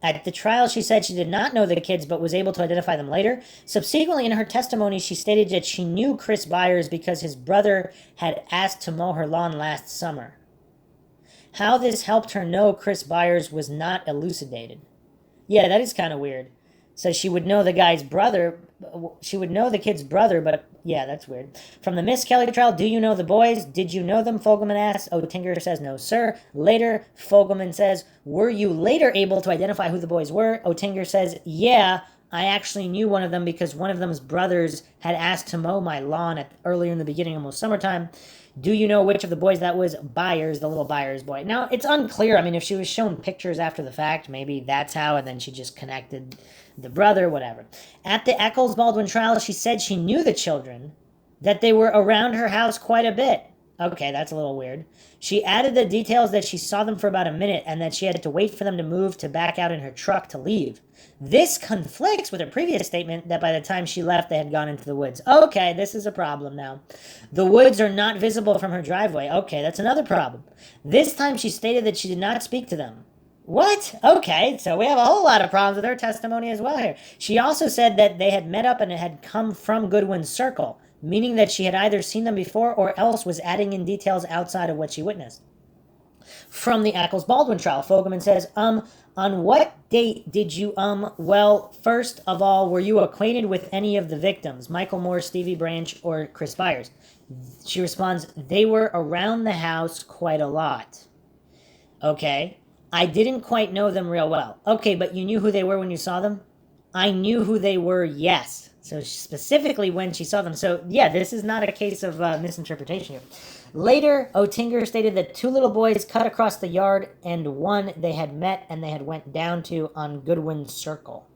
At the trial, she said she did not know the kids, but was able to identify them later. Subsequently, in her testimony, she stated that she knew Chris Byers because his brother had asked to mow her lawn last summer. How this helped her know Chris Byers was not elucidated. Yeah, that is kind of weird. So she would know the guy's brother. She would know the kid's brother, but yeah, that's weird. From the Miss Kelly trial, do you know the boys? Did you know them? Fogelman asks. Oettinger says, no, sir. Later, Fogelman says, were you later able to identify who the boys were? Oettinger says, yeah, I actually knew one of them because one of them's brothers had asked to mow my lawn earlier in the beginning, almost summertime. Do you know which of the boys that was? Byers, the little Byers boy. Now, it's unclear. If she was shown pictures after the fact, maybe that's how, and then she just connected the brother, whatever. At the Eccles Baldwin trial, she said she knew the children, that they were around her house quite a bit. Okay, that's a little weird. She added the details that she saw them for about a minute and that she had to wait for them to move to back out in her truck to leave. This conflicts with her previous statement that by the time she left, they had gone into the woods. Okay, this is a problem now. The woods are not visible from her driveway. Okay, that's another problem. This time she stated that she did not speak to them. What? Okay, so we have a whole lot of problems with her testimony as well here. She also said that they had met up and had come from Goodwin's Circle, meaning that she had either seen them before or else was adding in details outside of what she witnessed. From the Eccles Baldwin trial, Fogelman says, on what date did you, well, first of all, were you acquainted with any of the victims, Michael Moore, Stevie Branch, or Chris Byers? She responds, they were around the house quite a lot. Okay, I didn't quite know them real well. Okay, but you knew who they were when you saw them? I knew who they were, yes. So specifically when she saw them. So yeah, this is not a case of misinterpretation here. Later, Oettinger stated that 2 little boys cut across the yard and one they had met and they had went down to on Goodwin's Circle.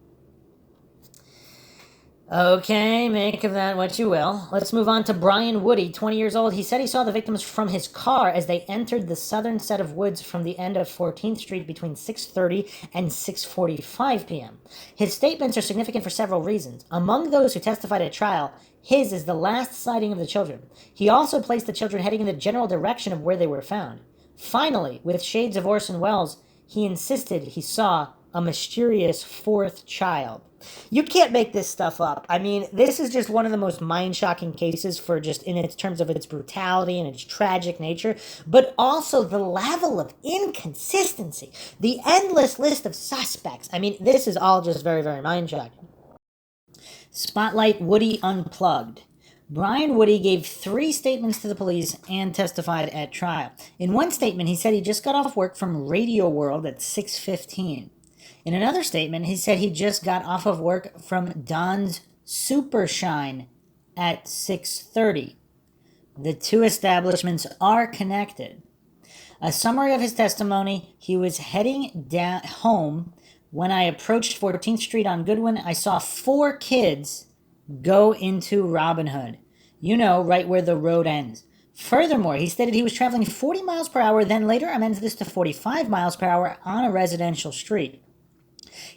Okay, make of that what you will. Let's move on to Brian Woody, 20 years old. He said he saw the victims from his car as they entered the southern set of woods from the end of 14th Street between 6:30 and 6:45 p.m. His statements are significant for several reasons. Among those who testified at trial, his is the last sighting of the children. He also placed the children heading in the general direction of where they were found. Finally, with shades of Orson Welles, he insisted he saw a mysterious 4th child. You can't make this stuff up. This is just one of the most mind-shocking cases for just in its terms of its brutality and its tragic nature, but also the level of inconsistency, the endless list of suspects. This is all just very, very mind-shocking. Spotlight Woody Unplugged. Brian Woody gave 3 statements to the police and testified at trial. In one statement, he said he just got off work from Radio World at 6:15. In another statement, he said he just got off of work from Don's Super Shine at 6:30. The two establishments are connected. A summary of his testimony: he was heading down home when I approached 14th Street on Goodwin. I saw 4 kids go into Robin Hood. You know, right where the road ends. Furthermore, he stated he was traveling 40 miles per hour, then later amended this to 45 miles per hour on a residential street.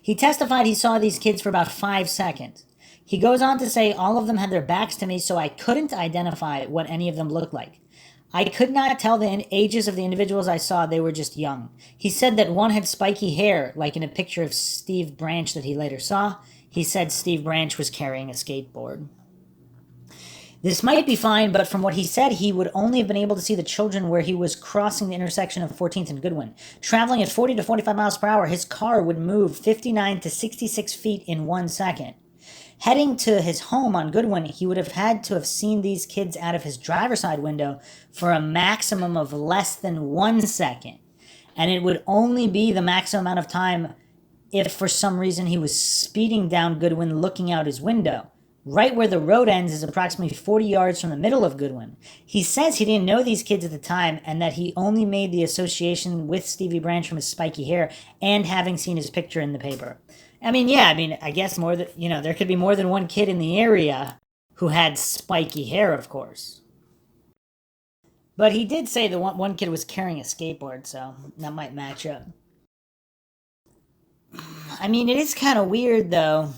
He testified he saw these kids for about 5 seconds. He goes on to say all of them had their backs to me, so I couldn't identify what any of them looked like. I could not tell the ages of the individuals I saw. They were just young. He said that one had spiky hair, like in a picture of Steve Branch that he later saw. He said Steve Branch was carrying a skateboard. This might be fine, but from what he said, he would only have been able to see the children where he was crossing the intersection of 14th and Goodwin. Traveling at 40 to 45 miles per hour, his car would move 59 to 66 feet in 1 second. Heading to his home on Goodwin, he would have had to have seen these kids out of his driver's side window for a maximum of less than 1 second. And it would only be the maximum amount of time if for some reason he was speeding down Goodwin looking out his window. Right where the road ends is approximately 40 yards from the middle of Goodwin. He says he didn't know these kids at the time and that he only made the association with Stevie Branch from his spiky hair and having seen his picture in the paper. I guess more than, there could be more than one kid in the area who had spiky hair, of course. But he did say the one kid was carrying a skateboard, so that might match up. It is kind of weird, though.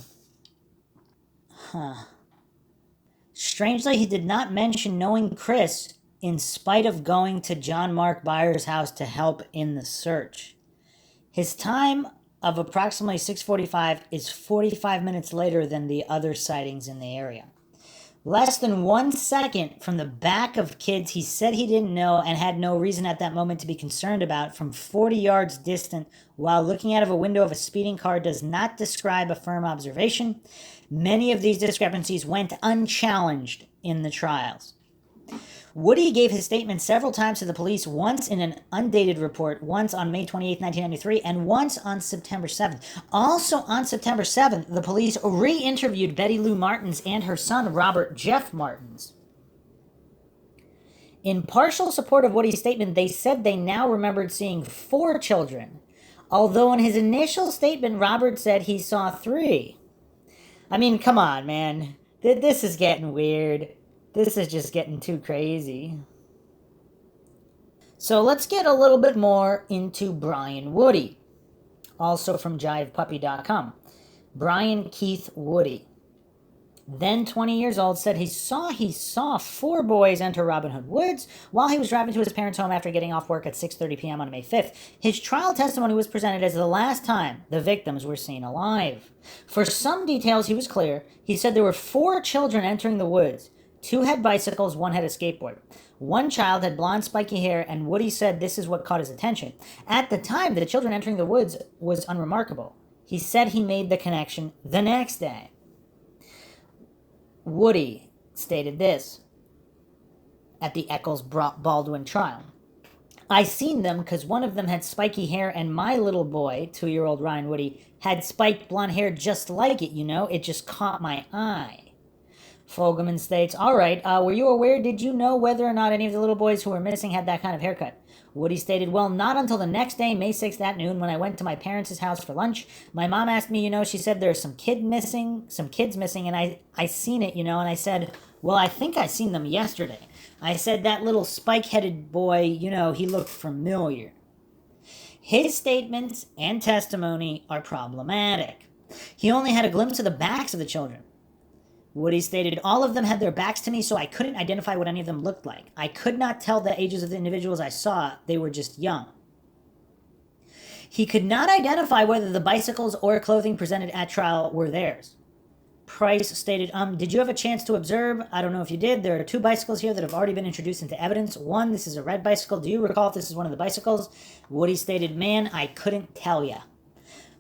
Strangely, he did not mention knowing Chris in spite of going to John Mark Byers' house to help in the search. His time of approximately 6:45 is 45 minutes later than the other sightings in the area. Less than 1 second from the back of kids he said he didn't know and had no reason at that moment to be concerned about from 40 yards distant while looking out of a window of a speeding car does not describe a firm observation. Many of these discrepancies went unchallenged in the trials. Woody gave his statement several times to the police, once in an undated report, once on May 28, 1993, and once on September 7th. Also on September 7th, the police re-interviewed Betty Lou Martins and her son, Robert Jeff Martins. In partial support of Woody's statement, they said they now remembered seeing 4 children, although in his initial statement, Robert said he saw 3. Come on, man. This is getting weird. This is just getting too crazy. So let's get a little bit more into Brian Woody, also from jivepuppy.com. Brian Keith Woody, then 20 years old, said he saw 4 boys enter Robin Hood Woods while he was driving to his parents' home after getting off work at 6:30 p.m. on May 5th. His trial testimony was presented as the last time the victims were seen alive. For some details, he was clear. He said there were 4 children entering the woods. 2 had bicycles, 1 had a skateboard. 1 child had blonde spiky hair, and Woody said this is what caught his attention. At the time, the children entering the woods was unremarkable. He said he made the connection the next day. Woody stated this at the Eccles-Baldwin trial. I seen them because one of them had spiky hair and my little boy, 2-year-old Ryan Woody, had spiked blonde hair just like it, It just caught my eye. Fogelman states, all right, were you aware, did you know whether or not any of the little boys who were missing had that kind of haircut? Woody stated, well, not until the next day, May 6th at noon, when I went to my parents' house for lunch. My mom asked me, she said there's some kids missing, and I seen it, and I said, well, I think I seen them yesterday. I said that little spike-headed boy, he looked familiar. His statements and testimony are problematic. He only had a glimpse of the backs of the children. Woody stated, all of them had their backs to me, so I couldn't identify what any of them looked like. I could not tell the ages of the individuals I saw. They were just young. He could not identify whether the bicycles or clothing presented at trial were theirs. Price stated, did you have a chance to observe? I don't know if you did. There are 2 bicycles here that have already been introduced into evidence. One, this is a red bicycle. Do you recall if this is one of the bicycles? Woody stated, man, I couldn't tell ya.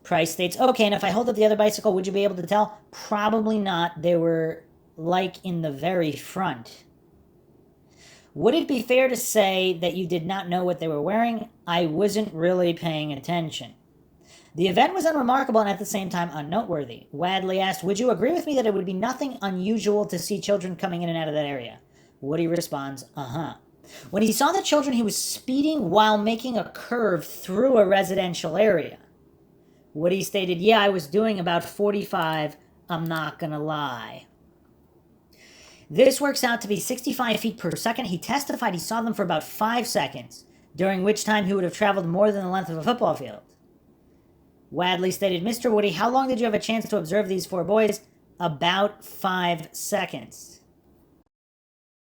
Price states, okay, and if I hold up the other bicycle, would you be able to tell? Probably not. They were like in the very front. Would it be fair to say that you did not know what they were wearing? I wasn't really paying attention. The event was unremarkable and at the same time unnoteworthy. Wadley asked, would you agree with me that it would be nothing unusual to see children coming in and out of that area? Woody responds, uh-huh. When he saw the children, he was speeding while making a curve through a residential area. Woody stated, yeah, I was doing about 45, I'm not gonna lie. This works out to be 65 feet per second. He testified he saw them for about 5 seconds, during which time he would have traveled more than the length of a football field. Wadley stated, Mr. Woody, how long did you have a chance to observe these 4 boys? About 5 seconds.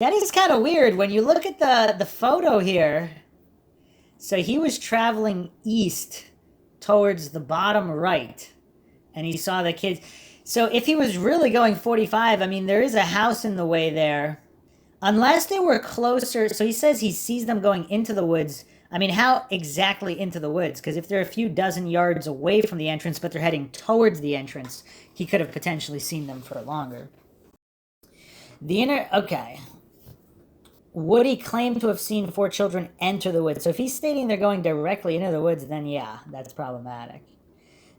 That is kind of weird when you look at the photo here. So he was traveling east towards the bottom right, and he saw the kids. So if he was really going 45, I mean, there is a house in the way there. Unless they were closer, so he says he sees them going into the woods. I mean, how exactly into the woods? Because if they're a few dozen yards away from the entrance, but they're heading towards the entrance, he could have potentially seen them for longer. Okay. Woody claimed to have seen 4 children enter the woods. So if he's stating they're going directly into the woods, then yeah, that's problematic.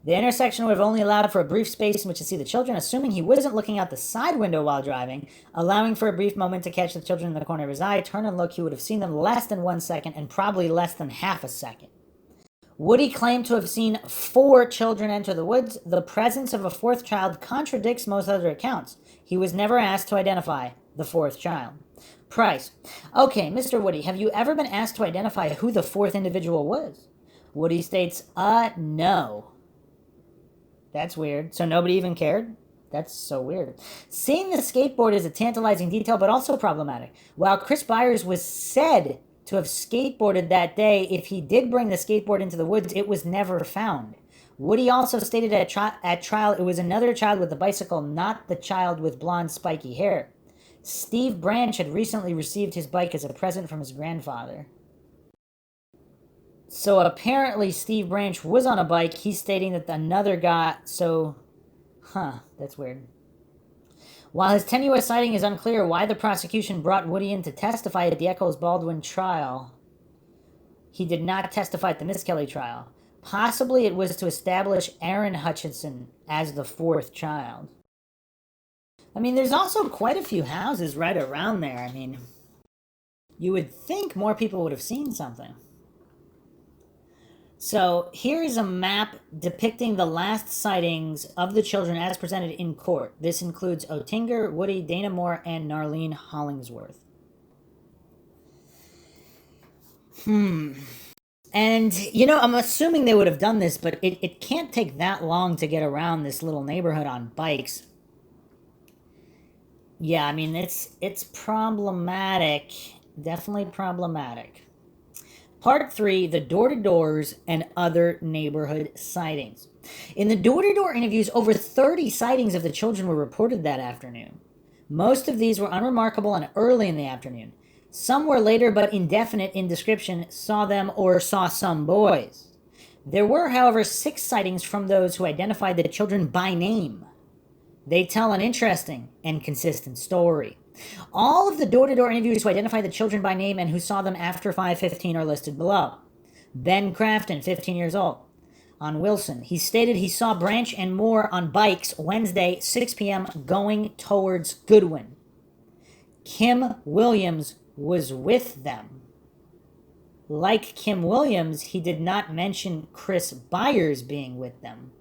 The intersection would have only allowed for a brief space in which to see the children, assuming he wasn't looking out the side window while driving, allowing for a brief moment to catch the children in the corner of his eye. Turn and look, he would have seen them less than 1 second and probably less than half a second. Woody claimed to have seen 4 children enter the woods. The presence of a 4th child contradicts most other accounts. He was never asked to identify the 4th child. Price. Okay, Mr. Woody, have you ever been asked to identify who the 4th individual was? Woody states, no. That's weird. So nobody even cared? That's so weird. Seeing the skateboard is a tantalizing detail, but also problematic. While Chris Byers was said to have skateboarded that day, if he did bring the skateboard into the woods, it was never found. Woody also stated at trial it was another child with the bicycle, not the child with blonde spiky hair. Steve Branch had recently received his bike as a present from his grandfather. So apparently Steve Branch was on a bike. He's stating that another guy... that's weird. While his tenuous sighting is unclear why the prosecution brought Woody in to testify at the Echols Baldwin trial, he did not testify at the Miss Kelly trial. Possibly it was to establish Aaron Hutchinson as the 4th child. I mean, there's also quite a few houses right around there. I mean, you would think more people would have seen something. So here is a map depicting the last sightings of the children as presented in court. This includes Oettinger, Woody, Dana Moore, and Narlene Hollingsworth. And, you know, I'm assuming they would have done this, but it can't take that long to get around this little neighborhood on bikes. Yeah, I mean, it's problematic. Definitely problematic. Part 3, the door-to-doors and other neighborhood sightings. In the door-to-door interviews, over 30 sightings of the children were reported that afternoon. Most of these were unremarkable and early in the afternoon. Some were later but indefinite in description, saw them or saw some boys. There were, however, 6 sightings from those who identified the children by name. They tell an interesting and consistent story. All of the door-to-door interviews who identified the children by name and who saw them after 5:15 are listed below. Ben Crafton, 15 years old. On Wilson, he stated he saw Branch and Moore on bikes Wednesday, 6 p.m. going towards Goodwin. Kim Williams was with them. Like Kim Williams, he did not mention Chris Byers being with them.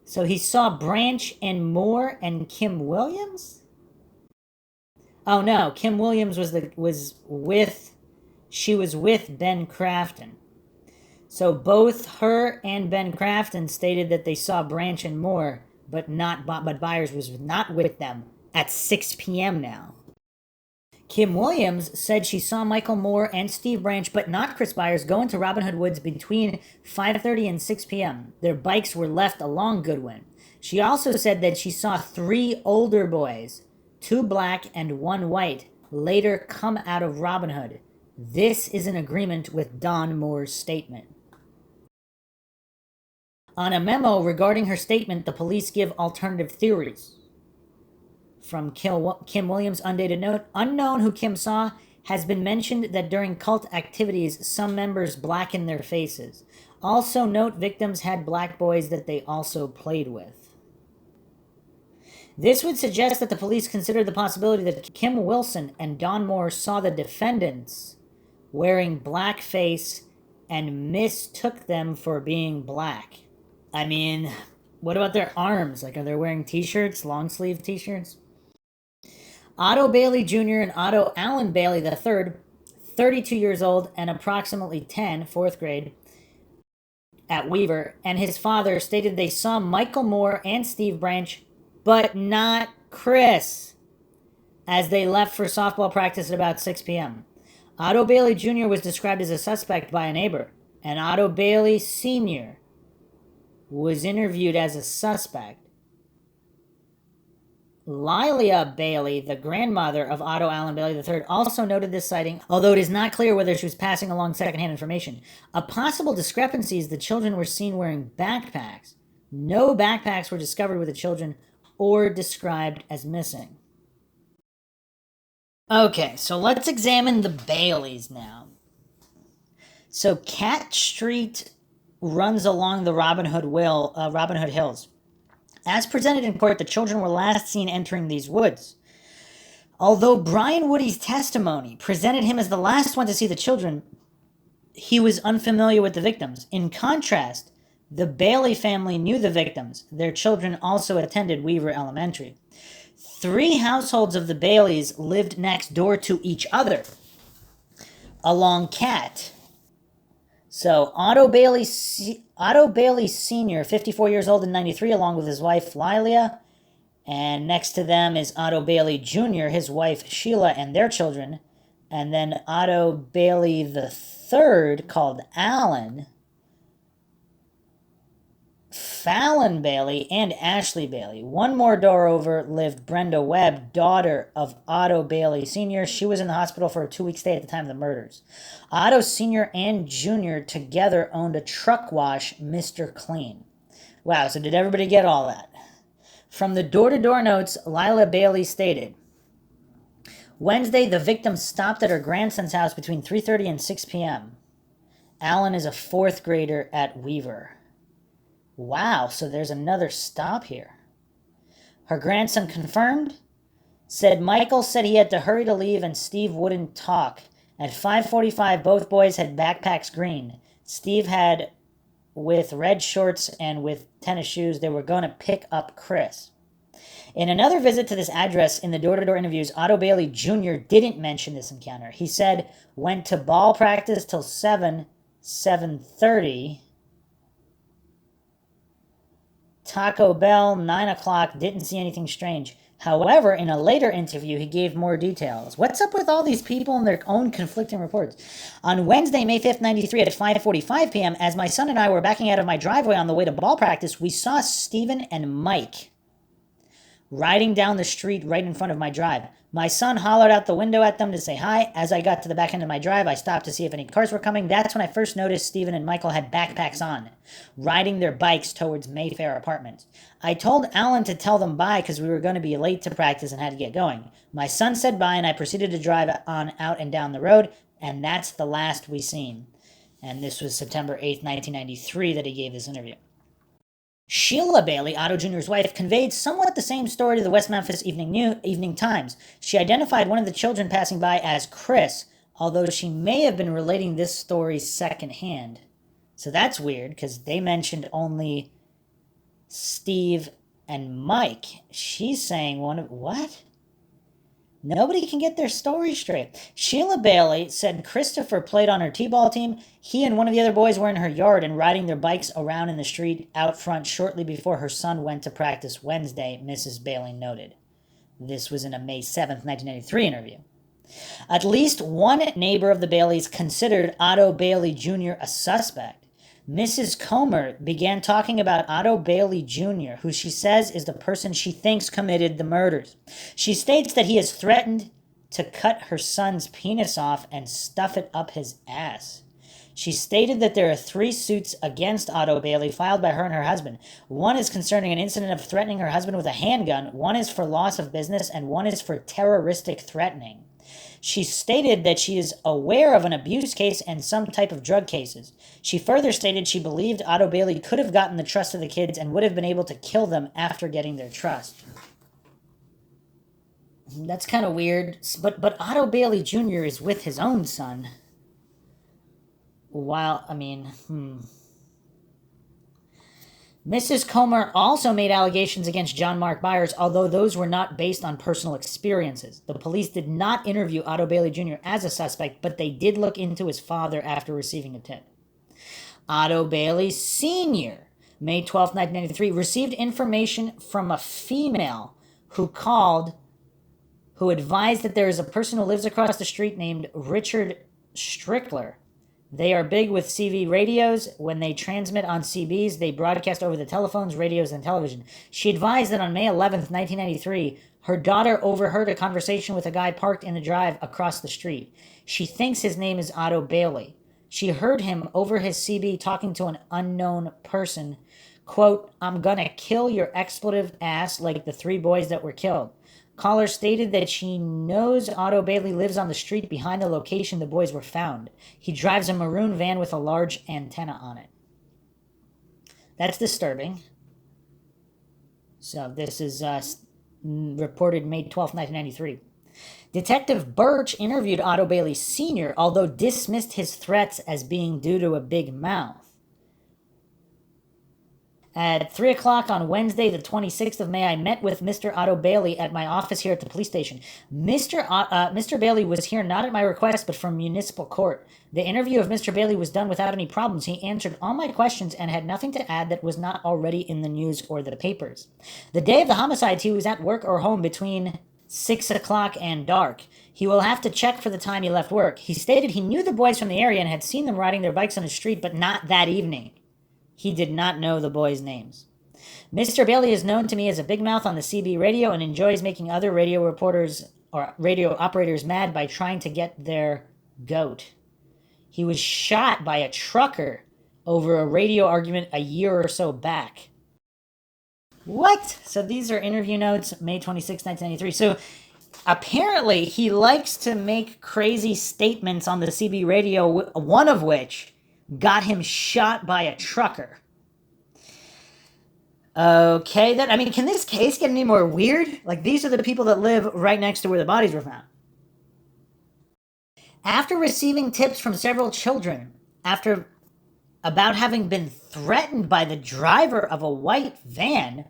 So he saw Branch and Moore and Kim Williams? Oh no, Kim Williams was with Ben Crafton. So both her and Ben Crafton stated that they saw Branch and Moore, but Byers was not with them at 6 p.m. now. Kim Williams said she saw Michael Moore and Steve Branch, but not Chris Byers, go into Robin Hood Woods between 5:30 and 6 p.m. Their bikes were left along Goodwin. She also said that she saw 3 older boys, 2 black and 1 white, later come out of Robin Hood. This is in agreement with Don Moore's statement. On a memo regarding her statement, the police give alternative theories. from Kim Williams, undated note. Unknown who Kim saw, has been mentioned that during cult activities, some members blackened their faces. Also note victims had black boys that they also played with. This would suggest that the police considered the possibility that Kim Wilson and Don Moore saw the defendants wearing blackface and mistook them for being black. I mean, what about their arms? Like, are they wearing t-shirts, long sleeve t-shirts? Otto Bailey Jr. and Otto Allen Bailey III, 32 years old and approximately 10, fourth grade, at Weaver, and his father stated they saw Michael Moore and Steve Branch, but not Chris, as they left for softball practice at about 6 p.m. Otto Bailey Jr. was described as a suspect by a neighbor, and Otto Bailey Sr. was interviewed as a suspect. Lilia Bailey, the grandmother of Otto Allen Bailey III, also noted this sighting, although it is not clear whether she was passing along secondhand information. A possible discrepancy is the children were seen wearing backpacks. No backpacks were discovered with the children or described as missing. Okay, so let's examine the Baileys now. So Cat Street runs along the Robin Hood Hills. As presented in court, the children were last seen entering these woods. Although Brian Woody's testimony presented him as the last one to see the children, he was unfamiliar with the victims. In contrast, the Bailey family knew the victims. Their children also attended Weaver Elementary. 3 households of the Baileys lived next door to each other along Cat. So Otto Bailey Sr., 54 years old and 93, along with his wife Lilia. And next to them is Otto Bailey Jr., his wife Sheila, and their children. And then Otto Bailey III, called Alan, Fallon Bailey, and Ashley Bailey. One more door over lived Brenda Webb, daughter of Otto Bailey Sr. She was in the hospital for a 2-week stay at the time of the murders. Otto Sr. and Jr. together owned a truck wash, Mr. Clean. Wow, so did everybody get all that? From the door-to-door notes, Lila Bailey stated, Wednesday, the victim stopped at her grandson's house between 3:30 and 6 p.m. Alan is a 4th grader at Weaver. Wow, so there's another stop here. Her grandson confirmed, said Michael said he had to hurry to leave and Steve wouldn't talk. At 5:45, both boys had backpacks green. Steve had with red shorts and with tennis shoes. They were going to pick up Chris. In another visit to this address in the door-to-door interviews, Otto Bailey Jr. didn't mention this encounter. He said, went to ball practice till 7:30. Taco Bell, 9 o'clock, didn't see anything strange. However, in a later interview, he gave more details. What's up with all these people and their own conflicting reports? On Wednesday, May 5th, 93, at 5:45 p.m., as my son and I were backing out of my driveway on the way to ball practice, we saw Stephen and Mike riding down the street right in front of my drive. My son hollered out the window at them to say hi. As I got to the back end of my drive, I stopped to see if any cars were coming. That's when I first noticed Stephen and Michael had backpacks on, riding their bikes towards Mayfair Apartments. I told Alan to tell them bye because we were going to be late to practice and had to get going. My son said bye, and I proceeded to drive on out and down the road, and that's the last we seen. And this was September 8th, 1993 that he gave this interview. Sheila Bailey, Otto Jr.'s wife, conveyed somewhat the same story to the West Memphis Evening Times. She identified one of the children passing by as Chris, although she may have been relating this story secondhand. So that's weird, because they mentioned only Steve and Mike. She's saying what? Nobody can get their story straight. Sheila Bailey said Christopher played on her t-ball team. He and one of the other boys were in her yard and riding their bikes around in the street out front shortly before her son went to practice Wednesday, Mrs. Bailey noted. This was in a May 7th, 1993 interview. At least one neighbor of the Baileys considered Otto Bailey Jr. a suspect. Mrs. Comer began talking about Otto Bailey Jr., who she says is the person she thinks committed the murders. She states that he has threatened to cut her son's penis off and stuff it up his ass. She stated that there are 3 suits against Otto Bailey filed by her and her husband. One is concerning an incident of threatening her husband with a handgun, one is for loss of business, and one is for terroristic threatening. She stated that she is aware of an abuse case and some type of drug cases. She further stated she believed Otto Bailey could have gotten the trust of the kids and would have been able to kill them after getting their trust. That's kind of weird, but Otto Bailey Jr. is with his own son. While, Mrs. Comer also made allegations against John Mark Byers, although those were not based on personal experiences. The police did not interview Otto Bailey Jr. as a suspect, but they did look into his father after receiving a tip. Otto Bailey Sr., May 12, 1993, received information from a female who advised that there is a person who lives across the street named Richard Strickler. They are big with CB radios. When they transmit on CBs, they broadcast over the telephones, radios, and television. She advised that on May 11th, 1993, her daughter overheard a conversation with a guy parked in the drive across the street. She thinks his name is Otto Bailey. She heard him over his CB talking to an unknown person. Quote, "I'm gonna kill your expletive ass like the 3 boys that were killed." Caller stated that she knows Otto Bailey lives on the street behind the location the boys were found. He drives a maroon van with a large antenna on it. That's disturbing. So this is reported May 12, 1993. Detective Birch interviewed Otto Bailey Sr., although dismissed his threats as being due to a big mouth. At 3 o'clock on Wednesday, the 26th of May, I met with Mr. Otto Bailey at my office here at the police station. Mr. Bailey was here not at my request, but from municipal court. The interview of Mr. Bailey was done without any problems. He answered all my questions and had nothing to add that was not already in the news or the papers. The day of the homicides, he was at work or home between 6 o'clock and dark. He will have to check for the time he left work. He stated he knew the boys from the area and had seen them riding their bikes on the street, but not that evening. He did not know the boys' names. Mr. Bailey is known to me as a big mouth on the CB radio and enjoys making other radio reporters or radio operators mad by trying to get their goat. He was shot by a trucker over a radio argument a year or so back. What? So these are interview notes, May 26, 1993. So apparently he likes to make crazy statements on the CB radio, one of which got him shot by a trucker. Okay, can this case get any more weird? Like, these are the people that live right next to where the bodies were found. After receiving tips from several children about having been threatened by the driver of a white van,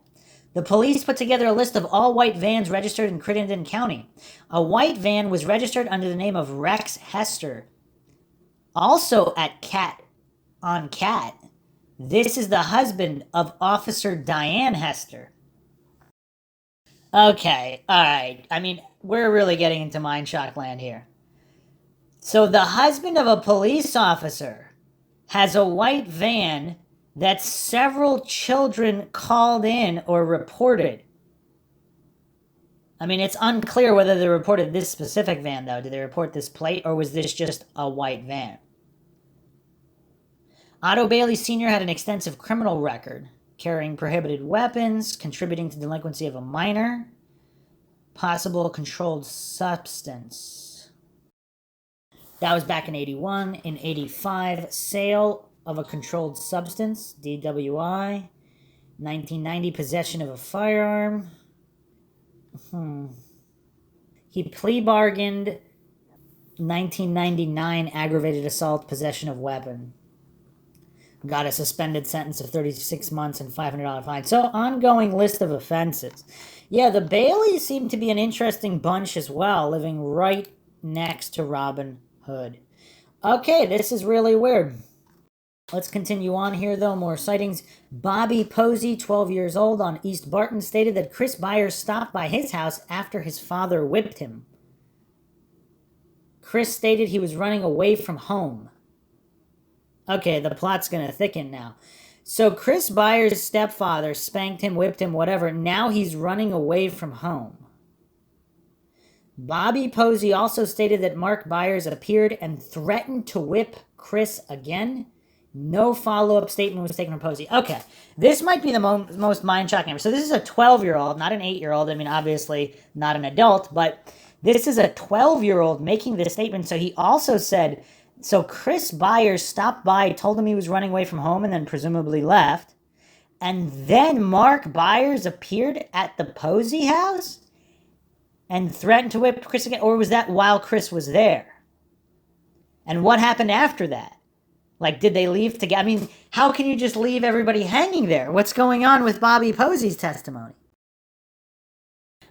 the police put together a list of all white vans registered in Crittenden County. A white van was registered under the name of Rex Hester. Also at Cat. This is the husband of Officer Diane Hester. Okay, alright. We're really getting into Mindshock land here. So the husband of a police officer has a white van that several children called in or reported. It's unclear whether they reported this specific van, though. Did they report this plate, or was this just a white van? Otto Bailey Sr. had an extensive criminal record, carrying prohibited weapons, contributing to delinquency of a minor, possible controlled substance. That was back in 81. In 85, sale of a controlled substance, DWI. 1990, possession of a firearm. He plea bargained 1999, aggravated assault, possession of weapon. Got a suspended sentence of 36 months and $500 fine. So, ongoing list of offenses. Yeah, the Baileys seem to be an interesting bunch as well, living right next to Robin Hood. Okay, this is really weird. Let's continue on here, though. More sightings. Bobby Posey, 12 years old, on East Barton, stated that Chris Byers stopped by his house after his father whipped him. Chris stated he was running away from home. Okay, the plot's gonna thicken now. So Chris Byers' stepfather spanked him, whipped him, whatever. Now he's running away from home. Bobby Posey also stated that Mark Byers appeared and threatened to whip Chris again. No follow-up statement was taken from Posey. Okay, this might be the most mind-shocking ever. So this is a 12-year-old, not an 8-year-old. I mean, obviously not an adult, but this is a 12-year-old making this statement. So he also said, so Chris Byers stopped by, told him he was running away from home, and then presumably left. And then Mark Byers appeared at the Posey house and threatened to whip Chris again? Or was that while Chris was there? And what happened after that? Like, did they leave together? I mean, how can you just leave everybody hanging there? What's going on with Bobby Posey's testimony?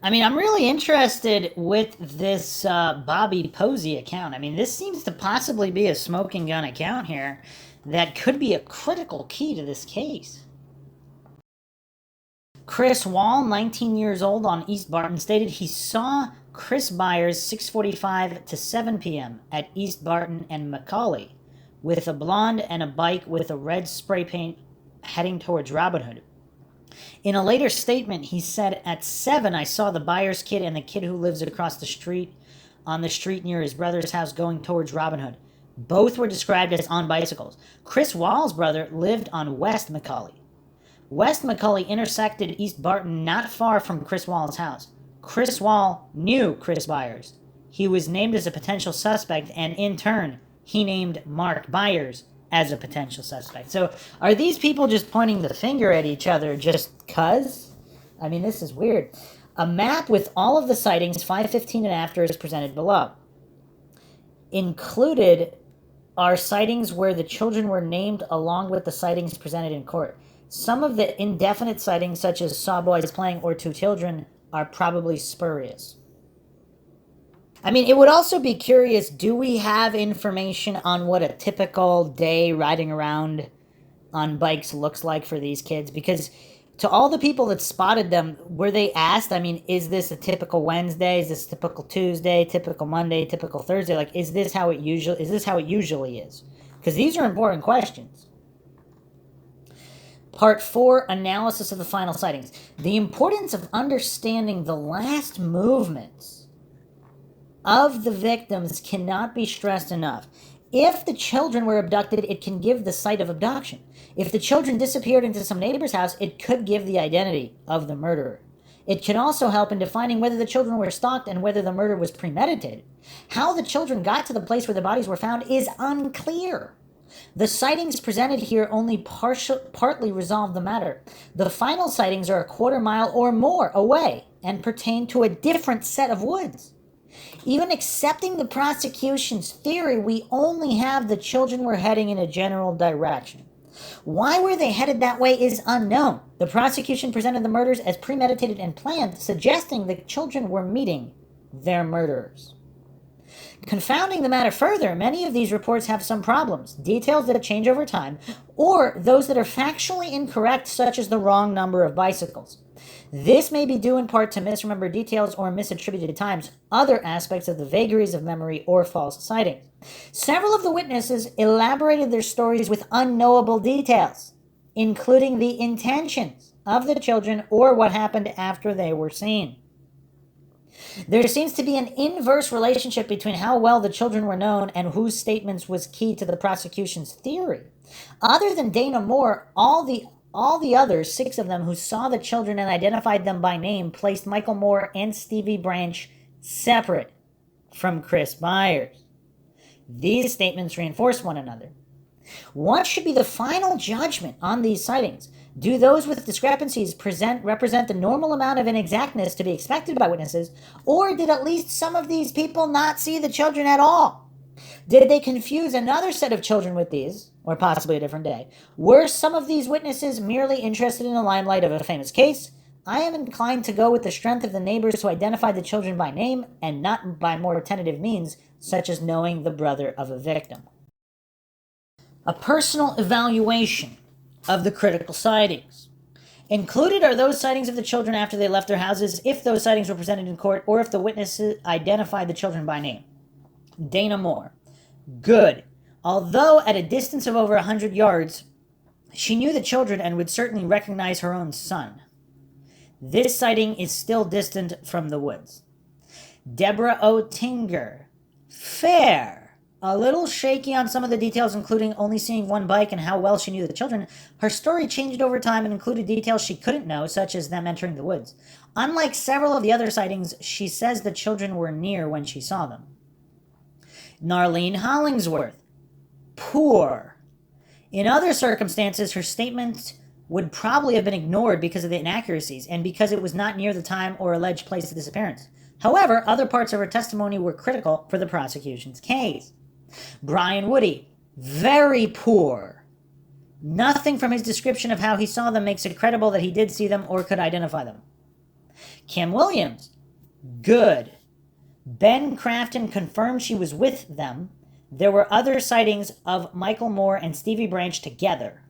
I mean, I'm really interested with this Bobby Posey account. I mean, this seems to possibly be a smoking gun account here that could be a critical key to this case. Chris Wall, 19 years old, on East Barton, stated he saw Chris Byers 6:45 to 7 p.m. at East Barton and Macaulay with a blonde and a bike with a red spray paint heading towards Robin Hood. In a later statement, he said, at 7, I saw the Byers kid and the kid who lives across the street on the street near his brother's house going towards Robin Hood. Both were described as on bicycles. Chris Wall's brother lived on West Macaulay. West Macaulay intersected East Barton not far from Chris Wall's house. Chris Wall knew Chris Byers. He was named as a potential suspect, and in turn, he named Mark Byers as a potential suspect. So are these people just pointing the finger at each other just cuz? I mean, this is weird. A map with all of the sightings, 5:15 and after, is presented below. Included are sightings where the children were named along with the sightings presented in court. Some of the indefinite sightings, such as saw boys playing or 2 children, are probably spurious. I mean, it would also be curious, do we have information on what a typical day riding around on bikes looks like for these kids? Because to all the people that spotted them, were they asked, I mean, is this a typical Wednesday? Is this typical Tuesday, typical Monday, typical Thursday? Like, is this how it usually is? Because these are important questions. Part 4, analysis of the final sightings. The importance of understanding the last movements of the victims cannot be stressed enough. If the children were abducted, it can give the site of abduction. If the children disappeared into some neighbor's house, it could give the identity of the murderer. It can also help in defining whether the children were stalked and whether the murder was premeditated. How the children got to the place where the bodies were found is unclear. The sightings presented here only partly resolve the matter. The final sightings are a quarter mile or more away and pertain to a different set of woods. Even accepting the prosecution's theory, we only have the children were heading in a general direction. Why were they headed that way is unknown. The prosecution presented the murders as premeditated and planned, suggesting the children were meeting their murderers. Confounding the matter further, many of these reports have some problems, details that change over time, or those that are factually incorrect, such as the wrong number of bicycles. This may be due in part to misremembered details or misattributed times, other aspects of the vagaries of memory, or false sightings. Several of the witnesses elaborated their stories with unknowable details, including the intentions of the children or what happened after they were seen. There seems to be an inverse relationship between how well the children were known and whose statements was key to the prosecution's theory. Other than Dana Moore, all the others, 6 of them who saw the children and identified them by name, placed Michael Moore and Stevie Branch separate from Chris Byers. These statements reinforce one another. What should be the final judgment on these sightings? Do those with discrepancies represent the normal amount of inexactness to be expected by witnesses, or did at least some of these people not see the children at all? Did they confuse another set of children with these, or possibly a different day? Were some of these witnesses merely interested in the limelight of a famous case? I am inclined to go with the strength of the neighbors who identified the children by name and not by more tentative means, such as knowing the brother of a victim. A personal evaluation of the critical sightings. Included are those sightings of the children after they left their houses, if those sightings were presented in court, or if the witnesses identified the children by name. Dana Moore. Good. Although at a distance of over 100 yards, she knew the children and would certainly recognize her own son. This sighting is still distant from the woods. Deborah Oettinger. Fair. A little shaky on some of the details, including only seeing one bike and how well she knew the children. Her story changed over time and included details she couldn't know, such as them entering the woods. Unlike several of the other sightings, she says the children were near when she saw them. Narlene Hollingsworth. Poor. In other circumstances, her statement would probably have been ignored because of the inaccuracies and because it was not near the time or alleged place of disappearance. However, other parts of her testimony were critical for the prosecution's case. Brian Woody. Very poor. Nothing from his description of how he saw them makes it credible that he did see them or could identify them. Kim Williams. Good. Ben Crafton confirmed she was with them. There were other sightings of Michael Moore and Stevie Branch together,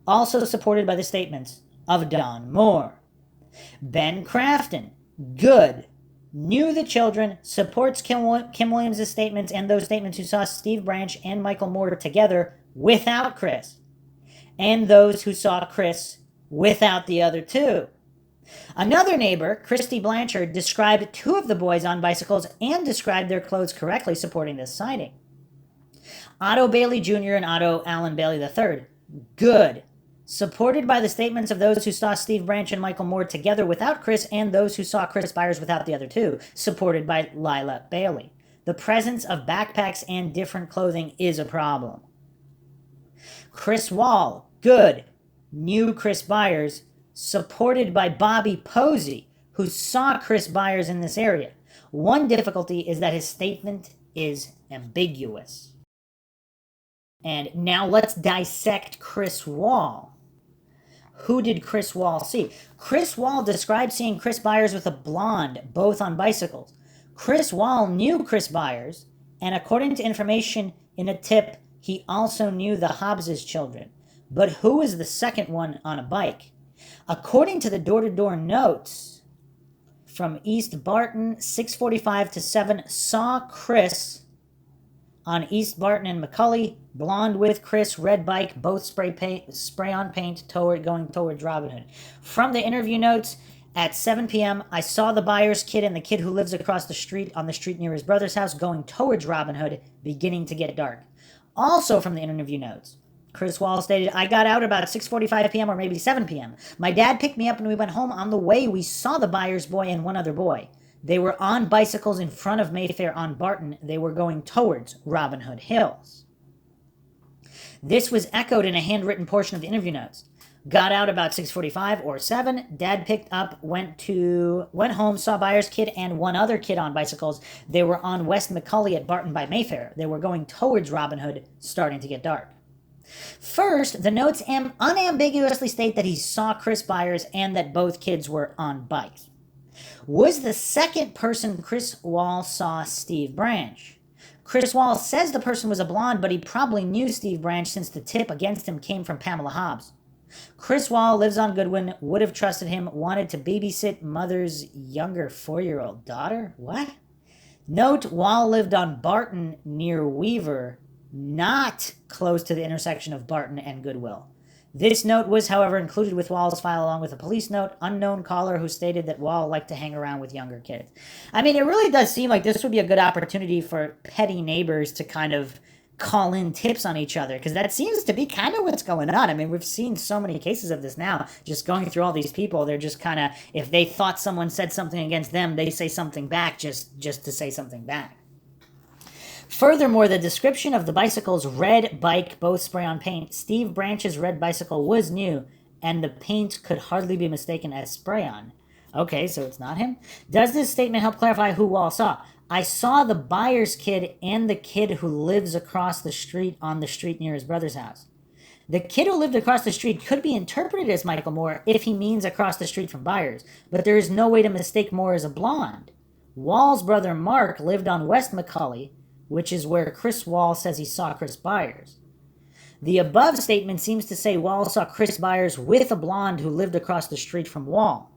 also supported by the statements of Don Moore. Ben Crafton. Good. Knew the children, supports Kim Williams' statements and those statements who saw Steve Branch and Michael Moore together without Chris, and those who saw Chris without the other two. Another neighbor, Christy Blanchard, described two of the boys on bicycles and described their clothes correctly, supporting this sighting. Otto Bailey Jr. and Otto Allen Bailey III. Good. Supported by the statements of those who saw Steve Branch and Michael Moore together without Chris and those who saw Chris Byers without the other two, supported by Lila Bailey. The presence of backpacks and different clothing is a problem. Chris Wall. Good. Knew Chris Byers, supported by Bobby Posey, who saw Chris Byers in this area. One difficulty is that his statement is ambiguous. And now let's dissect Chris Wall. Who did Chris Wall see? Chris Wall described seeing Chris Byers with a blonde, both on bicycles. Chris Wall knew Chris Byers, and according to information in a tip, he also knew the Hobbs' children. But who was the second one on a bike? According to the door-to-door notes from East Barton, 6:45 to 7, saw Chris on East Barton and McCully, blonde with Chris, red bike, both spray on paint going towards Robin Hood. From the interview notes, at 7 p.m., I saw the Byers kid and the kid who lives across the street on the street near his brother's house going towards Robin Hood, beginning to get dark. Also from the interview notes, Chris Wall stated, I got out about 6:45 p.m. or maybe 7 p.m. My dad picked me up and we went home. On the way, we saw the Byers boy and one other boy. They were on bicycles in front of Mayfair on Barton. They were going towards Robin Hood Hills. This was echoed in a handwritten portion of the interview notes. Got out about 6:45 or 7. Dad picked up, went home, saw Byers' kid and one other kid on bicycles. They were on West McCully at Barton by Mayfair. They were going towards Robin Hood, starting to get dark. First, the notes unambiguously state that he saw Chris Byers and that both kids were on bikes. Was the second person Chris Wall saw Steve Branch? Chris Wall says the person was a blonde, but he probably knew Steve Branch since the tip against him came from Pamela Hobbs. Chris Wall lives on Goodwin, would have trusted him, wanted to babysit mother's younger 4-year-old daughter? What? Note, Wall lived on Barton near Weaver, not close to the intersection of Barton and Goodwill. This note was, however, included with Wall's file along with a police note, unknown caller who stated that Wall liked to hang around with younger kids. I mean, it really does seem like this would be a good opportunity for petty neighbors to kind of call in tips on each other, because that seems to be kind of what's going on. I mean, we've seen so many cases of this now, just going through all these people. They're just kind of, if they thought someone said something against them, they say something back just to say something back. Furthermore, the description of the bicycle's red bike, both spray on paint, Steve Branch's red bicycle was new, and the paint could hardly be mistaken as spray on. Okay, so it's not him? Does this statement help clarify who Wall saw? I saw the Byers kid and the kid who lives across the street on the street near his brother's house. The kid who lived across the street could be interpreted as Michael Moore if he means across the street from Byers, but there is no way to mistake Moore as a blonde. Wall's brother Mark lived on West McCully, which is where Chris Wall says he saw Chris Byers. The above statement seems to say Wall saw Chris Byers with a blonde who lived across the street from Wall.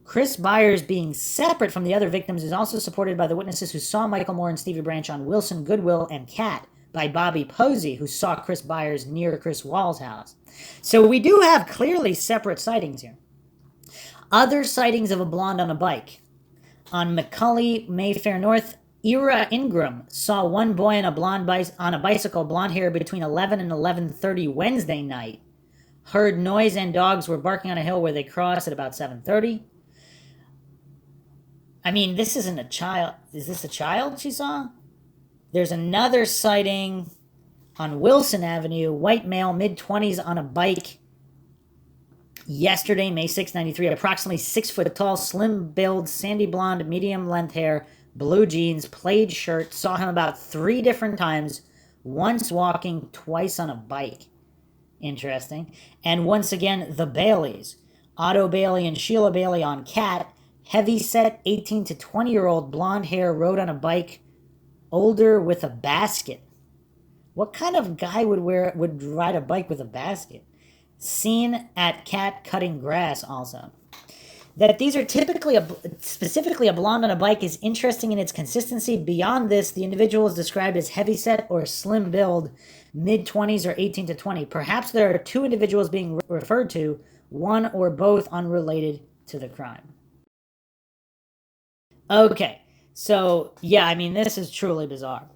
Chris Byers being separate from the other victims is also supported by the witnesses who saw Michael Moore and Stevie Branch on Wilson, Goodwill, and Cat, by Bobby Posey, who saw Chris Byers near Chris Wall's house. So we do have clearly separate sightings here. Other sightings of a blonde on a bike. On McCully, Mayfair North, Ira Ingram saw one boy on a bicycle, blonde hair, between 11 and 11:30 Wednesday night. Heard noise and dogs were barking on a hill where they crossed at about 7:30. I mean, this isn't a child. Is this a child she saw? There's another sighting on Wilson Avenue, white male, mid-20s, on a bike. Yesterday, May 6, 93, approximately 6 foot tall, slim build, sandy blonde, medium length hair, blue jeans, plaid shirt. Saw him about 3 different times, once walking, twice on a bike. Interesting. And once again, the Baileys. Otto Bailey and Sheila Bailey on Cat. Heavy set, 18 to 20-year-old, blonde hair, rode on a bike, older, with a basket. What kind of guy would ride a bike with a basket? Seen at Cat cutting grass also. That these are specifically a blonde on a bike is interesting in its consistency. Beyond this, the individual is described as heavyset or slim build, mid-20s or 18 to 20. Perhaps there are 2 individuals being referred to, one or both unrelated to the crime. Okay, so yeah, I mean, this is truly bizarre.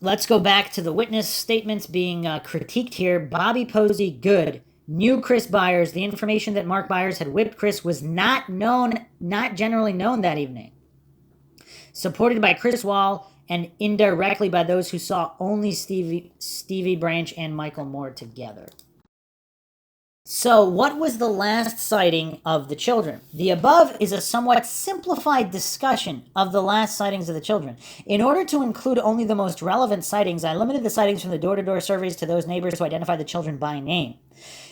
Let's go back to the witness statements being critiqued here. Bobby Posey, good. Knew Chris Byers. The information that Mark Byers had whipped Chris was not generally known that evening. Supported by Chris Wall and indirectly by those who saw only Stevie Branch and Michael Moore together. So, what was the last sighting of the children? The above is a somewhat simplified discussion of the last sightings of the children. In order to include only the most relevant sightings, I limited the sightings from the door-to-door surveys to those neighbors who identify the children by name.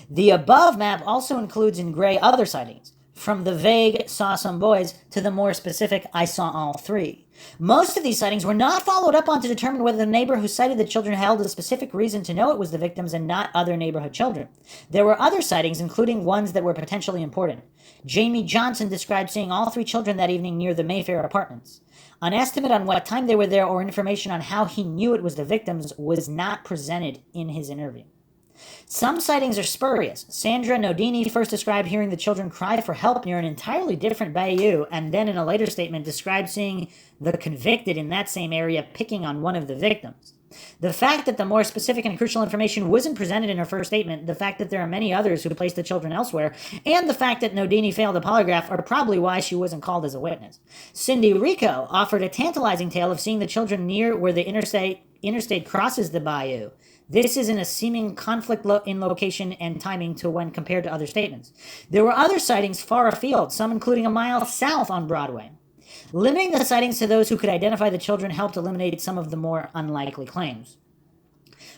The above map also includes in gray other sightings, from the vague saw some boys to the more specific I saw all 3. Most of these sightings were not followed up on to determine whether the neighbor who sighted the children held a specific reason to know it was the victims and not other neighborhood children. There were other sightings, including ones that were potentially important. Jamie Johnson described seeing all 3 children that evening near the Mayfair apartments. An estimate on what time they were there or information on how he knew it was the victims was not presented in his interview. Some sightings are spurious. Sandra Nodini first described hearing the children cry for help near an entirely different bayou, and then in a later statement described seeing the convicted in that same area picking on one of the victims. The fact that the more specific and crucial information wasn't presented in her first statement, the fact that there are many others who placed the children elsewhere, and the fact that Nodini failed a polygraph are probably why she wasn't called as a witness. Cindy Rico offered a tantalizing tale of seeing the children near where the interstate crosses the bayou. This is in a seeming conflict in location and timing to when compared to other statements. There were other sightings far afield, some including a mile south on Broadway. Limiting the sightings to those who could identify the children helped eliminate some of the more unlikely claims.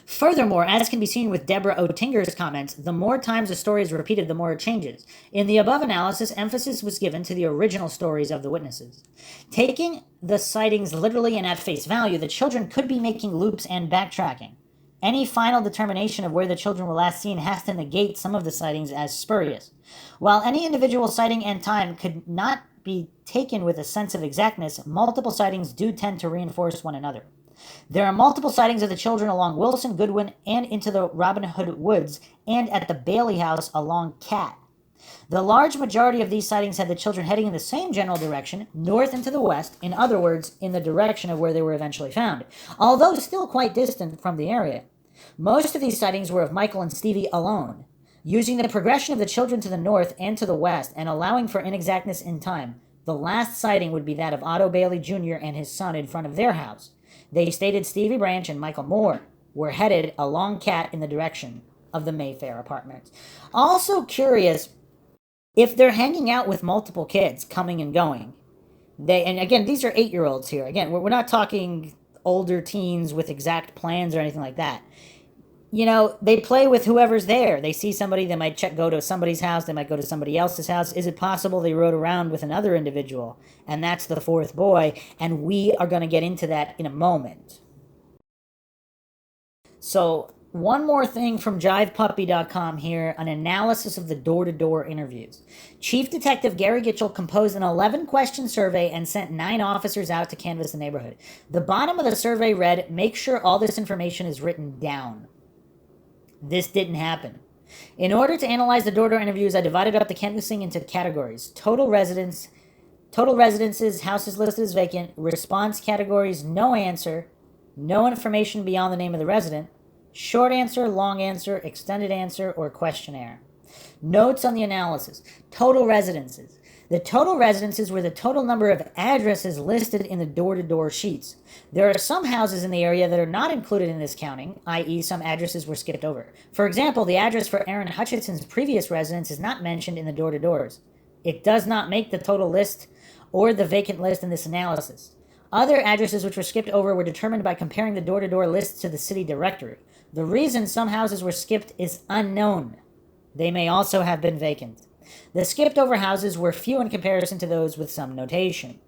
Furthermore, as can be seen with Deborah Oettinger's comments, the more times a story is repeated, the more it changes. In the above analysis, emphasis was given to the original stories of the witnesses. Taking the sightings literally and at face value, the children could be making loops and backtracking. Any final determination of where the children were last seen has to negate some of the sightings as spurious. While any individual sighting and time could not be taken with a sense of exactness, multiple sightings do tend to reinforce one another. There are multiple sightings of the children along Wilson, Goodwin, and into the Robin Hood Woods, and at the Bailey house along Cat. The large majority of these sightings had the children heading in the same general direction, north and to the west, in other words, in the direction of where they were eventually found, although still quite distant from the area. Most of these sightings were of Michael and Stevie alone. Using the progression of the children to the north and to the west, and allowing for inexactness in time, the last sighting would be that of Otto Bailey Jr. and his son in front of their house. They stated Stevie Branch and Michael Moore were headed along Cat in the direction of the Mayfair apartments. Also curious, if they're hanging out with multiple kids coming and going, and again, these are 8-year-olds here. Again, we're not talking older teens with exact plans or anything like that. You know, they play with whoever's there. They see somebody, they might go to somebody's house, they might go to somebody else's house. Is it possible they rode around with another individual, and that's the 4th boy? And we are going to get into that in a moment. So, one more thing from JivePuppy.com here, an analysis of the door-to-door interviews. Chief Detective Gary Gitchell composed an 11-question survey and sent 9 officers out to canvass the neighborhood. The bottom of the survey read, "Make sure all this information is written down." This didn't happen. In order to analyze the door-to-door interviews, I divided up the canvassing into categories: total residence, Total residences, houses listed as vacant. Response categories, no answer. No information beyond the name of the resident. Short answer, long answer, extended answer, or questionnaire. Notes on the analysis. Total residences. The total residences were the total number of addresses listed in the door-to-door sheets. There are some houses in the area that are not included in this counting, i.e. some addresses were skipped over. For example, the address for Aaron Hutchinson's previous residence is not mentioned in the door-to-doors. It does not make the total list or the vacant list in this analysis. Other addresses which were skipped over were determined by comparing the door-to-door lists to the city directory. The reason some houses were skipped is unknown. They may also have been vacant. The skipped over houses were few in comparison to those with some notation.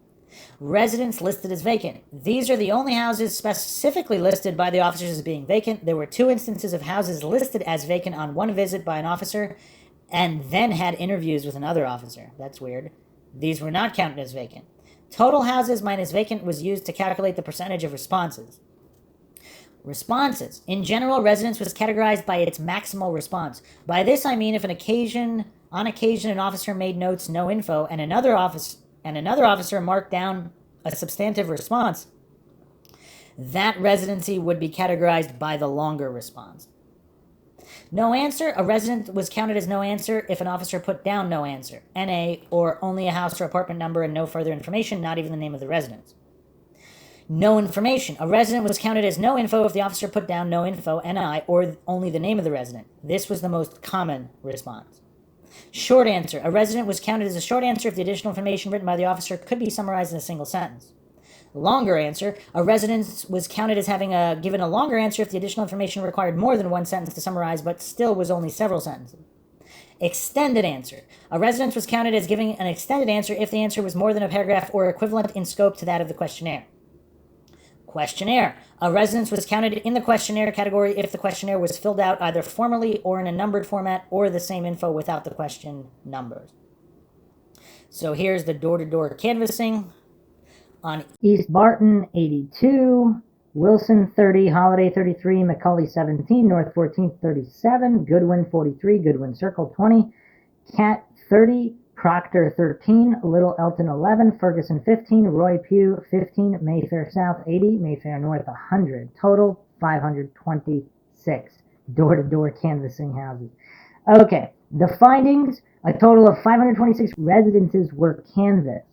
Residents listed as vacant. These are the only houses specifically listed by the officers as being vacant. There were 2 instances of houses listed as vacant on one visit by an officer and then had interviews with another officer. That's weird. These were not counted as vacant. Total houses minus vacant was used to calculate the percentage of responses. Responses. In general, residence was categorized by its maximal response. By this I mean if on occasion an officer made notes no info and another officer marked down a substantive response, that residency would be categorized by the longer response. No answer. A resident was counted as no answer if an officer put down no answer, NA, or only a house or apartment number and no further information, not even the name of the residence. No information. A resident was counted as no info if the officer put down no info, NI, or only the name of the resident. This was the most common response. Short answer. A resident was counted as a short answer if the additional information written by the officer could be summarized in a single sentence. Longer answer. A resident was counted as having given a longer answer if the additional information required more than one sentence to summarize, but still was only several sentences. Extended answer. A resident was counted as giving an extended answer if the answer was more than a paragraph or equivalent in scope to that of the questionnaire. Questionnaire. A residence was counted in the questionnaire category if the questionnaire was filled out either formally or in a numbered format or the same info without the question numbers. So here's the door-to-door canvassing. On East Barton, 82, Wilson, 30, Holiday, 33, Macaulay, 17, North 14th, 37, Goodwin, 43, Goodwin Circle, 20, Cat, 30, Proctor, 13, Little Elton, 11, Ferguson, 15, Roy Pugh, 15, Mayfair South, 80, Mayfair North, 100. Total, 526 door-to-door canvassing houses. Okay, the findings, a total of 526 residences were canvassed.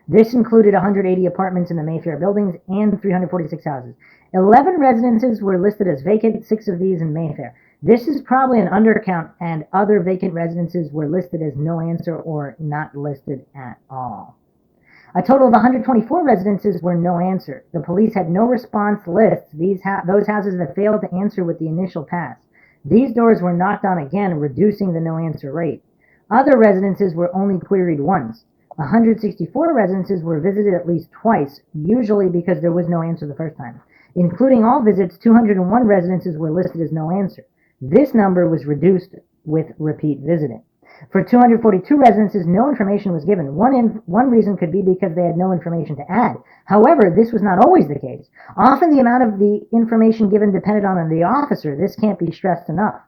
This included 180 apartments in the Mayfair buildings and 346 houses. 11 residences were listed as vacant, 6 of these in Mayfair. This is probably an undercount, and other vacant residences were listed as no answer or not listed at all. A total of 124 residences were no answer. The police had no response lists, those houses that failed to answer with the initial pass. These doors were knocked on again, reducing the no answer rate. Other residences were only queried once. 164 residences were visited at least twice, usually because there was no answer the first time. Including all visits, 201 residences were listed as no answer. This number was reduced with repeat visiting. For 242 residences, no information was given. One reason could be because they had no information to add. However, this was not always the case. Often the amount of the information given depended on the officer. This can't be stressed enough.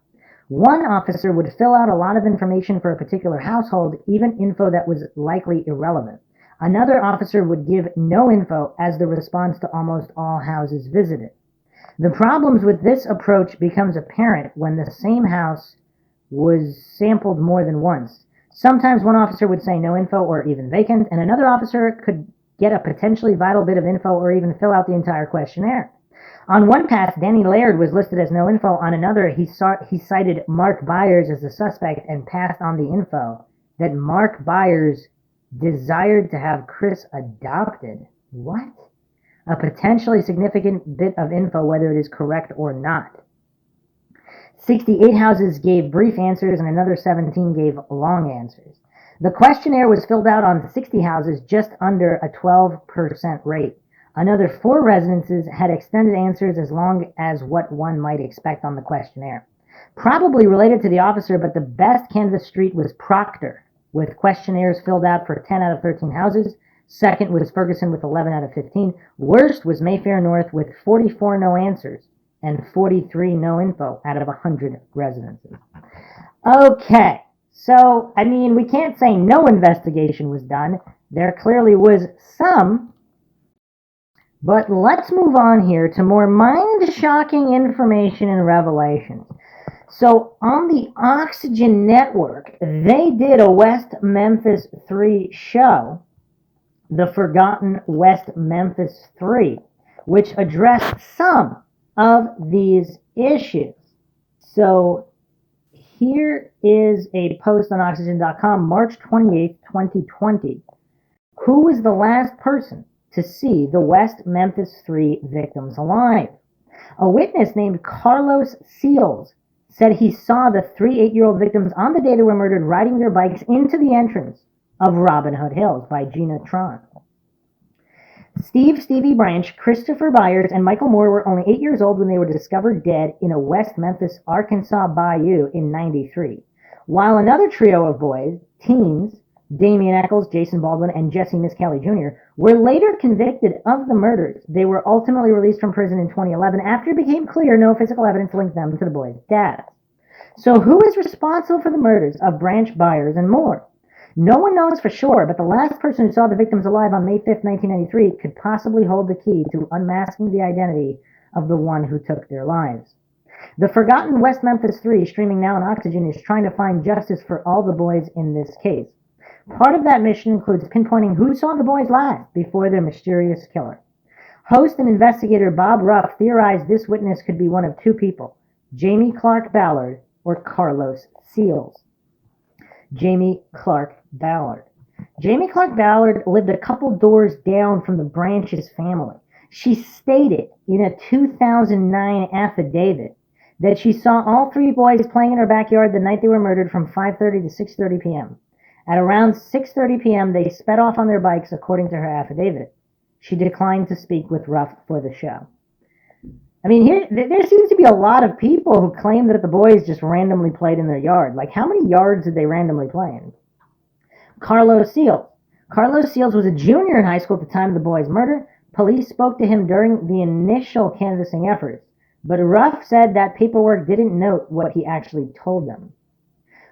One officer would fill out a lot of information for a particular household, even info that was likely irrelevant. Another officer would give no info as the response to almost all houses visited. The problems with this approach becomes apparent when the same house was sampled more than once. Sometimes one officer would say no info or even vacant, and another officer could get a potentially vital bit of info or even fill out the entire questionnaire. On one pass, Danny Laird was listed as no info. On another, he cited Mark Byers as a suspect and passed on the info that Mark Byers desired to have Chris adopted. What? A potentially significant bit of info, whether it is correct or not. 68 houses gave brief answers and another 17 gave long answers. The questionnaire was filled out on 60 houses, just under a 12% rate. Another 4 residences had extended answers as long as what one might expect on the questionnaire. Probably related to the officer, but the best canvas street was Proctor, with questionnaires filled out for 10 out of 13 houses. Second was Ferguson with 11 out of 15. Worst was Mayfair North with 44 no answers and 43 no info out of 100 residences. Okay, so, we can't say no investigation was done. There clearly was some, but let's move on here to more mind-shocking information and revelations. So on the Oxygen Network, they did a West Memphis Three show, The Forgotten West Memphis Three, which addressed some of these issues. So here is a post on Oxygen.com, March 28th, 2020. Who was the last person to see the West Memphis Three victims alive? A witness named Carlos Seals said he saw the three 8-year-old victims on the day they were murdered riding their bikes into the entrance of Robin Hood Hills by Gina Tron. Stevie Branch, Christopher Byers, and Michael Moore were only 8 years old when they were discovered dead in a West Memphis, Arkansas bayou in '93. While another trio of boys, teens, Damian Eccles, Jason Baldwin, and Jesse Miss Kelly Jr., were later convicted of the murders. They were ultimately released from prison in 2011 after it became clear no physical evidence linked them to the boys' deaths. So who is responsible for the murders of Branch, Byers, and Moore? No one knows for sure, but the last person who saw the victims alive on May 5th, 1993 could possibly hold the key to unmasking the identity of the one who took their lives. The Forgotten West Memphis Three, streaming now on Oxygen, is trying to find justice for all the boys in this case. Part of that mission includes pinpointing who saw the boys last before their mysterious killer. Host and investigator Bob Ruff theorized this witness could be one of two people, Jamie Clark Ballard or Carlos Seals. Jamie Clark Ballard. Jamie Clark Ballard lived a couple doors down from the Branches family. She stated in a 2009 affidavit that she saw all three boys playing in her backyard the night they were murdered from 5:30 to 6:30 p.m. At around 6:30 p.m., they sped off on their bikes, according to her affidavit. She declined to speak with Ruff for the show. I mean, there seems to be a lot of people who claim that the boys just randomly played in their yard. Like, how many yards did they randomly play in? Carlos Seals. Carlos Seals was a junior in high school at the time of the boys' murder. Police spoke to him during the initial canvassing efforts, but Ruff said that paperwork didn't note what he actually told them.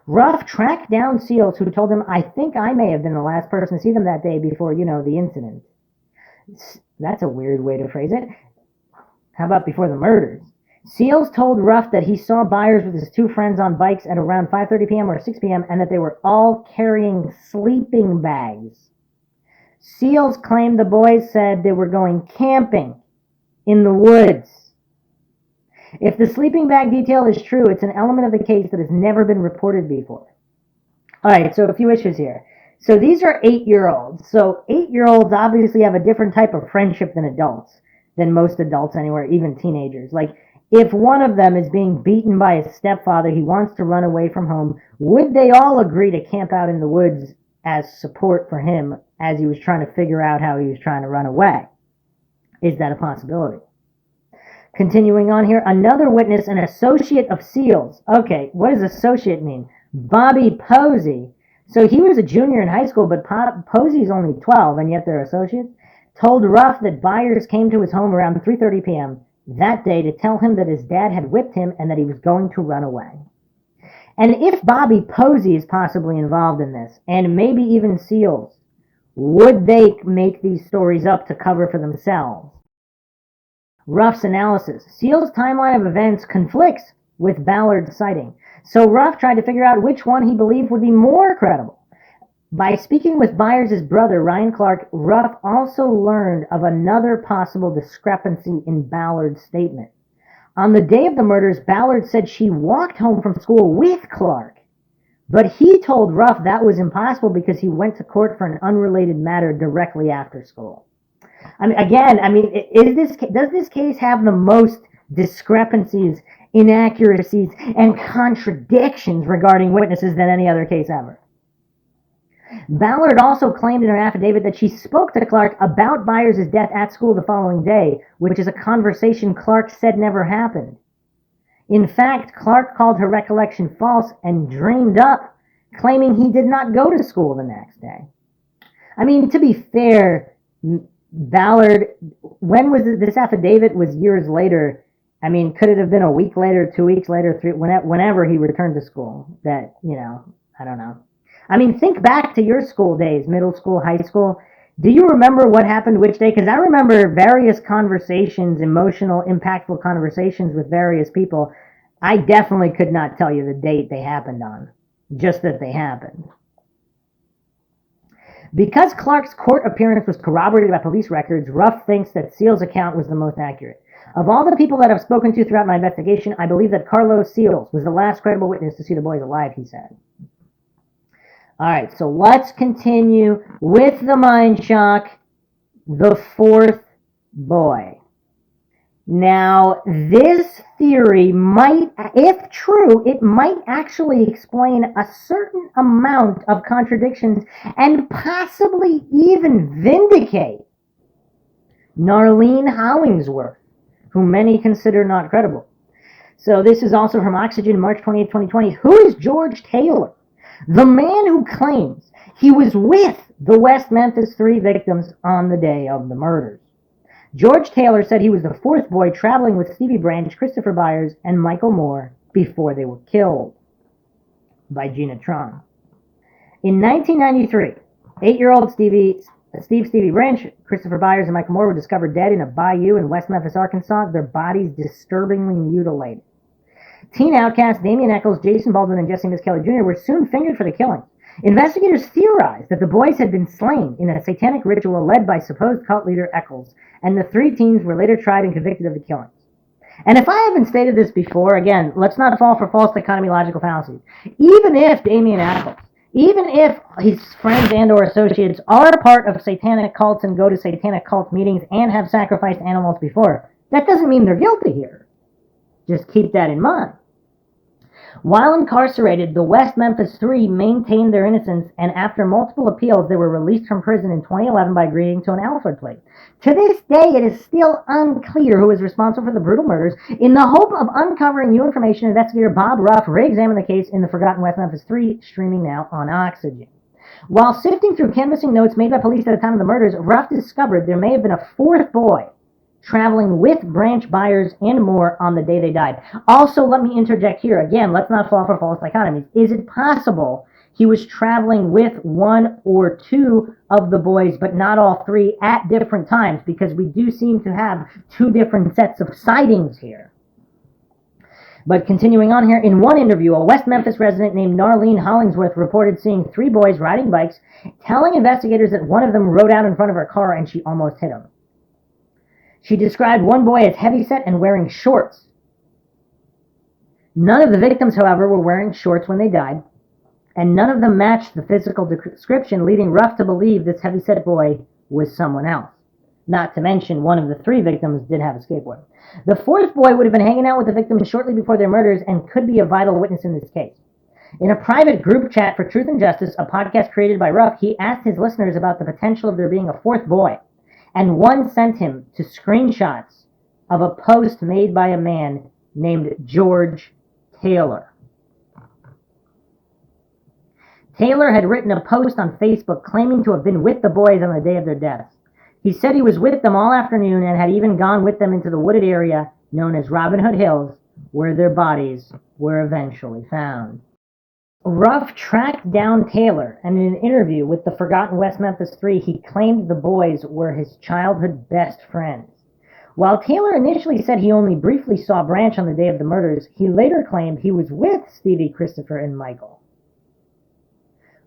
Ruff tracked down Seals, who told him, "I think I may have been the last person to see them that day before, the incident." That's a weird way to phrase it. How about before the murders? Seals told Ruff that he saw Byers with his two friends on bikes at around 5:30 p.m. or 6 p.m. and that they were all carrying sleeping bags. Seals claimed the boys said they were going camping in the woods. If the sleeping bag detail is true, it's an element of the case that has never been reported before. All right, so a few issues here. So these are 8-year-olds. So 8-year-olds obviously have a different type of friendship than most adults anywhere, even teenagers. Like, if one of them is being beaten by his stepfather, he wants to run away from home, would they all agree to camp out in the woods as support for him as he was trying to figure out how he was trying to run away? Is that a possibility? Continuing on here, another witness, an associate of Seals. Okay, what does associate mean? Bobby Posey. So he was a junior in high school, but Posey's only 12, and yet they're associates. Told Ruff that Byers came to his home around 3:30 p.m. that day to tell him that his dad had whipped him and that he was going to run away. And if Bobby Posey is possibly involved in this, and maybe even Seals, would they make these stories up to cover for themselves? Ruff's analysis. Seals' timeline of events conflicts with Ballard's sighting. So Ruff tried to figure out which one he believed would be more credible. By speaking with Byers' brother, Ryan Clark, Ruff also learned of another possible discrepancy in Ballard's statement. On the day of the murders, Ballard said she walked home from school with Clark, but he told Ruff that was impossible because he went to court for an unrelated matter directly after school. Does this case have the most discrepancies, inaccuracies, and contradictions regarding witnesses than any other case ever? Ballard also claimed in her affidavit that she spoke to Clark about Byers' death at school the following day, which is a conversation Clark said never happened. In fact, Clark called her recollection false and dreamed up, claiming he did not go to school the next day. I mean, to be fair, Ballard, when was this affidavit was years later. I mean, could it have been a week later, 2 weeks later, whenever he returned to school? I don't know. I mean, think back to your school days, middle school, high school. Do you remember what happened which day? Because I remember various conversations, emotional, impactful conversations with various people. I definitely could not tell you the date they happened on, just that they happened. Because Clark's court appearance was corroborated by police records, Ruff thinks that Seals' account was the most accurate. Of all the people that I've spoken to throughout my investigation, I believe that Carlos Seals was the last credible witness to see the boys alive, he said. All right, so let's continue with the Mindshock, the fourth boy. Now, this theory might, if true, it might actually explain a certain amount of contradictions and possibly even vindicate Narlene Hollingsworth, whom many consider not credible. So this is also from Oxygen, March 28, 2020. Who is George Taylor? The man who claims he was with the West Memphis Three victims on the day of the murders. George Taylor said he was the fourth boy traveling with Stevie Branch, Christopher Byers, and Michael Moore before they were killed by Gina Tron. In 1993, 8-year-old Stevie Branch, Christopher Byers, and Michael Moore were discovered dead in a bayou in West Memphis, Arkansas, their bodies disturbingly mutilated. Teen outcasts Damian Eccles, Jason Baldwin, and Jesse Miss Kelly Jr. were soon fingered for the killing. Investigators theorized that the boys had been slain in a satanic ritual led by supposed cult leader Eccles, and the three teens were later tried and convicted of the killings. And if I haven't stated this before, again, let's not fall for false dichotomy logical fallacies. Even if Damian Eccles, even if his friends and or associates are part of satanic cults and go to satanic cult meetings and have sacrificed animals before, that doesn't mean they're guilty here. Just keep that in mind. While incarcerated, the West Memphis Three maintained their innocence, and after multiple appeals, they were released from prison in 2011 by agreeing to an Alford plea. To this day, it is still unclear who is responsible for the brutal murders. In the hope of uncovering new information, investigator Bob Ruff re-examined the case in the Forgotten West Memphis Three, streaming now on Oxygen. While sifting through canvassing notes made by police at the time of the murders, Ruff discovered there may have been a fourth boy traveling with Branch, Byers, and Moore on the day they died. Also, let me interject here. Again, let's not fall for false dichotomies. Is it possible he was traveling with one or two of the boys, but not all three at different times? Because we do seem to have two different sets of sightings here. But continuing on here, in one interview, a West Memphis resident named Narlene Hollingsworth reported seeing three boys riding bikes, telling investigators that one of them rode out in front of her car and she almost hit him. She described one boy as heavyset and wearing shorts. None of the victims, however, were wearing shorts when they died, and none of them matched the physical description, leading Ruff to believe this heavyset boy was someone else. Not to mention, one of the three victims did have a skateboard. The fourth boy would have been hanging out with the victims shortly before their murders and could be a vital witness in this case. In a private group chat for Truth and Justice, a podcast created by Ruff, he asked his listeners about the potential of there being a fourth boy, and one sent him to screenshots of a post made by a man named George Taylor. Taylor had written a post on Facebook claiming to have been with the boys on the day of their deaths. He said he was with them all afternoon and had even gone with them into the wooded area known as Robin Hood Hills, where their bodies were eventually found. Ruff tracked down Taylor, and in an interview with the Forgotten West Memphis Three, he claimed the boys were his childhood best friends. While Taylor initially said he only briefly saw Branch on the day of the murders, he later claimed he was with Stevie, Christopher, and Michael.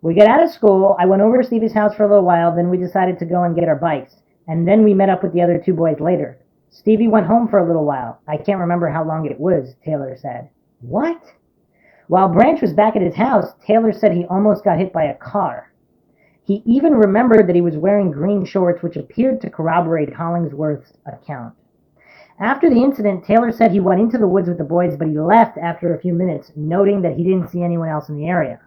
We got out of school, I went over to Stevie's house for a little while, then we decided to go and get our bikes, and then we met up with the other two boys later. Stevie went home for a little while. I can't remember how long it was, Taylor said. What? While Branch was back at his house, Taylor said he almost got hit by a car. He even remembered that he was wearing green shorts, which appeared to corroborate Hollingsworth's account. After the incident, Taylor said he went into the woods with the boys, but he left after a few minutes, noting that he didn't see anyone else in the area.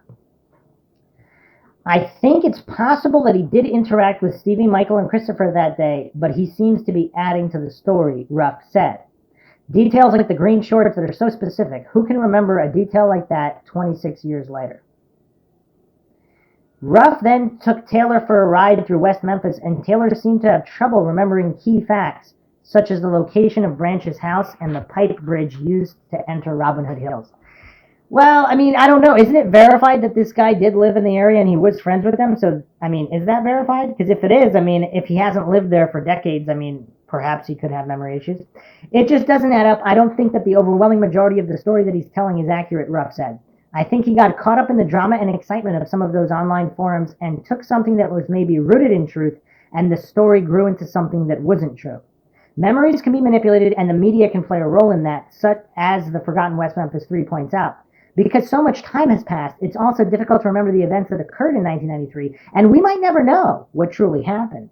I think it's possible that he did interact with Stevie, Michael, and Christopher that day, but he seems to be adding to the story, Ruff said. Details like the green shorts that are so specific. Who can remember a detail like that 26 years later? Ruff then took Taylor for a ride through West Memphis, and Taylor seemed to have trouble remembering key facts, such as the location of Branch's house and the pipe bridge used to enter Robin Hood Hills. Well, I mean, I don't know. Isn't it verified that this guy did live in the area and he was friends with them? So, I mean, is that verified? Because if it is, I mean, if he hasn't lived there for decades, I mean, perhaps he could have memory issues. It just doesn't add up. I don't think that the overwhelming majority of the story that he's telling is accurate, Ruff said. I think he got caught up in the drama and excitement of some of those online forums and took something that was maybe rooted in truth, and the story grew into something that wasn't true. Memories can be manipulated, and the media can play a role in that, such as the Forgotten West Memphis Three points out. Because so much time has passed, it's also difficult to remember the events that occurred in 1993, and we might never know what truly happened.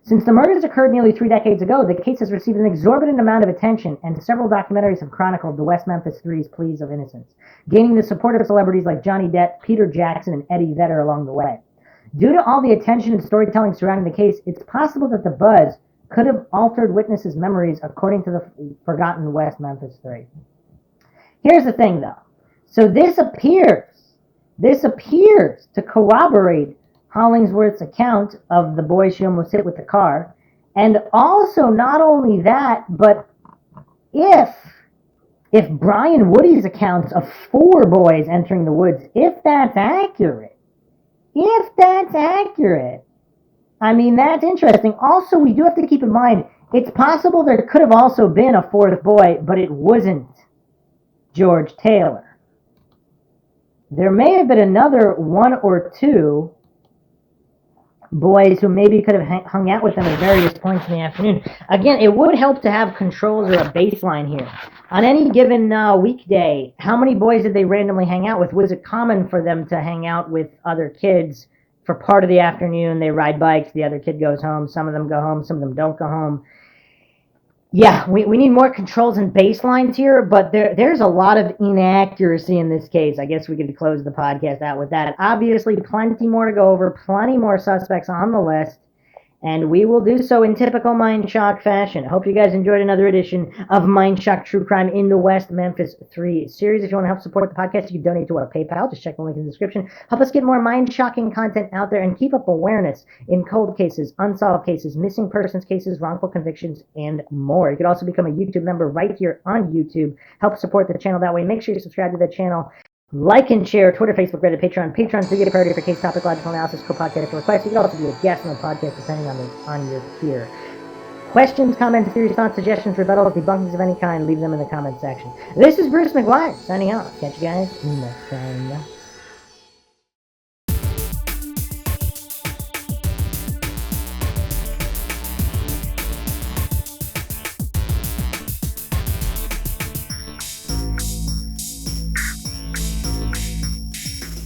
Since the murders occurred nearly 3 decades ago, the case has received an exorbitant amount of attention, and several documentaries have chronicled the West Memphis Three's pleas of innocence, gaining the support of celebrities like Johnny Depp, Peter Jackson, and Eddie Vedder along the way. Due to all the attention and storytelling surrounding the case, it's possible that the buzz could have altered witnesses' memories, according to the Forgotten West Memphis Three. Here's the thing, though. So this appears to corroborate Hollingsworth's account of the boy she almost hit with the car. And also, not only that, but if Brian Woody's accounts of 4 boys entering the woods, if that's accurate, I mean, that's interesting. Also, we do have to keep in mind, it's possible there could have also been a 4th boy, but it wasn't George Taylor. There may have been another 1 or 2 boys who maybe could have hung out with them at various points in the afternoon. Again, it would help to have controls or a baseline here. On any given weekday, how many boys did they randomly hang out with? Was it common for them to hang out with other kids for part of the afternoon? They ride bikes, the other kid goes home, some of them go home, some of them don't go home. Yeah, we need more controls and baselines here, but there's a lot of inaccuracy in this case. I guess we could close the podcast out with that. Obviously, plenty more to go over, plenty more suspects on the list, and we will do so in typical Mindshock fashion. I hope you guys enjoyed another edition of Mindshock True Crime in the West Memphis 3 series. If you want to help support the podcast, you can donate to our PayPal. Just check the link in the description. Help us get more mind-shocking content out there and keep up awareness in cold cases, unsolved cases, missing persons cases, wrongful convictions, and more. You could also become a YouTube member right here on YouTube. Help support the channel that way. Make sure you subscribe to the channel. Like and share, Twitter, Facebook, Reddit, Patreon. Patreon, so you get a priority for case topic, logical analysis, co-podcast for requests. You can also be a guest on the podcast depending on your tier. Questions, comments, theories, thoughts, suggestions, rebuttals, debunkings of any kind, leave them in the comment section. This is Bruce McGuire, signing off. Catch you guys next time.